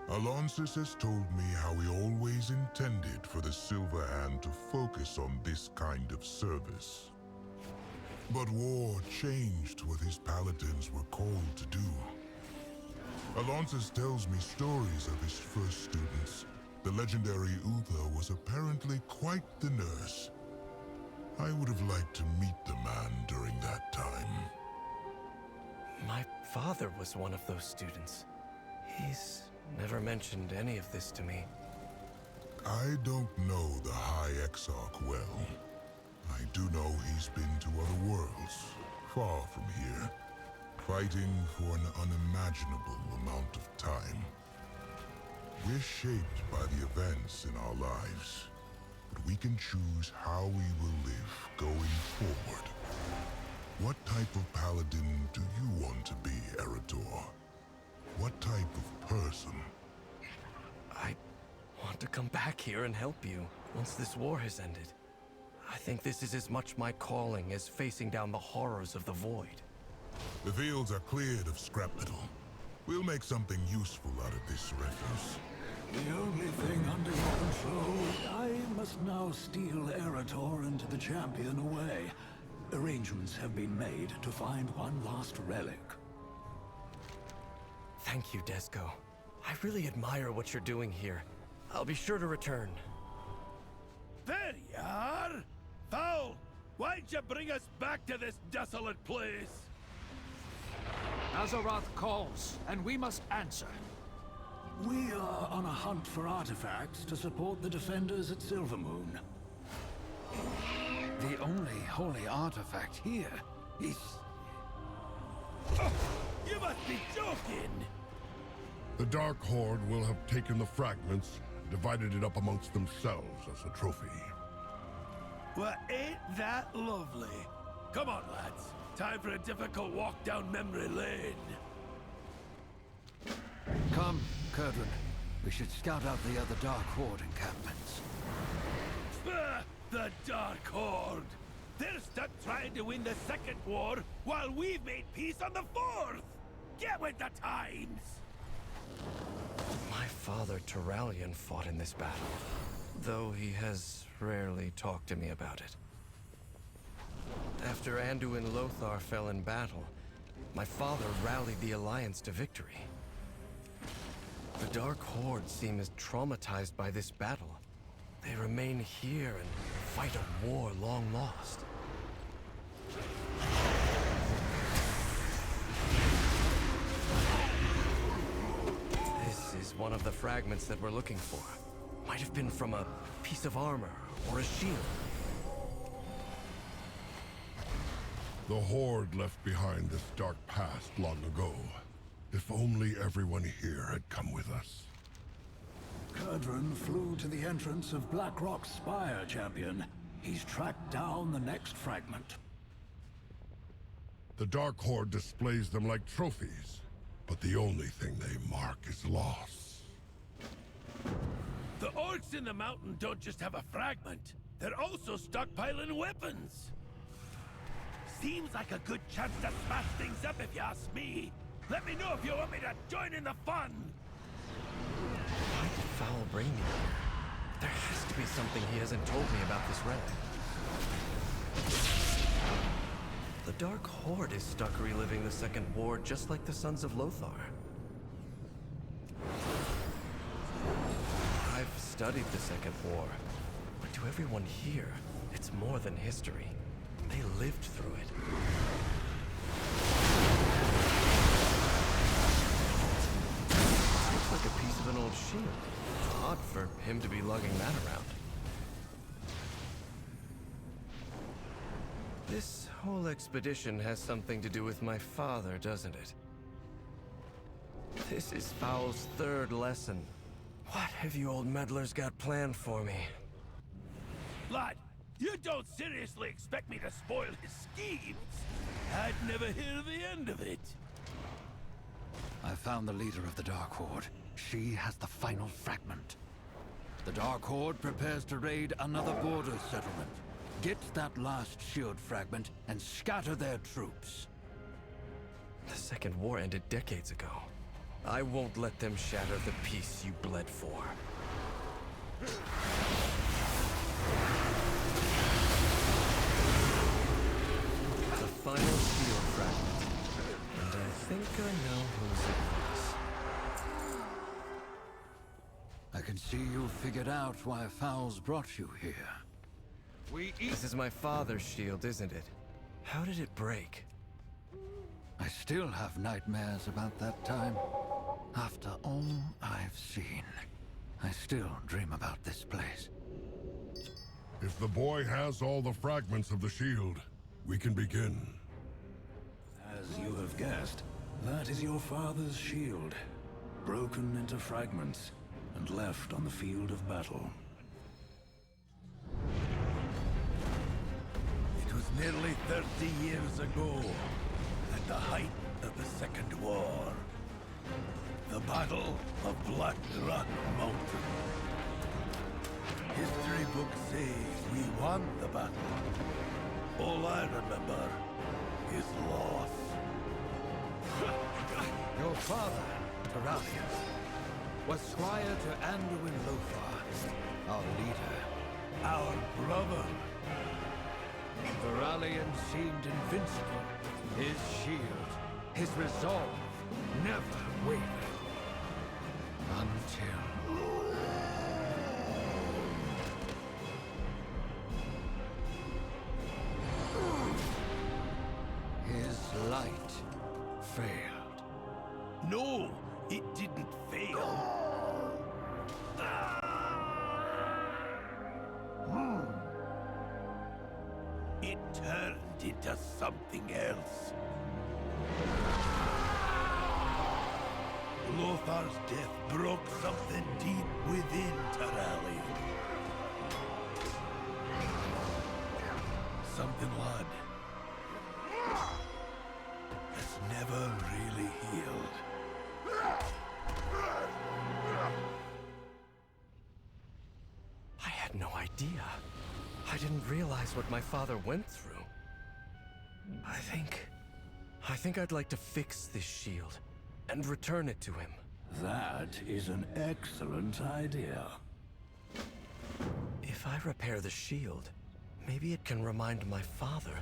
Alonsis has told me how he always intended for the Silver Hand to focus on this kind of service. But war changed what his paladins were called to do. Alonsis tells me stories of his first students. The legendary Uther was apparently quite the nurse. I would have liked to meet the man during that time. My father was one of those students. He's never mentioned any of this to me. I don't know the High Exarch well. I do know he's been to other worlds, far from here, fighting for an unimaginable amount of time. We're shaped by the events in our lives, but we can choose how we will live going forward. What type of paladin do you want to be, Arator? What type of person? I want to come back here and help you once this war has ended. I think this is as much my calling as facing down the horrors of the Void. The fields are cleared of scrap metal. We'll make something useful out of this refuse. The only thing under your control, I must now steal Arator and the champion away. Arrangements have been made to find one last relic. Thank you, Desko. I really admire what you're doing here. I'll be sure to return. There you are! Fowl, why'd you bring us back to this desolate place? Azeroth calls, and we must answer. We are on a hunt for artifacts to support the defenders at Silvermoon. The only holy artifact here is... Oh, you must be joking! The Dark Horde will have taken the fragments, divided it up amongst themselves as a trophy. Well, ain't that lovely? Come on, lads. Time for a difficult walk down memory lane. Come, Kurdran. We should scout out the other Dark Horde encampments. The Dark Horde! They're stuck trying to win the second war, while we've made peace on the fourth! Get with the times! My father, Turalian, fought in this battle, though he has rarely talked to me about it. After Anduin Lothar fell in battle, my father rallied the Alliance to victory. The Dark Horde seem as traumatized by this battle. They remain here and fight a war long lost. This is one of the fragments that we're looking for. Might have been from a piece of armor or a shield. The Horde left behind this dark past long ago. If only everyone here had come with us. Kurdran flew to the entrance of Blackrock's Spire, champion. He's tracked down the next fragment. The Dark Horde displays them like trophies, but the only thing they mark is loss. The orcs in the mountain don't just have a fragment. They're also stockpiling weapons. Seems like a good chance to smash things up if you ask me. Let me know if you want me to join in the fun. Why did Fowl bring me here? There has to be something he hasn't told me about this relic. The Dark Horde is stuck reliving the Second War just like the Sons of Lothar. I've studied the Second War, but to everyone here, it's more than history. They lived through it. Looks like a piece of an old shield. Odd for him to be lugging that around. whole expedition has something to do with my father, doesn't it? This is Foul's third lesson. What have you old meddlers got planned for me? Lad, you don't seriously expect me to spoil his schemes? I'd never hear the end of it. I found the leader of the Dark Horde. She has the final fragment. The Dark Horde prepares to raid another border settlement. Get that last shield fragment and scatter their troops. The Second War ended decades ago. I won't let them shatter the peace you bled for. The final shield fragment. And I think I know whose it was. I can see you figured out why Foul's brought you here. This is my father's shield, isn't it? How did it break? I still have nightmares about that time. After all I've seen, I still dream about this place. If the boy has all the fragments of the shield, we can begin. As you have guessed, that is your father's shield, broken into fragments and left on the field of battle. It was nearly 30 years ago, at the height of the Second War. The Battle of Black Rock Mountain. History books say we won the battle. All I remember is loss. Your father, Taralian, was squire to Anduin Lothar, our leader. Our brother. Taralian seemed invincible. His shield, his resolve, never wavered. Until... his light failed. No, it didn't fail. It turned into something else. Lothar's death broke something deep within Taralian. Something, lad, that's never really healed. I had no idea. I didn't realize what my father went through. I think I'd like to fix this shield and return it to him. That is an excellent idea. If I repair the shield, maybe it can remind my father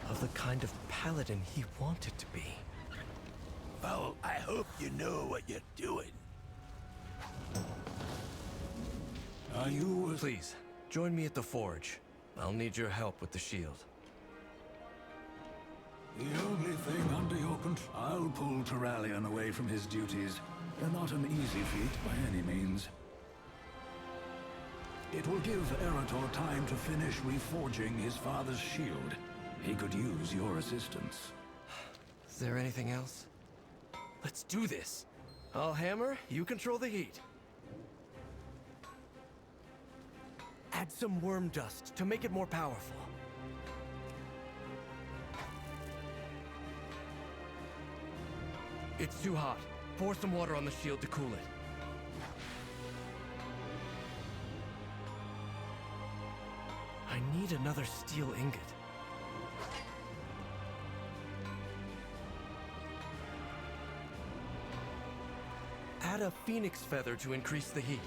of the kind of paladin he wanted to be. Well, I hope you know what you're doing. Are you... Please, join me at the forge. I'll need your help with the shield. The only thing under your control... I'll pull Taralian away from his duties. They're not an easy feat by any means. It will give Arator time to finish reforging his father's shield. He could use your assistance. Is there anything else? Let's do this. I'll hammer, you control the heat. Add some worm dust to make it more powerful. It's too hot. Pour some water on the shield to cool it. I need another steel ingot. Add a phoenix feather to increase the heat.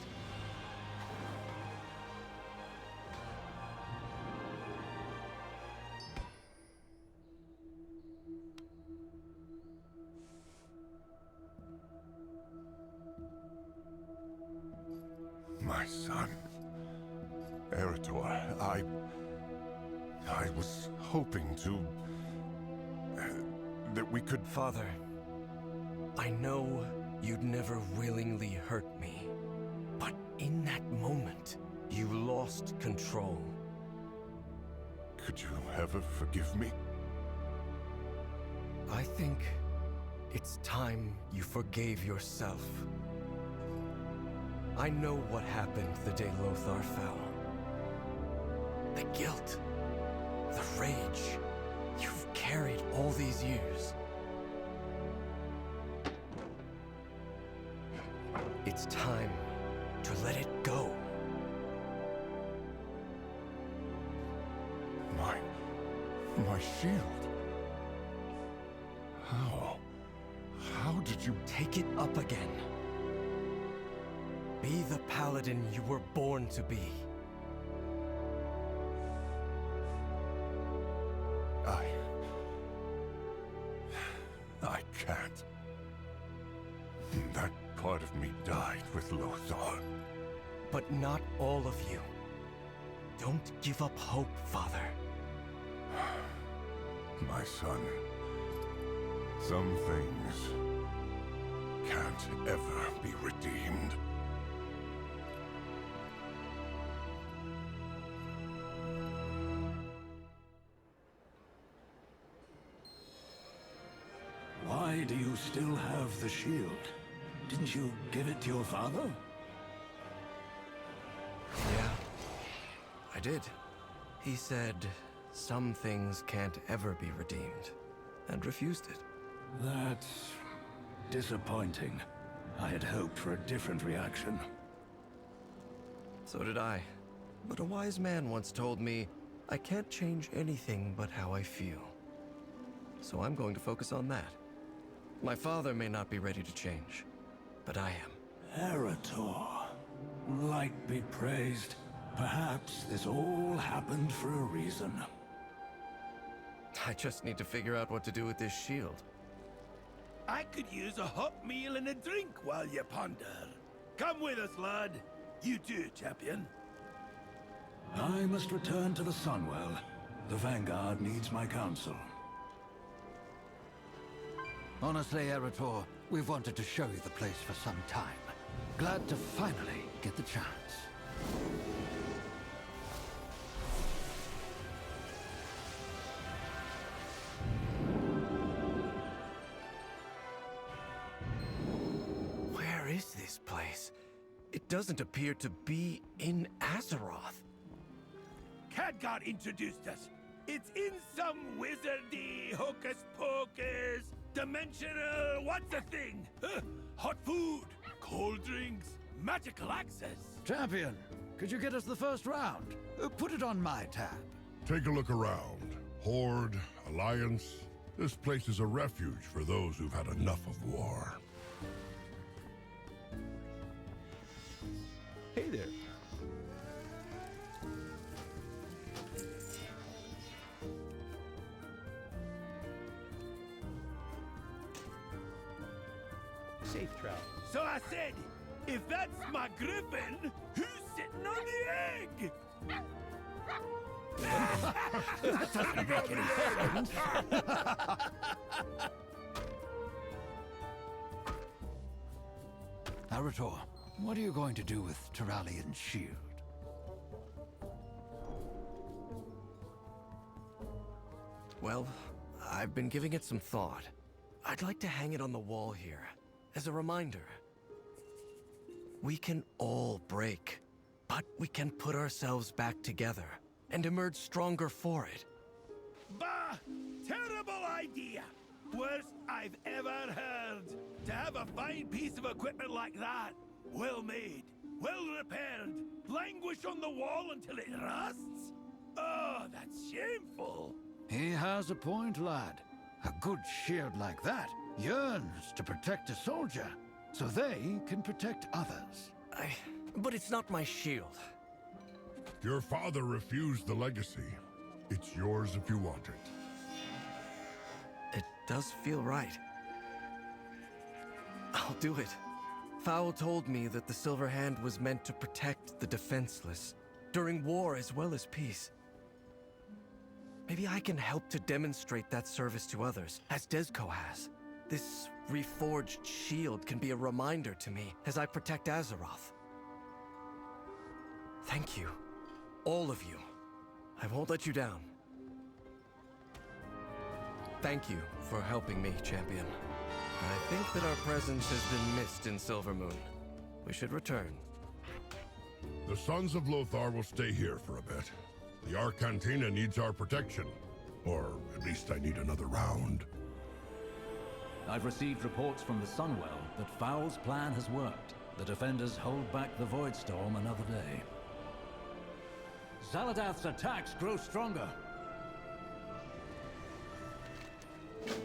My son. Arator, I was hoping to... that we could... Father, I know you'd never willingly hurt me, but in that moment, you lost control. Could you ever forgive me? I think it's time you forgave yourself. I know what happened the day Lothar fell. The guilt, the rage you've carried all these years. It's time to let it go. My shield? How did you... Take it up again. Be the paladin you were born to be. I can't. That part of me died with Lothar. But not all of you. Don't give up hope, Father. My son, some things can't ever be redeemed. Why do you still have the shield? Didn't you give it to your father? Yeah, I did. He said some things can't ever be redeemed, and refused it. That's disappointing. I had hoped for a different reaction. So did I. But a wise man once told me, I can't change anything but how I feel. So I'm going to focus on that. My father may not be ready to change, but I am. Arator. Light be praised. Perhaps this all happened for a reason. I just need to figure out what to do with this shield. I could use a hot meal and a drink while you ponder. Come with us, lad. You too, champion. I must return to the Sunwell. The Vanguard needs my counsel. Honestly, Arator, we've wanted to show you the place for some time. Glad to finally get the chance. Where is this place? It doesn't appear to be in Azeroth. Khadgar introduced us. It's in some wizardy, hocus-pocus, dimensional, what's the thing? Hot food, cold drinks, magical access. Champion, could you get us the first round? Put it on my tab. Take a look around. Horde, Alliance. This place is a refuge for those who've had enough of war. Hey there. Safe travel. So I said, if that's my griffin, who's sitting on the egg? That doesn't make any sense. Arator, what are you going to do with Turalian's shield? Well, I've been giving it some thought. I'd like to hang it on the wall here, as a reminder. We can all break, but we can put ourselves back together and emerge stronger for it. Bah! Terrible idea! Worst I've ever heard. To have a fine piece of equipment like that, well made, well repaired, languish on the wall until it rusts? Oh, that's shameful. He has a point, lad. A good shield like that yearns to protect a soldier, so they can protect others. But it's not my shield. Your father refused the legacy. It's yours if you want it. It does feel right. I'll do it. Fowl told me that the Silver Hand was meant to protect the defenseless, during war as well as peace. Maybe I can help to demonstrate that service to others, as Desco has. This reforged shield can be a reminder to me as I protect Azeroth. Thank you. All of you. I won't let you down. Thank you for helping me, champion. I think that our presence has been missed in Silvermoon. We should return. The Sons of Lothar will stay here for a bit. The Arcantina needs our protection. Or at least I need another round. I've received reports from the Sunwell that Foul's plan has worked. The defenders hold back the Voidstorm another day. Zaladath's attacks grow stronger.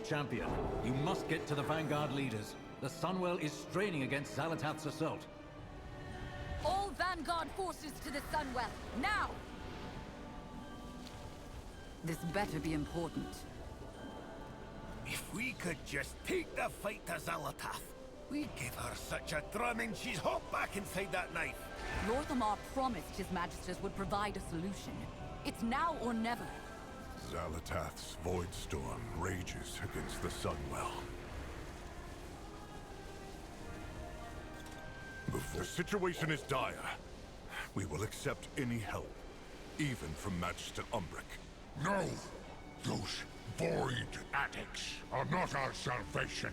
Champion, you must get to the Vanguard leaders. The Sunwell is straining against Zaladath's assault. All Vanguard forces to the Sunwell, now! This better be important. If we could just take the fight to Zaladath, we'd give her such a drumming she's hopped back inside that knife. Lorthamar promised his magisters would provide a solution. It's now or never. Zaladath's Voidstorm rages against the Sunwell. The situation is dire. We will accept any help, even from Magister Umbric. No! Those void addicts are not our salvation.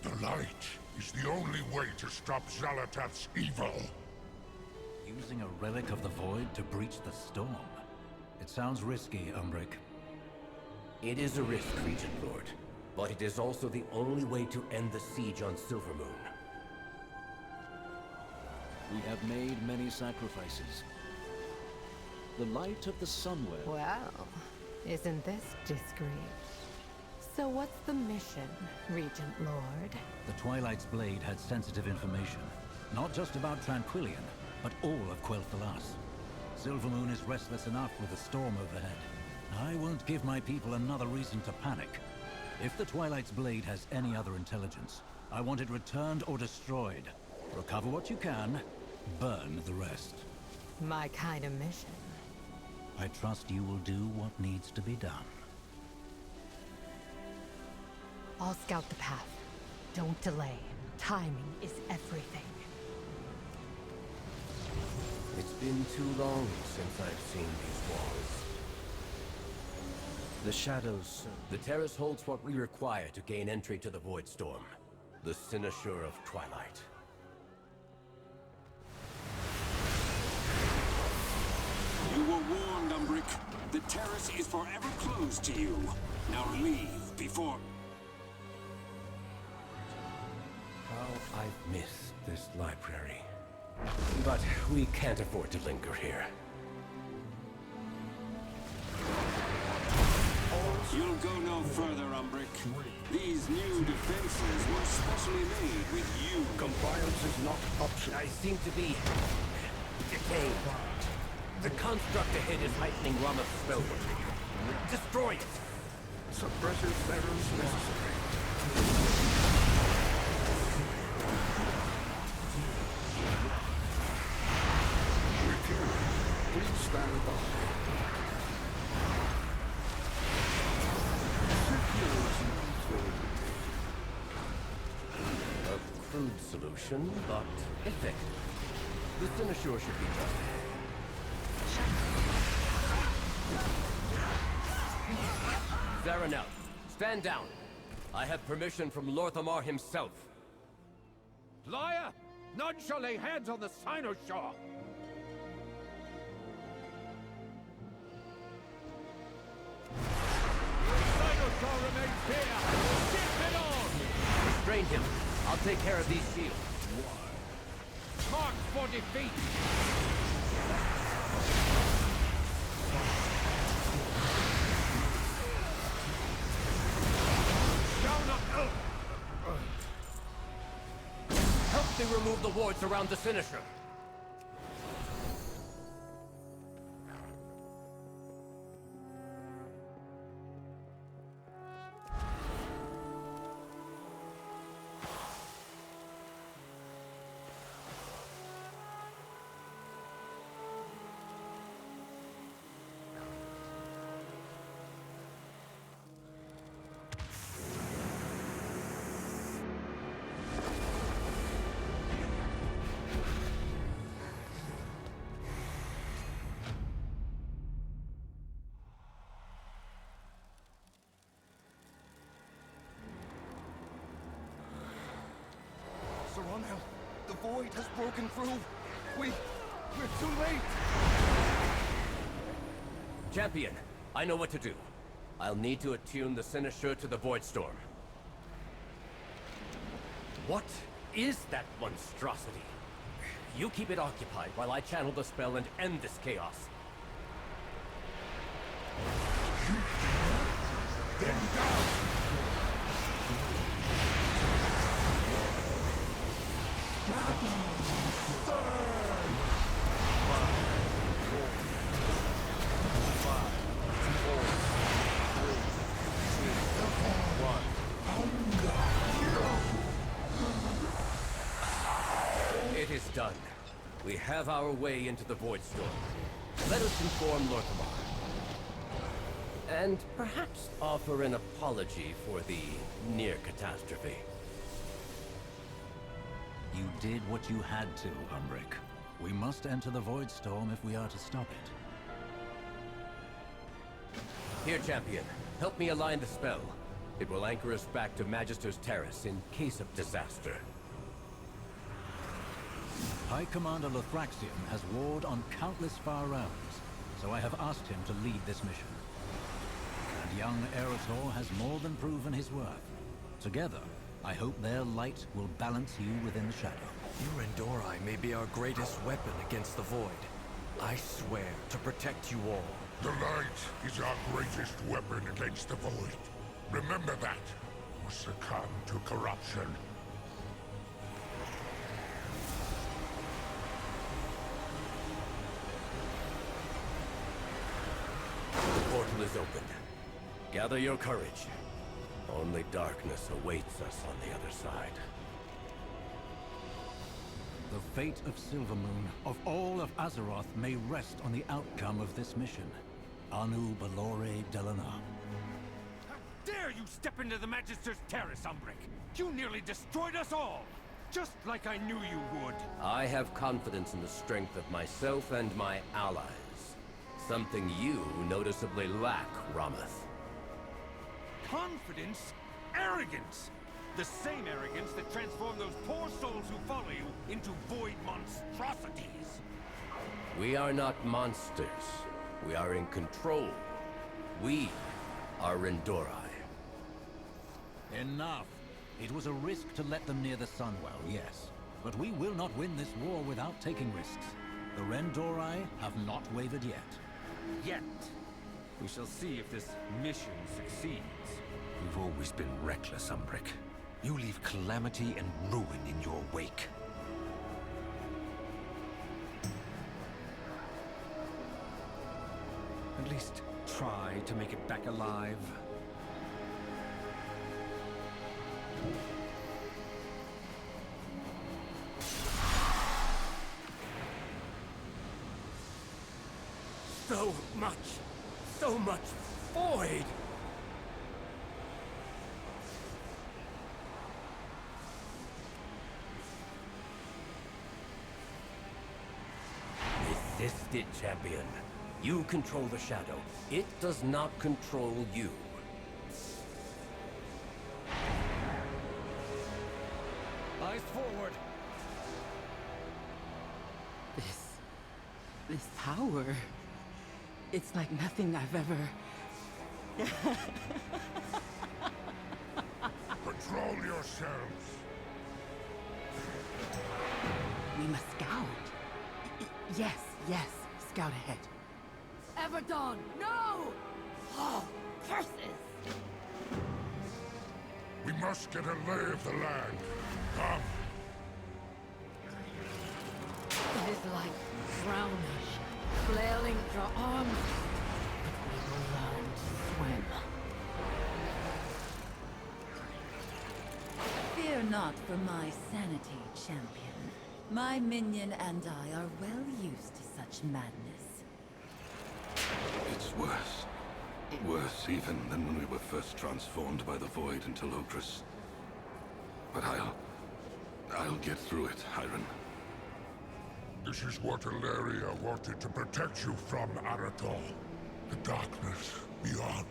The light is the only way to stop Zaladath's evil. Using a relic of the Void to breach the storm? It sounds risky, Umbric. It is a risk, Regent Lord, but it is also the only way to end the siege on Silvermoon. We have made many sacrifices. The light of the Sunwell. Well, isn't this discreet? So what's the mission, Regent Lord? The Twilight's blade had sensitive information. Not just about Tranquillion, but all of Quel'Thalas. Silvermoon is restless enough with the storm overhead. I won't give my people another reason to panic. If the Twilight's blade has any other intelligence, I want it returned or destroyed. Recover what you can, burn the rest. My kind of mission. I trust you will do what needs to be done. I'll scout the path. Don't delay. Timing is everything. It's been too long since I've seen these walls. The shadows. The terrace holds what we require to gain entry to the Voidstorm. The Cynosure of Twilight. You were warned, Umbric. The terrace is forever closed to you. Now leave before... How I've missed this library. But we can't afford to linger here. You'll go no further, Umbric. These new defenses were specially made with you. Compliance is not optional. I seem to be... decaying. The construct ahead is heightening Rama's spellwork. Destroy it! Suppressive barrels necessary. Please stand by. A crude solution, but effective. The Cynosure should be just ahead. Zaranel, stand down. I have permission from Lorthamar himself. Liar! None shall lay hands on the Cynosure! Cynosure remains here! Ship it on! Restrain him. I'll take care of these shields. Mark for defeat! Help me remove the wards around the Cynosure. Void has broken through. We're too late. Champion, I know what to do. I'll need to attune the Sinister to the Voidstorm. What is that monstrosity? You keep it occupied while I channel the spell and end this chaos. Them down! It is done. We have our way into the Voidstorm. Let us inform Ultrawide. And perhaps offer an apology for the near catastrophe. You did what you had to, Umbric. We must enter the Voidstorm if we are to stop it. Here, Champion. Help me align the spell. It will anchor us back to Magister's Terrace in case of disaster. High Commander Lothraxion has warred on countless far realms, so I have asked him to lead this mission. And young Arator has more than proven his worth. Together, I hope their light will balance you within the shadow. Your Endorai may be our greatest weapon against the Void. I swear to protect you all. The light is our greatest weapon against the Void. Remember that, or succumb to corruption. The portal is open. Gather your courage. Only darkness awaits us on the other side. The fate of Silvermoon, of all of Azeroth, may rest on the outcome of this mission. Anu Balore Delana. How dare you step into the Magister's Terrace, Umbric! You nearly destroyed us all! Just like I knew you would! I have confidence in the strength of myself and my allies. Something you noticeably lack, Rameth. Confidence? Arrogance! The same arrogance that transformed those poor souls who follow you into void monstrosities! We are not monsters. We are in control. We are Rendorai. Enough! It was a risk to let them near the Sunwell, yes. But we will not win this war without taking risks. The Rendorai have not wavered yet. Yet. We shall see if this mission succeeds. You've always been reckless, Umbric. You leave calamity and ruin in your wake. At least try to make it back alive. So much void! Resist it, Champion. You control the shadow. It does not control you. Eyes forward! This power... It's like nothing I've ever... Control yourselves. We must scout. Yes, scout ahead. Everdon, no! Oh, curses! We must get a lay of the land. Come. It is like drowning, flailing your arms. But we will learn to swim. Fear not for my sanity, champion. My minion and I are well used to such madness. It's worse. Worse even than when we were first transformed by the Void into Logris. But I'll get through it, Hiron. This is what Ilaria wanted to protect you from, Arator. The darkness beyond.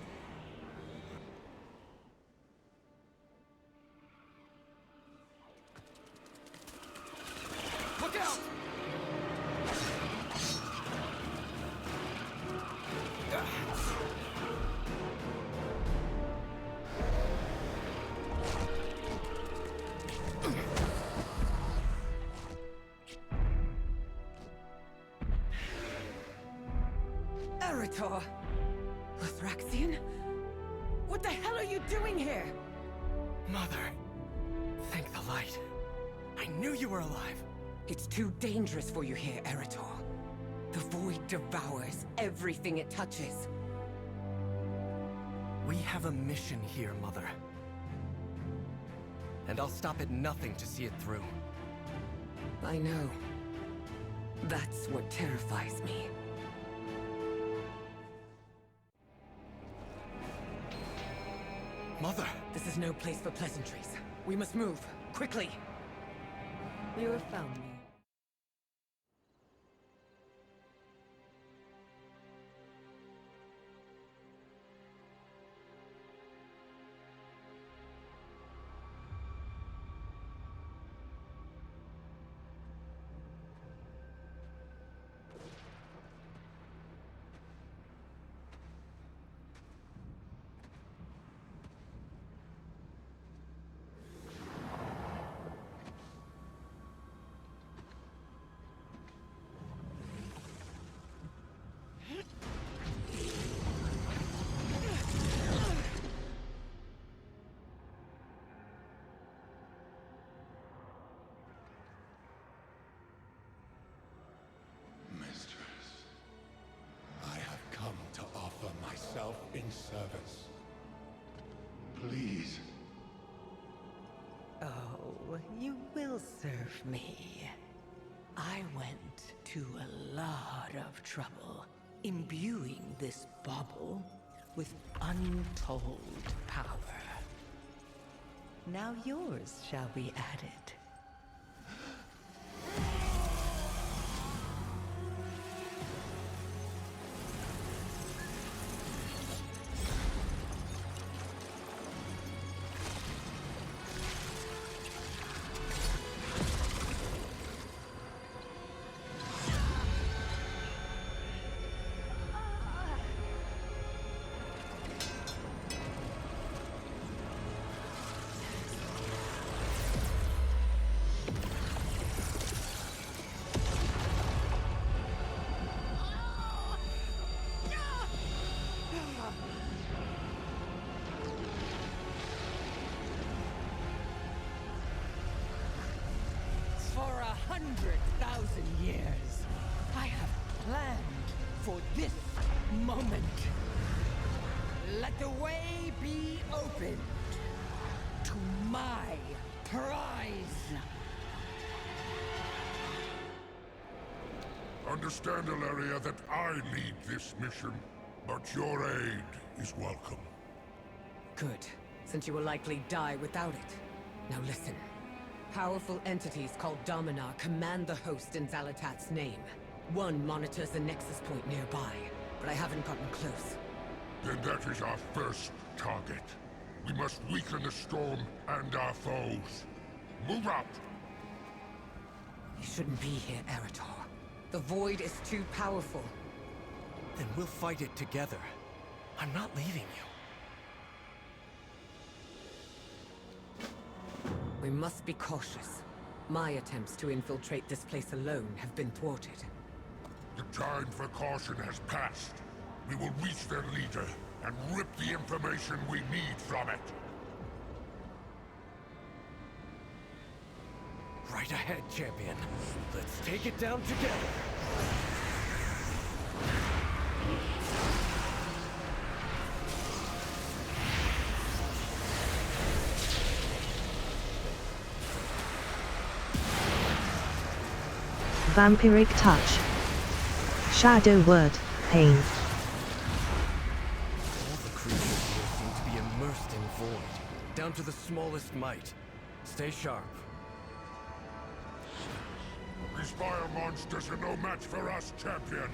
Thraxian? What the hell are you doing here? Mother, thank the light. I knew you were alive. It's too dangerous for you here, Arator. The Void devours everything it touches. We have a mission here, Mother. And I'll stop at nothing to see it through. I know. That's what terrifies me. Mother! This is no place for pleasantries. We must move, quickly! You have found me. In service. Please. Oh, you will serve me. I went to a lot of trouble imbuing this bauble with untold power. Now yours shall be added. For 100,000 years, I have planned for this moment. Let the way be opened to my prize. Understand, Ilaria, that I lead this mission, but your aid is welcome. Good, since you will likely die without it. Now listen. Powerful entities called Dominar command the host in Xalatat's name. One monitors the nexus point nearby, but I haven't gotten close. Then that is our first target. We must weaken the storm and our foes. Move out! You shouldn't be here, Arator. The Void is too powerful. Then we'll fight it together. I'm not leaving you. We must be cautious. My attempts to infiltrate this place alone have been thwarted. The time for caution has passed. We will reach their leader and rip the information we need from it. Right ahead, champion. Let's take it down together. Vampiric touch. Shadow word, pain. All the creatures here seem to be immersed in void, down to the smallest mite. Stay sharp. These fire monsters are no match for us, champion.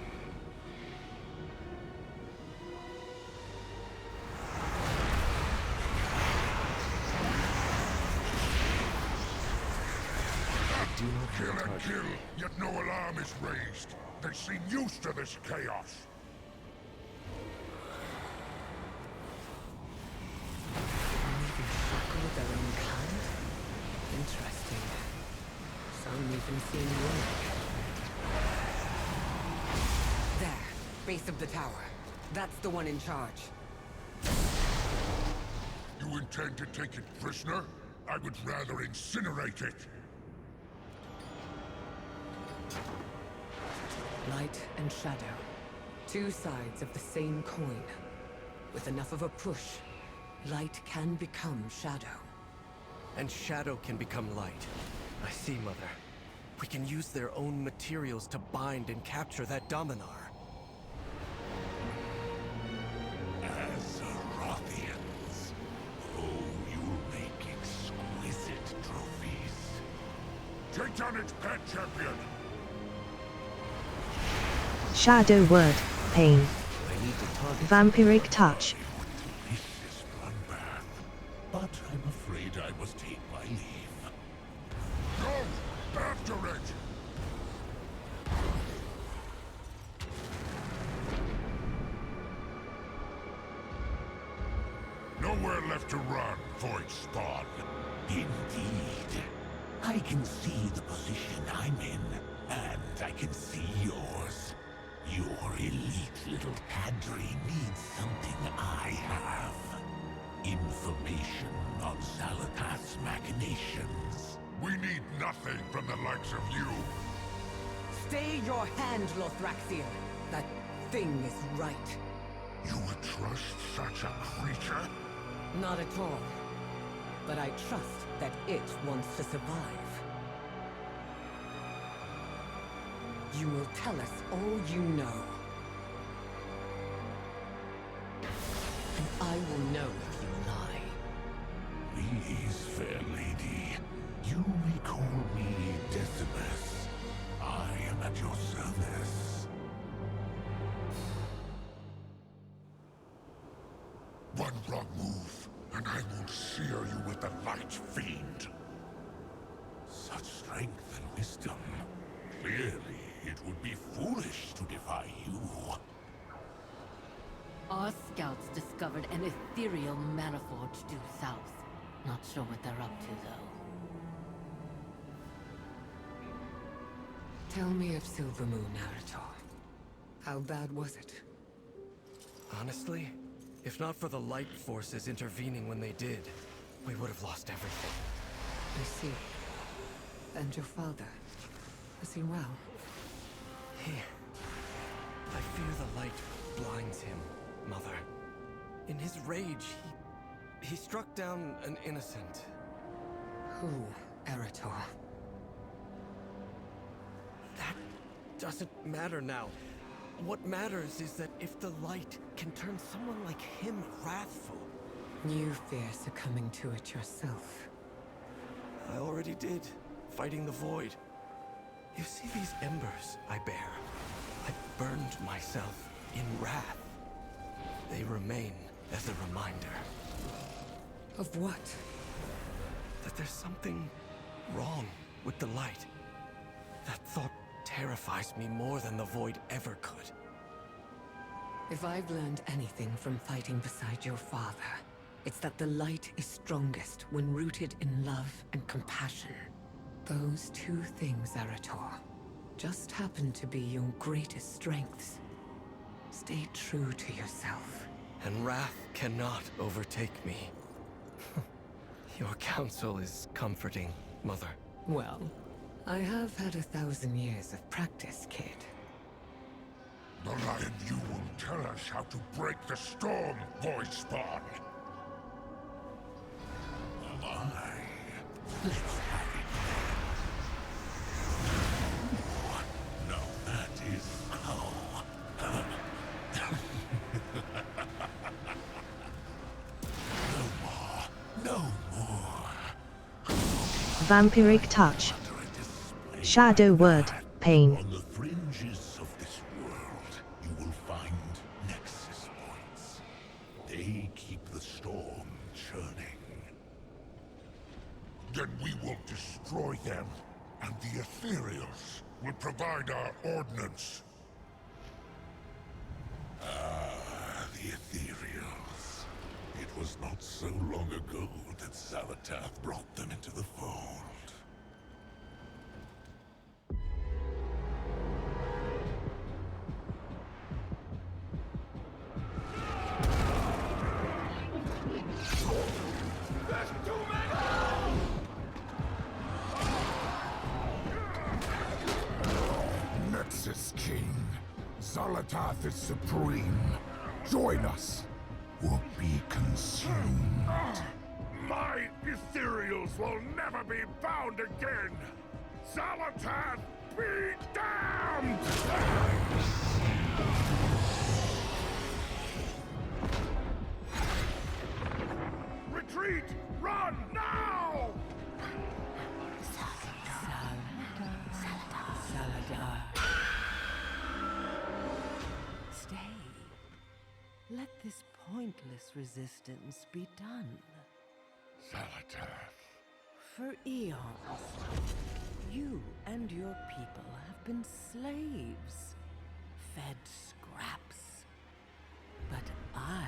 Kill and kill, yet no alarm is raised. They seem used to this chaos. Even shackle their own kind? Interesting. Some even seem Relic. There, base of the tower. That's the one in charge. You intend to take it prisoner? I would rather incinerate it. Light and shadow. Two sides of the same coin. With enough of a push, light can become shadow. And shadow can become light. I see, Mother. We can use their own materials to bind and capture that Dominar. Azerothians. Oh, you'll make exquisite trophies. Take down its pet champion! Shadow word, pain. Vampiric touch. Delicious bloodbath. But I'm afraid I must take my leave. Go! After it! Nowhere left to run, Voidstorm. Indeed. I can see the position I'm in, and I can see yours. Your elite little cadre needs something I have. Information on Zalatath's machinations. We need nothing from the likes of you. Stay your hand, Lothraxian. That thing is right. You would trust such a creature? Not at all. But I trust that it wants to survive. You will tell us all you know. And I will know if you lie. Please, fair lady. You may call me Decimus. I am at your service. One wrong move, and I will sear you with the Light Fiend. Such strength and wisdom. Clearly, it would be foolish to defy you. Our scouts discovered an ethereal maniforge due south. Not sure what they're up to, though. Tell me of Silvermoon, Arator. How bad was it? Honestly, if not for the light forces intervening when they did, we would have lost everything. I see. And your father? Is he well? I fear the light blinds him, Mother. In his rage, he struck down an innocent. Who, Arator? That doesn't matter now. What matters is that if the light can turn someone like him wrathful... You fear succumbing to it yourself. I already did, fighting the void. You see these embers I bear? I burned myself in wrath. They remain as a reminder. Of what? That there's something wrong with the light. That thought terrifies me more than the void ever could. If I've learned anything from fighting beside your father, it's that the light is strongest when rooted in love and compassion. Those two things, Arator, just happen to be your greatest strengths. Stay true to yourself. And wrath cannot overtake me. Your counsel is comforting, Mother. Well, I have had 1,000 years of practice, kid. The Lion you will tell us how to break the storm, Voidstorm. Aye. Let's have it. No, that is how. No more. Vampiric touch. Shadow word, pain. On the fringes of this world, you will find nexus points. They keep the storm churning. Then we will destroy them, and the Ethereals will provide our ordnance. Ah, the Ethereals. It was not so long ago that Zalatath brought them into the fold. Xal'atath is supreme. Join us, or be consumed. My ethereals will never be bound again! Xal'atath be damned! Retreat! Run now! Saladar. Stay. Let this pointless resistance be done. Xal'atath. For eons, you and your people have been slaves, fed scraps. But I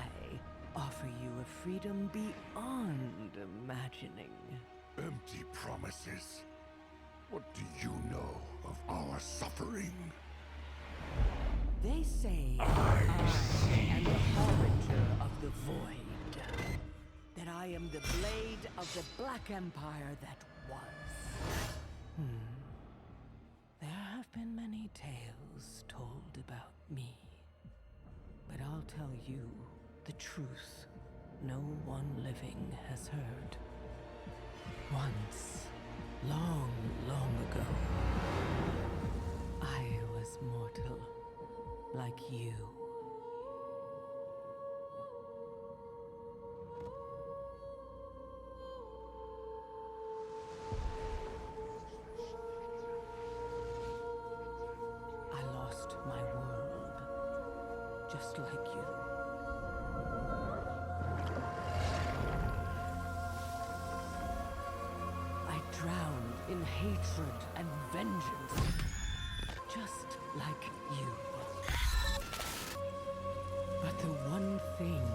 offer you a freedom beyond imagining. Empty promises. What do you know of our suffering? They say I am the harbinger of the void. That I am the blade of the Black Empire that was. There have been many tales told about me. But I'll tell you the truth no one living has heard. Once, long, long ago, I was mortal, like you. I lost my world, just like you. I drowned in hatred and vengeance, just like you. But the one thing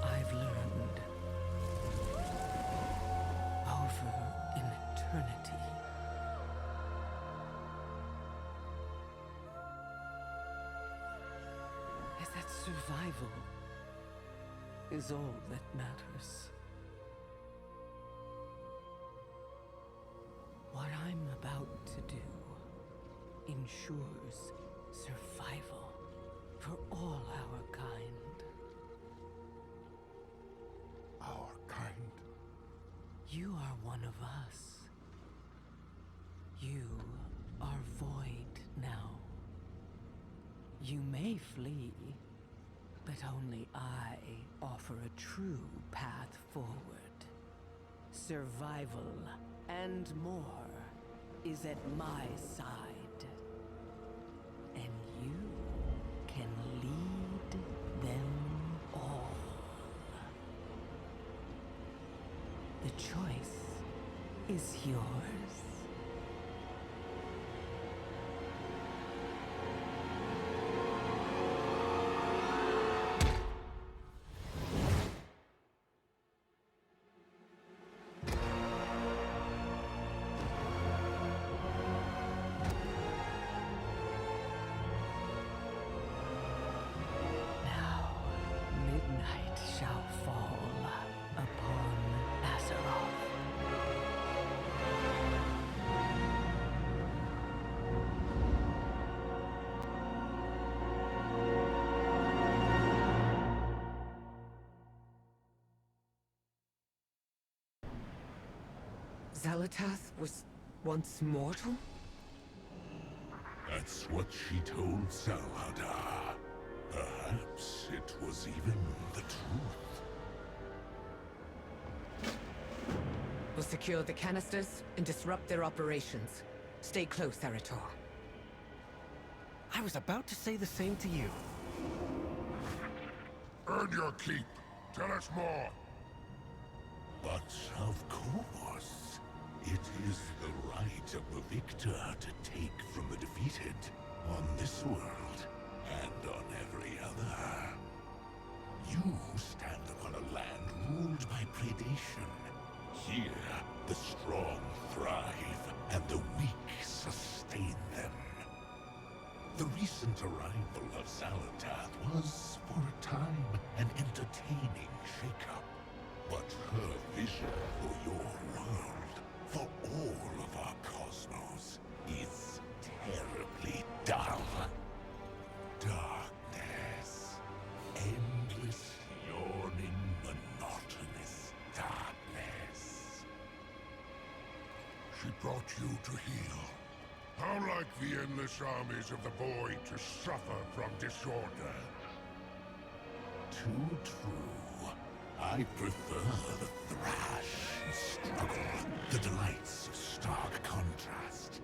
I've learned over in eternity is that survival is all that matters. What I'm about to do ensures survival for all our kind. Our kind? You are one of us. You are void now. You may flee, but only I offer a true path forward. Survival and more is at my side. And you can lead them all. The choice is yours. Midnight shall fall upon Azeroth. Xal'atath was once mortal? That's what she told Salhadar. Perhaps it was even the truth. We'll secure the canisters and disrupt their operations. Stay close, Arator. I was about to say the same to you. Earn your keep. Tell us more. But of course, it is the right of the victor to take from the defeated on this world and on every other. You stand upon a land ruled by predation. Here, the strong thrive and the weak sustain them. The recent arrival of Xal'atath was, for a time, an entertaining shakeup. But her vision for your world, for all of our cosmos, is terribly dull. Dark She brought you to heal. How like the endless armies of the Void to suffer from disorder. Too true. I prefer the thrash and struggle, the delights of stark contrast.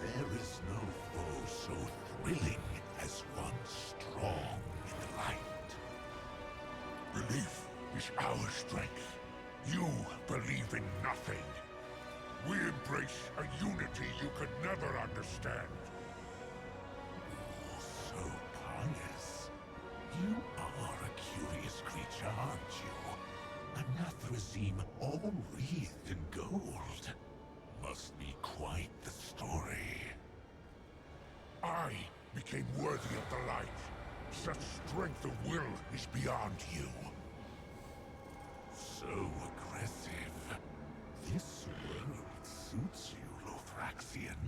There is no foe so thrilling as one strong in the light. Belief is our strength. You believe in nothing. We embrace a unity you could never understand. Oh, so pious. You are a curious creature, aren't you? Anathrazim all wreathed in gold. Must be quite the story. I became worthy of the light. Such strength of will is beyond you. So aggressive. This world suits you, Lothraxian.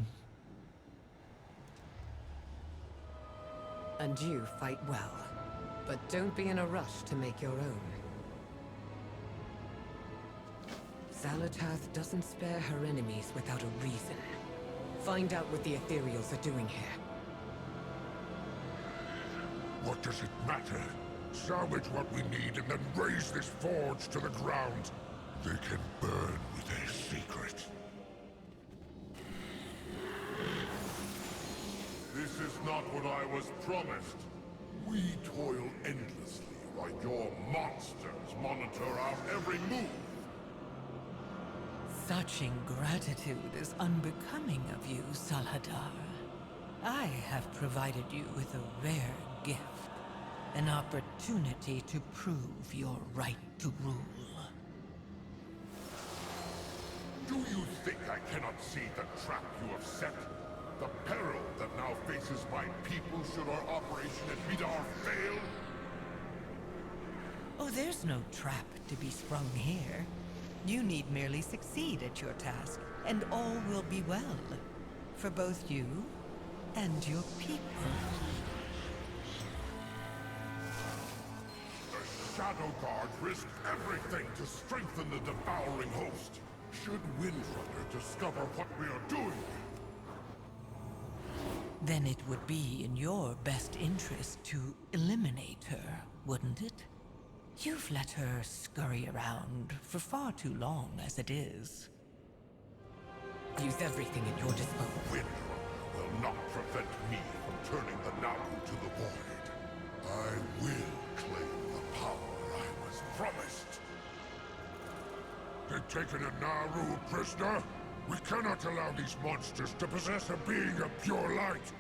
And you fight well. But don't be in a rush to make your own. Xalatath doesn't spare her enemies without a reason. Find out what the Ethereals are doing here. What does it matter? Salvage what we need and then raise this forge to the ground. They can burn with their secret. This is not what I was promised. We toil endlessly while your monsters monitor our every move. Such ingratitude is unbecoming of you, Salhadar. I have provided you with a rare gift. An opportunity to prove your right to rule. Do you think I cannot see the trap you have set? The peril that now faces my people should our operation at Vidar fail? Oh, there's no trap to be sprung here. You need merely succeed at your task, and all will be well. For both you and your people. The Shadow Guard risked everything to strengthen the devouring host. Should Windrunner discover what we are doing, then it would be in your best interest to eliminate her, wouldn't it? You've let her scurry around for far too long as it is. Use everything at your disposal. Windrunner will not prevent me from turning the Naru to the Void. I will claim the power I was promised. They've taken a Naru prisoner? We cannot allow these monsters to possess a being of pure light.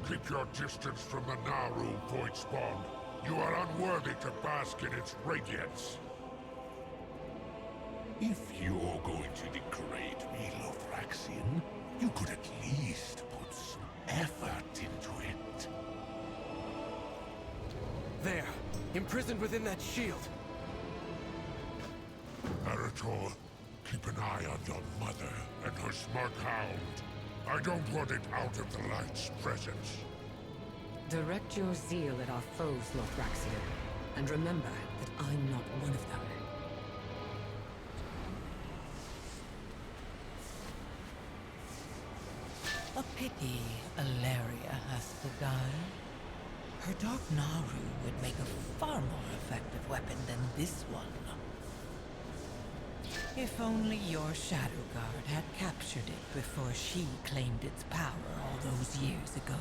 Keep your distance from the Naru, Voidstorm. You are unworthy to bask in its radiance. If you're going to degrade me, Lothraxian, you could at least put some effort into it. There! Imprisoned within that shield! Arator, keep an eye on your mother and her smart hound. I don't want it out of the light's presence. Direct your zeal at our foes, Lothraxian. And remember that I'm not one of them. A pity Alaria has to die. Her Dark Naru would make a far more effective weapon than this one. If only your Shadow Guard had captured it before she claimed its power all those years ago.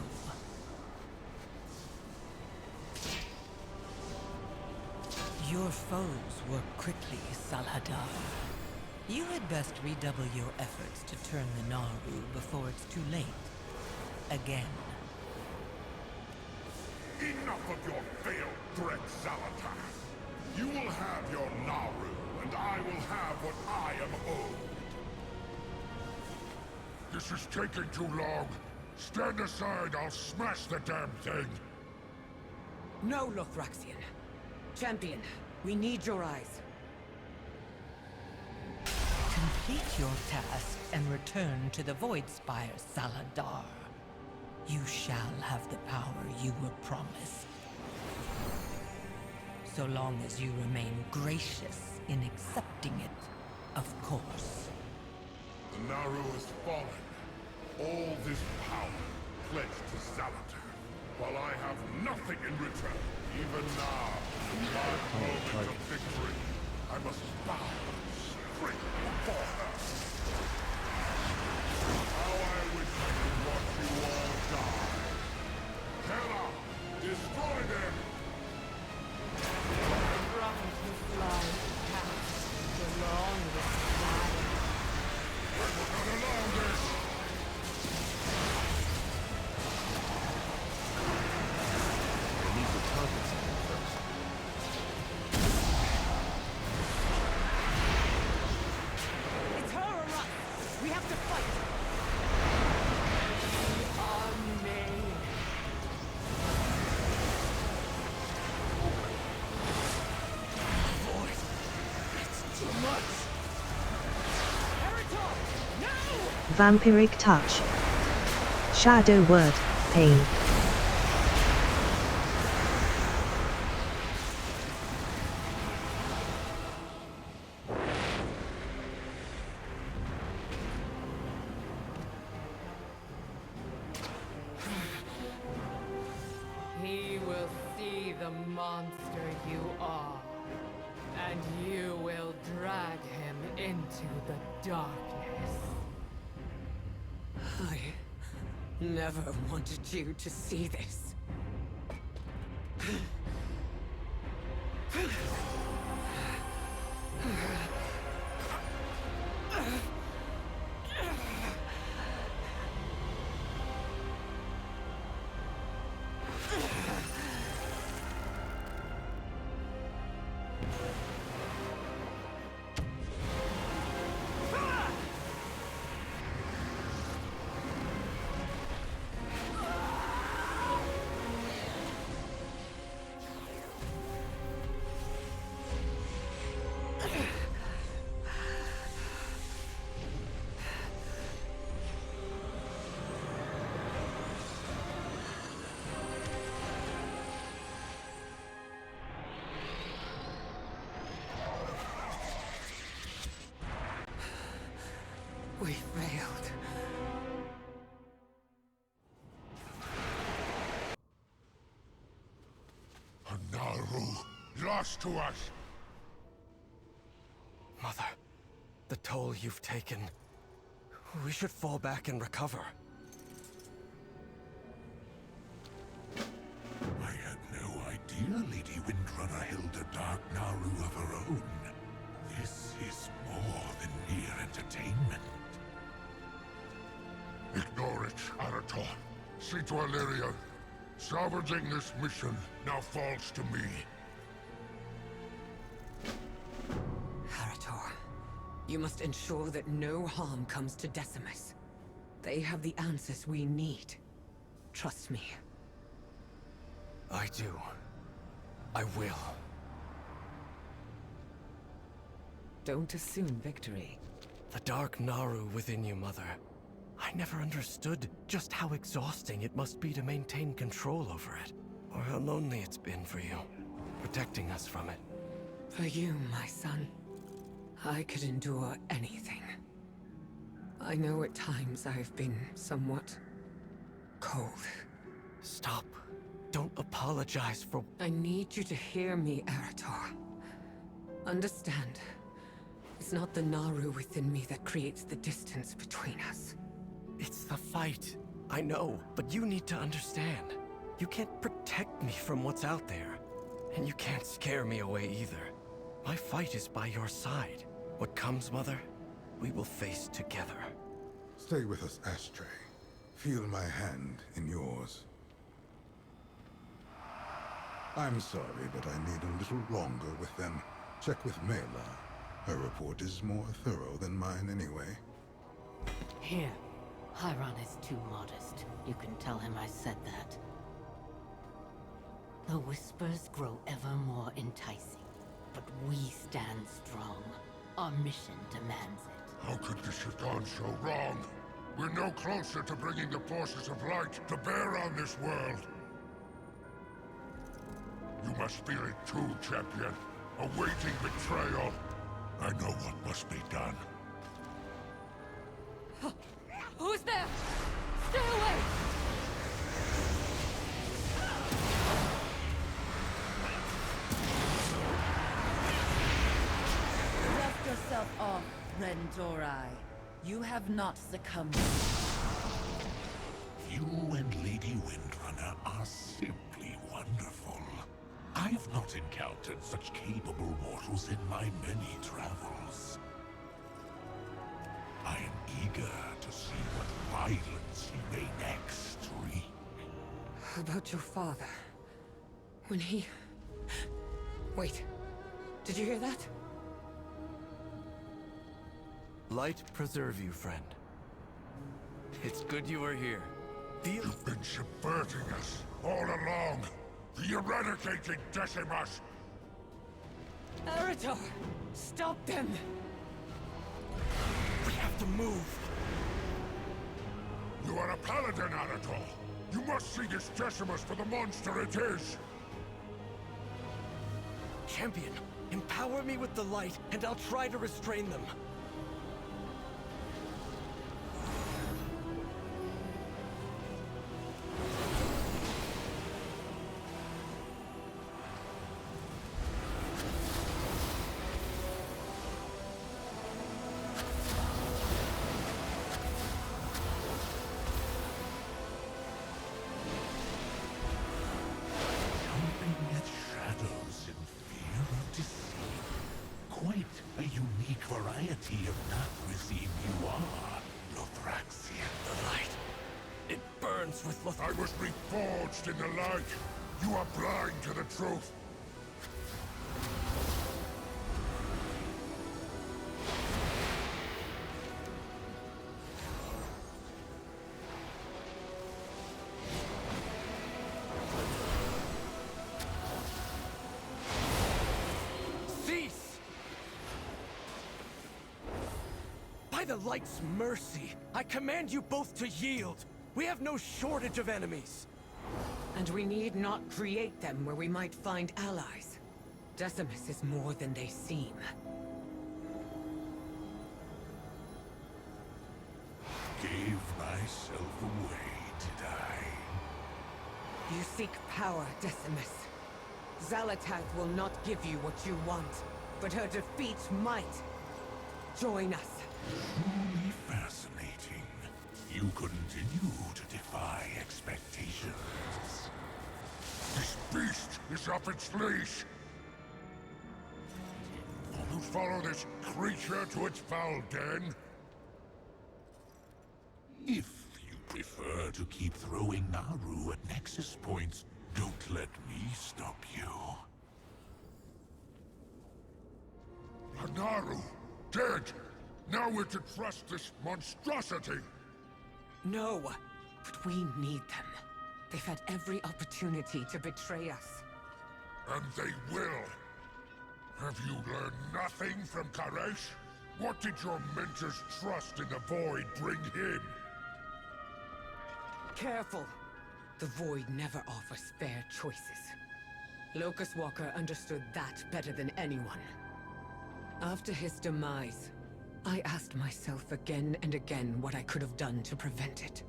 Your foes work quickly, Salhadar. You had best redouble your efforts to turn the Naru before it's too late. Again. Enough of your failed threat, Xalatath! You will have your Naru, and I will have what I am owed. This is taking too long. Stand aside, I'll smash the damn thing. No, Lothraxian. Champion, we need your eyes. Complete your task and return to the Voidspire, Salhadar. You shall have the power you were promised. So long as you remain gracious in accepting it, of course. The Naru has fallen. All this power pledged to Zalatar, while I have nothing in return. Even now, in my moment of victory, I must bow straight before her. How I wish I could watch you all die. Terra, destroy them! From the flying path, the longest ride. I will not allow this! I need to target something first. It's her or us! We have to fight! Amen. Void! It's too much! Arator! No! Vampiric touch. Shadow word, pain. He will see the monster you are, and you will drag him into the darkness. I never wanted you to see this. We failed. A Naru, lost to us. Mother, the toll you've taken. We should fall back and recover. I had no idea Lady Windrunner held a dark Naru of her own. This is more than mere entertainment. Ignore it, Arator. See to Illyria. Salvaging this mission now falls to me. Arator, you must ensure that no harm comes to Decimus. They have the answers we need. Trust me. I do. I will. Don't assume victory. The dark Naru within you, Mother. I never understood just how exhausting it must be to maintain control over it. Or how lonely it's been for you, protecting us from it. For you, my son, I could endure anything. I know at times I've been somewhat cold. Stop. Don't apologize for... I need you to hear me, Arator. Understand, it's not the Naru within me that creates the distance between us. It's the fight. I know, but you need to understand. You can't protect me from what's out there. And you can't scare me away either. My fight is by your side. What comes, Mother, we will face together. Stay with us, Ashtray. Feel my hand in yours. I'm sorry, but I need a little longer with them. Check with Mela. Her report is more thorough than mine anyway. Here. Chiron is too modest. You can tell him I said that. The whispers grow ever more enticing, but we stand strong. Our mission demands it. How could this have gone so wrong? We're no closer to bringing the forces of light to bear on this world. You must feel it too, champion. Awaiting betrayal. I know what must be done. Who's there? Stay away! Dust yourself off, Rendorai. You have not succumbed. You and Lady Windrunner are simply wonderful. I have not encountered such capable mortals in my many travels. I am eager to see what violence you may next wreak. About your father. When he... Wait. Did you hear that? Light preserve you, friend. It's good you are here. You've been subverting us all along. The eradicated Decimus! Arator! Stop them! We have to move. You are a paladin, Arator. You must see this Decimus for the monster it is. Champion, empower me with the light, and I'll try to restrain them. Variety of Nathrazine you are, Lothraxian. The light. It burns with I was reforged in the light. You are blind to the truth. By the light's mercy, I command you both to yield. We have no shortage of enemies. And we need not create them where we might find allies. Decimus is more than they seem. Gave myself away, did I? You seek power, Decimus. Xal'atath will not give you what you want, but her defeat might. Join us. Truly fascinating. You continue to defy expectations. This beast is off its leash. Will you follow this creature to its foul den? If you prefer to keep throwing Naru at nexus points, don't let me stop you. Naru, dead! Now we're to trust this monstrosity! No, but we need them. They've had every opportunity to betray us. And they will! Have you learned nothing from Karesh? What did your mentor's trust in the Void bring him? Careful! The Void never offers fair choices. Locust Walker understood that better than anyone. After his demise, I asked myself again and again what I could have done to prevent it.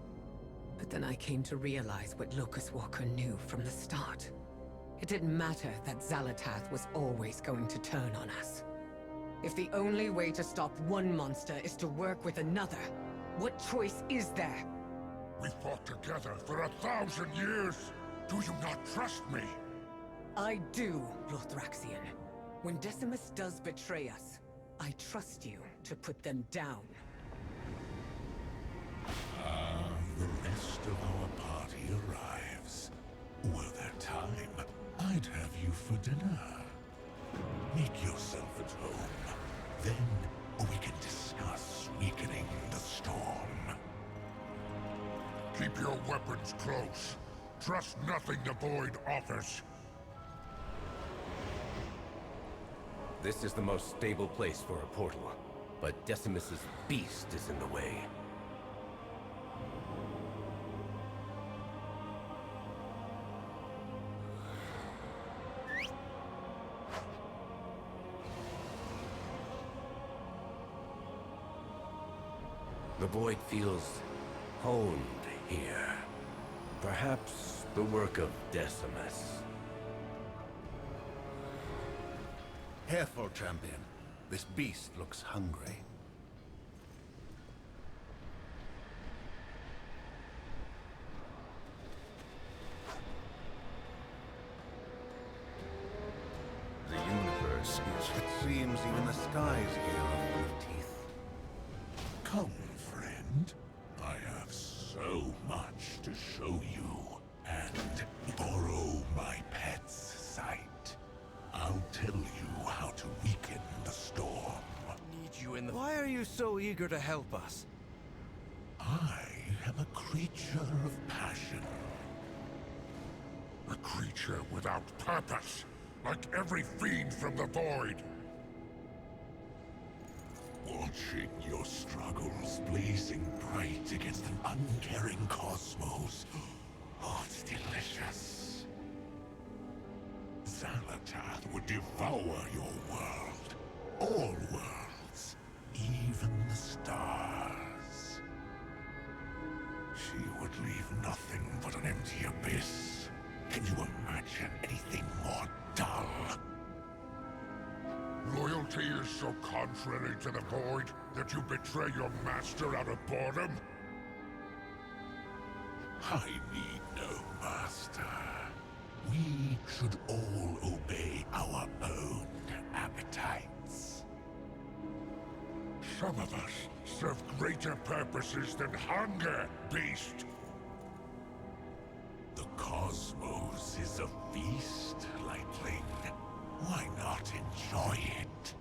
But then I came to realize what Locust Walker knew from the start. It didn't matter that Xal'atath was always going to turn on us. If the only way to stop one monster is to work with another, what choice is there? We fought together for 1,000 years! Do you not trust me? I do, Lothraxian. When Decimus does betray us, I trust you to put them down. The rest of our party arrives. Were there time, I'd have you for dinner. Make yourself at home. Then we can discuss weakening the storm. Keep your weapons close. Trust nothing the Void offers. This is the most stable place for a portal, but Decimus's beast is in the way. The Void feels honed here. Perhaps the work of Decimus. Careful, champion. This beast looks hungry. The universe is... It seems even the skies here are full of teeth. Come, friend. I have so much to show you. And borrow my pet's sight. I'll tell you how to weaken the storm. Need you in the... Why are you so eager to help us? I am a creature of passion. A creature without purpose, like every fiend from the Void. Watching your struggles blazing bright against an uncaring cosmos. Oh, it's delicious. Zalatath would devour your world. All worlds. Even the stars. She would leave nothing but an empty abyss. Can you imagine anything more dull? Loyalty is so contrary to the Void that you betray your master out of boredom? I need no master. We should all obey our own appetites. Some of us serve greater purposes than hunger, beast. The cosmos is a feast, Lightling. Why not enjoy it?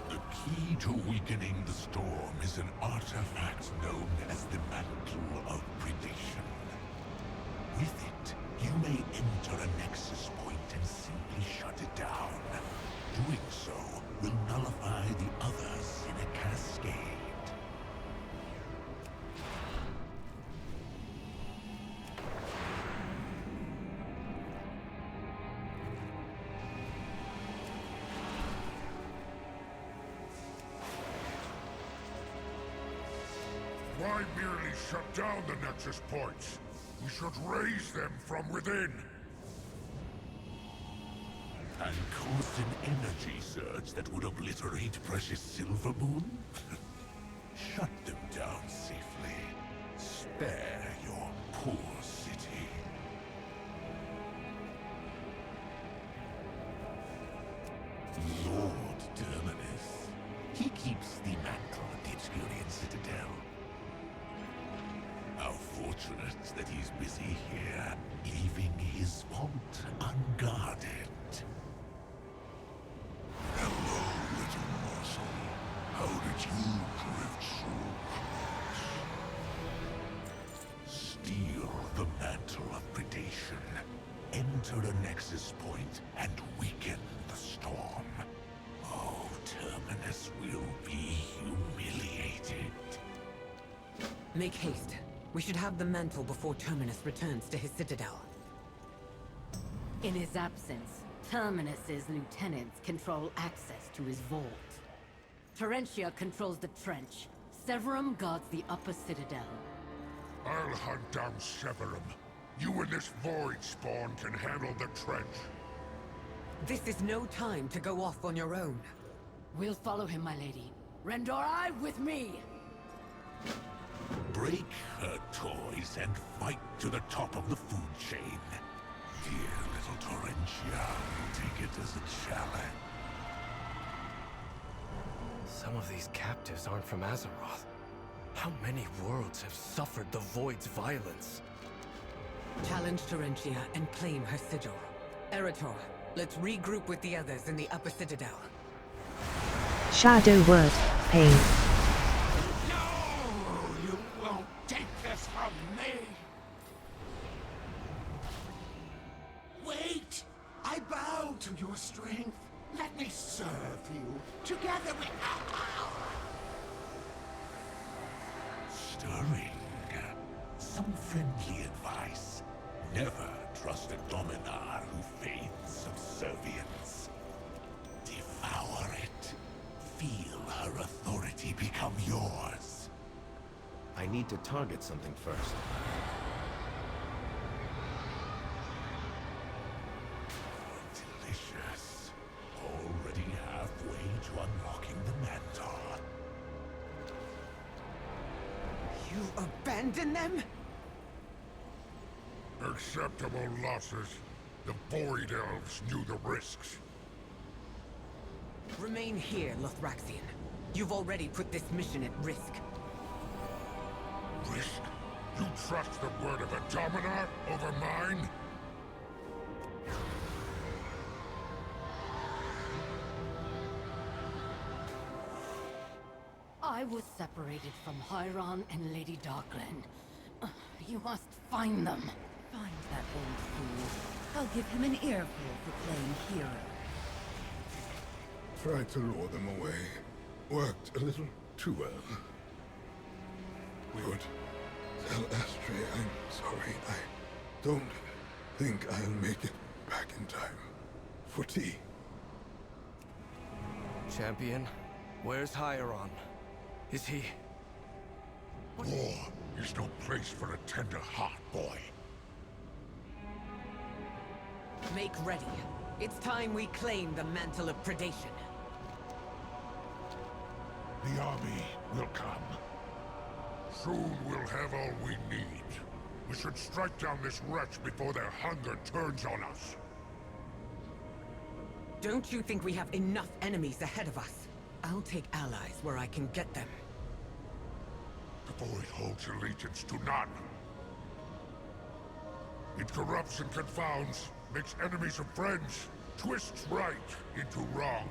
The key to weakening the storm is an artifact known as the Mantle of Predation. With it, you may enter a nexus point and simply shut it down. Doing so will nullify the others in a cascade. Why merely shut down the Nexus points? We should raise them from within. And cause an energy surge that would obliterate precious Silvermoon? Shut them down safely. Spare your poor city. Lord Terminus. He keeps the mantle of the Obscurian Citadel. How fortunate that he's busy here, leaving his vault unguarded. Hello, little morsel. How did you drift so close? Steal the Mantle of Predation. Enter a Nexus point and weaken the storm. Oh, Terminus will be humiliated. Make haste. We should have the mantle before Terminus returns to his citadel. In his absence, Terminus's lieutenants control access to his vault. Terentia controls the trench. Severum guards the upper citadel. I'll hunt down Severum. You and this Void spawn can handle the trench. This is no time to go off on your own. We'll follow him, my lady. Rendorai with me! Break her toys and fight to the top of the food chain. Dear little Torrentia, take it as a challenge. Some of these captives aren't from Azeroth. How many worlds have suffered the Void's violence? Challenge Torrentia and claim her sigil. Arator, let's regroup with the others in the upper citadel. Shadow word, pain. No, you won't take this from me. Wait! I bow to your strength. Let me serve you. Together we... Stirring. Some friendly advice. Never trust a Dominar who feigns subservience. Devour it. Feel her authority become yours. I need to target something first. Delicious. Already halfway to unlocking the mantle. You abandon them? Acceptable losses. The Void Elves knew the risks. Remain here, Lothraxian. You've already put this mission at risk. Risk? You trust the word of a Dominar over mine? I was separated from Hyron and Lady Darkland. You must find them. Find that old fool. I'll give him an earful for playing hero. Tried to lure them away. Worked a little too well. We would tell Astray I'm sorry. I don't think I'll make it back in time for tea. Champion, where's Hyron? Is he... War is no place for a tender heart, boy. Make ready. It's time we claim the Mantle of Predation. The army will come. Soon we'll have all we need. We should strike down this wretch before their hunger turns on us. Don't you think we have enough enemies ahead of us? I'll take allies where I can get them. The Void holds allegiance to none. It corrupts and confounds, makes enemies of friends, twists right into wrong.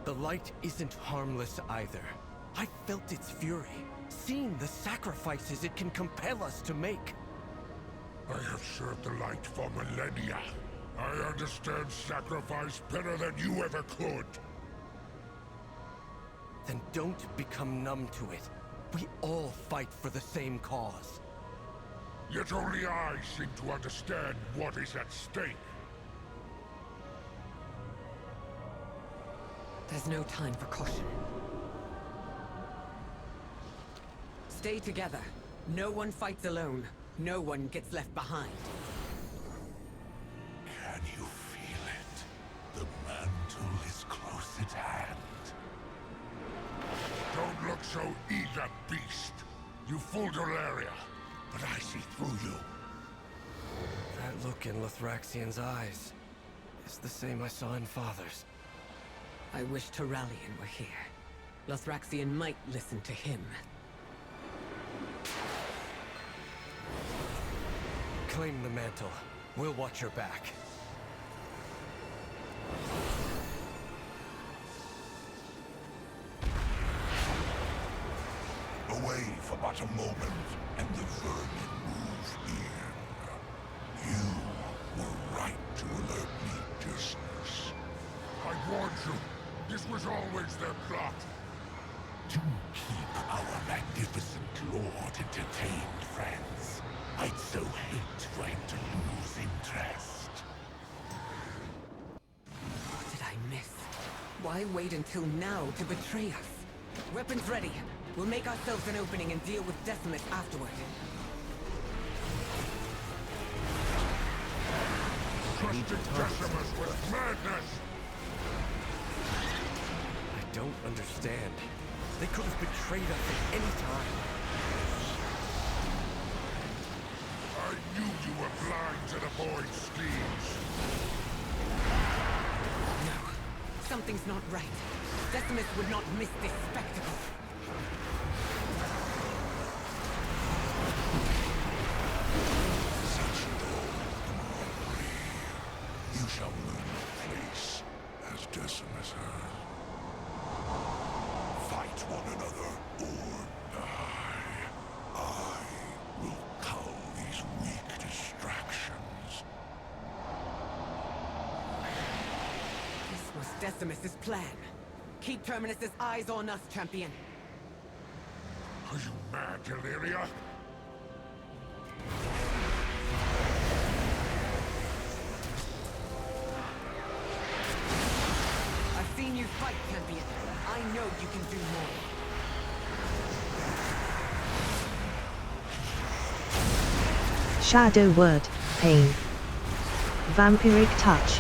The light isn't harmless either. I felt its fury, seen the sacrifices it can compel us to make. I have served the light for millennia. I understand sacrifice better than you ever could. Then don't become numb to it. We all fight for the same cause. Yet only I seem to understand what is at stake. There's no time for caution. Stay together. No one fights alone. No one gets left behind. Can you feel it? The mantle is close at hand. Don't look so eager, beast. You fooled Dolaria, but I see through you. That look in Lothraxian's eyes is the same I saw in Father's. I wish Turallion were here. Lothraxian might listen to him. Claim the mantle. We'll watch your back. Away for but a moment, and the vermin move in. You were right to alert me just this. I warned you. This was always their plot. To keep our magnificent lord entertained, friends. I'd so hate for him to lose interest. What did I miss? Why wait until now to betray us? Weapons ready. We'll make ourselves an opening and deal with Decimus afterward. Trusting Decimus was madness! I don't understand. They could have betrayed us at any time. I knew you were blind to the Void's schemes. No. Something's not right. Decimus would not miss this spectacle. You shall learn your place as Decimus has. Fight one another or die. I will cull these weak distractions. This was Decimus's plan. Keep Terminus's eyes on us, champion. Are you mad, Deliria? I've seen you fight, champion. I know you can do more. Shadow Word, Pain. Vampiric Touch.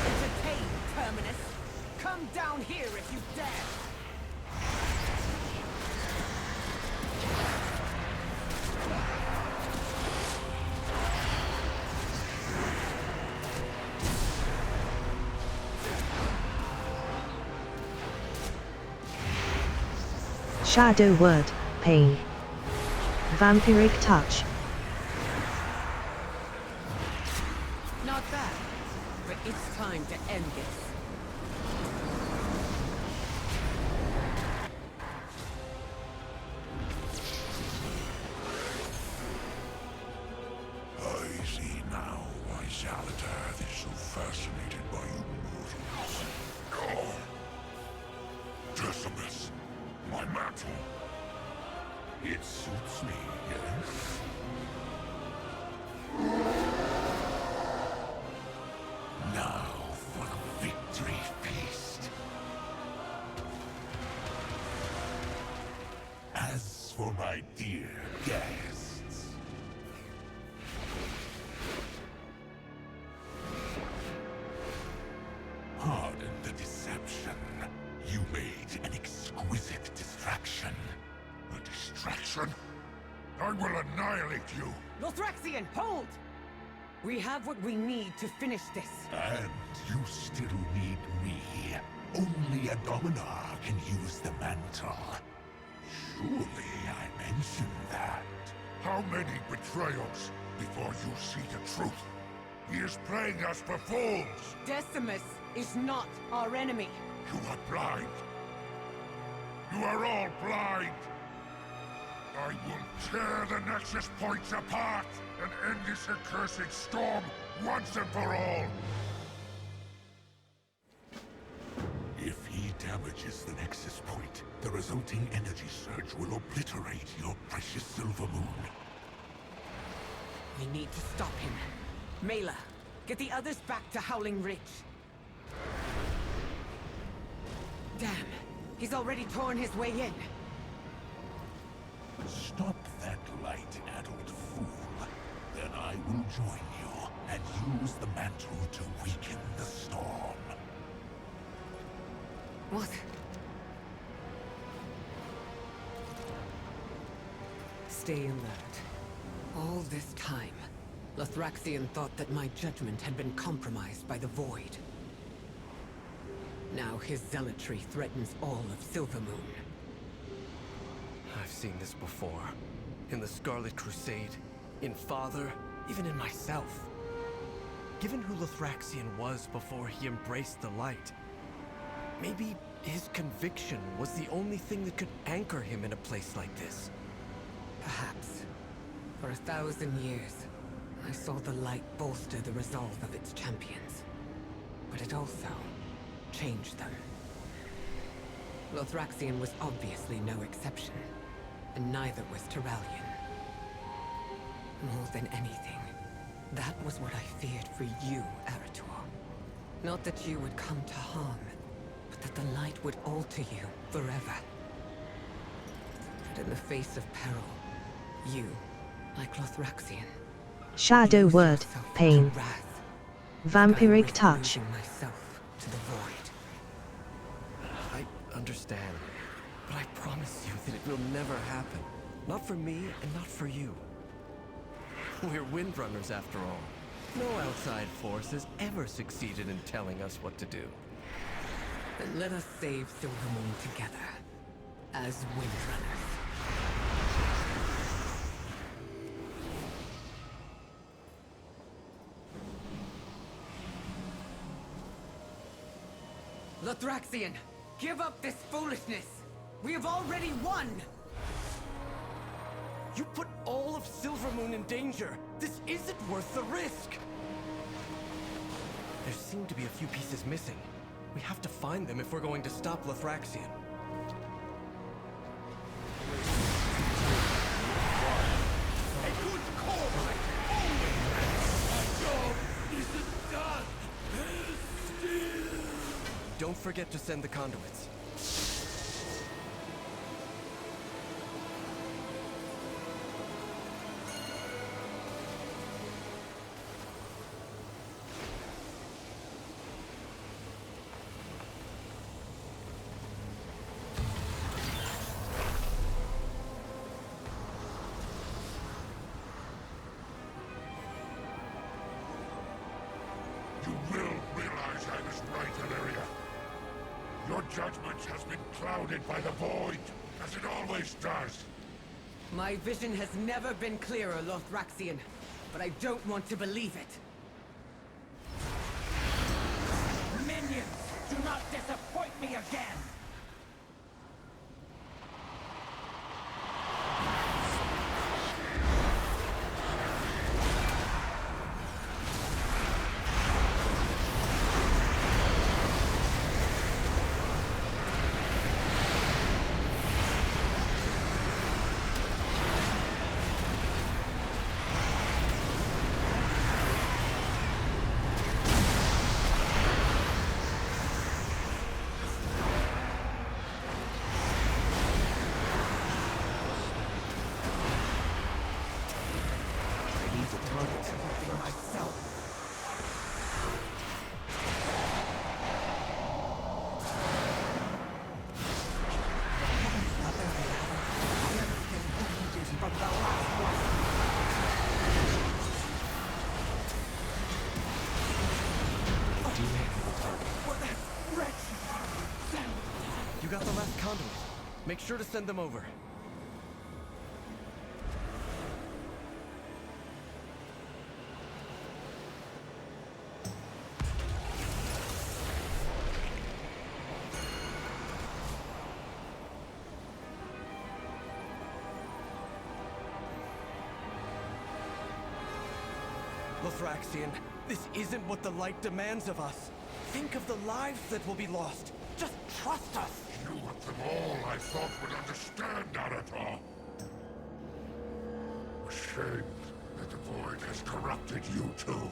Entertain, Terminus. Come down here if you dare. Shadow Word, Pain. Vampiric Touch. Not bad, but it's time to end this. I see now why Zalatar is so fascinated by you mortals. Oh! Decimus, my mantle. It suits me, yes? Now for the victory feast. As for my dear guests, pardon the deception. You made an exquisite distraction. A distraction? I will annihilate you! Lothraxian, hold! We have what we need to finish this. And you still need me. Only a Dominar can use the mantle. Surely I mentioned that. How many betrayals before you see the truth? He is playing us for fools! Decimus is not our enemy. You are blind. You are all blind! I will tear the Nexus points apart and end this accursed storm once and for all! If he damages the Nexus point, the resulting energy surge will obliterate your precious Silvermoon. We need to stop him. Mela, get the others back to Howling Ridge. Damn, he's already torn his way in. Stop that light-addled fool. Then I will join you and use the mantle to weaken the storm. What? Stay alert. All this time, Lothraxian thought that my judgment had been compromised by the Void. Now his zealotry threatens all of Silvermoon. I've seen this before. In the Scarlet Crusade, in Father, even in myself. Given who Lothraxian was before he embraced the light, maybe his conviction was the only thing that could anchor him in a place like this. Perhaps. For 1,000 years, I saw the light bolster the resolve of its champions. But it also changed them. Lothraxian was obviously no exception, and neither was Terralion. More than anything, that was what I feared for you, Arator. Not that you would come to harm, but that the light would alter you forever. It in the face of peril. You, like Lothraxian. Shadow word, pain. Wrath. Vampiric Like I touch. risk losing myself to the void. I understand, but I promise you that it will never happen. Not for me, and not for you. We're Windrunners after all. No outside force has ever succeeded in telling us what to do. Then let us save Silvermoon together, as Windrunners. Lothraxian, give up this foolishness! We have already won! You put all of Silvermoon in danger! This isn't worth the risk! There seem to be a few pieces missing. We have to find them if we're going to stop Lothraxian. A good cause! Only my job isn't done! Still! Don't forget to send the conduits. You will realize I was right, Valeria. Your judgment has been clouded by the void, as it always does. My vision has never been clearer, Lothraxian, but I don't want to believe it. Minions, do not disappoint me again! You got the last conduit. Make sure to send them over. Lothraxian, this isn't what the light demands of us. Think of the lives that will be lost. Just trust us. You of them all I thought would understand, Arator. Ashamed that the void has corrupted you too.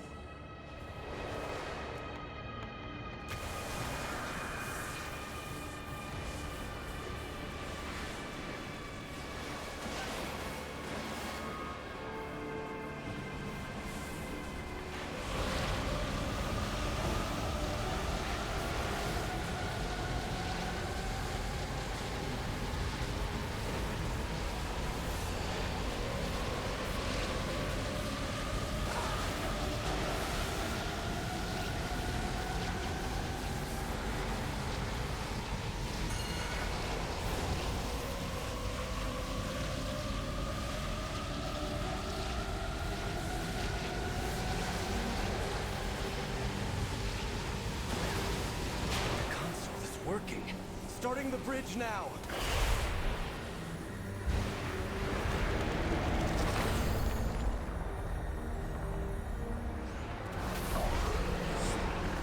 Working. Starting the bridge now.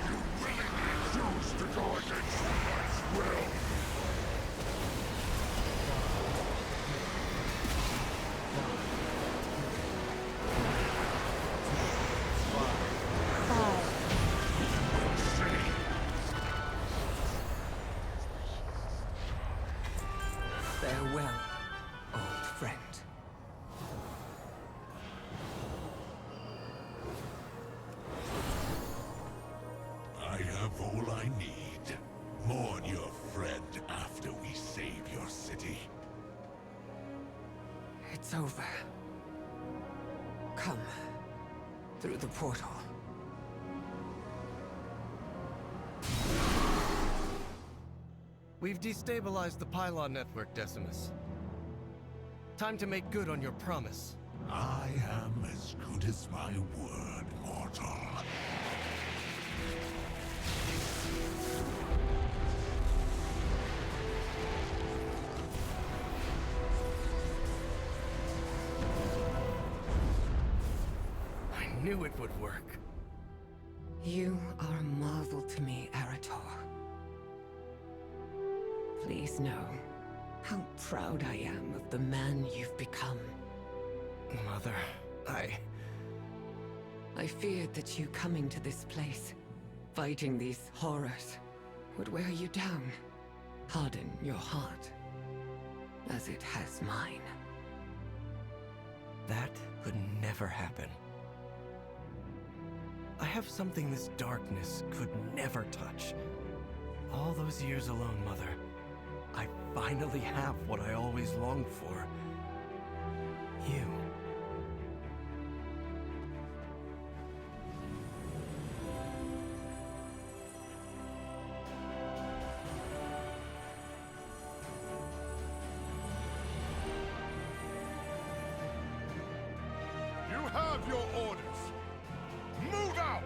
You willingly choose to go against your life's will. It's over. Come. Through the portal. We've destabilized the pylon network, Decimus. Time to make good on your promise. I am as good as my word, mortal. I knew it would work. You are a marvel to me, Arator. Please know how proud I am of the man you've become. Mother, I feared that you coming to this place, fighting these horrors, would wear you down, harden your heart, as it has mine. That could never happen. I have something this darkness could never touch. All those years alone, Mother, I finally have what I always longed for. You. You have your orders. Move out!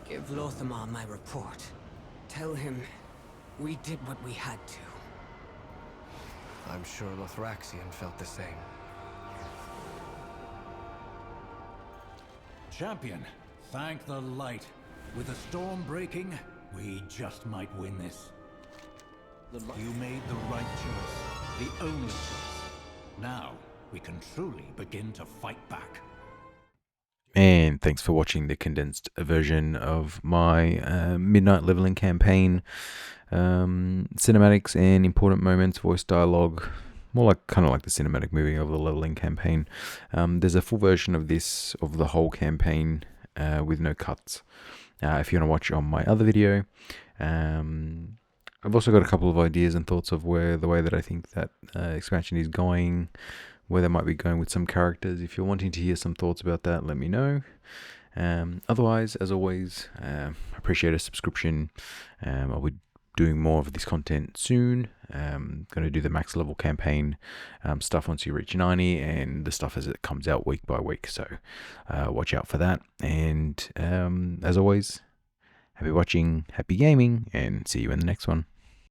Give Zul'Aman my report. Tell him we did what we had to. I'm sure Lothraxian felt the same. Champion, thank the light. With the storm breaking, we just might win this. You made the right choice. The only choice. Now, we can truly begin to fight back. And thanks for watching the condensed version of my Midnight Leveling campaign. Cinematics and important moments, voice dialogue, more like kind of like the cinematic movie of the leveling campaign. There's a full version of this, of the whole campaign, with no cuts. If you want to watch on my other video. I've also got a couple of ideas and thoughts of the way that I think that expansion is going, where they might be going with some characters. If you're wanting to hear some thoughts about that, let me know. Otherwise, as always, I appreciate a subscription. I'll be doing more of this content soon. Going to do the max level campaign stuff once you reach 90, and the stuff as it comes out week by week. So watch out for that. And as always, happy watching, happy gaming, and see you in the next one.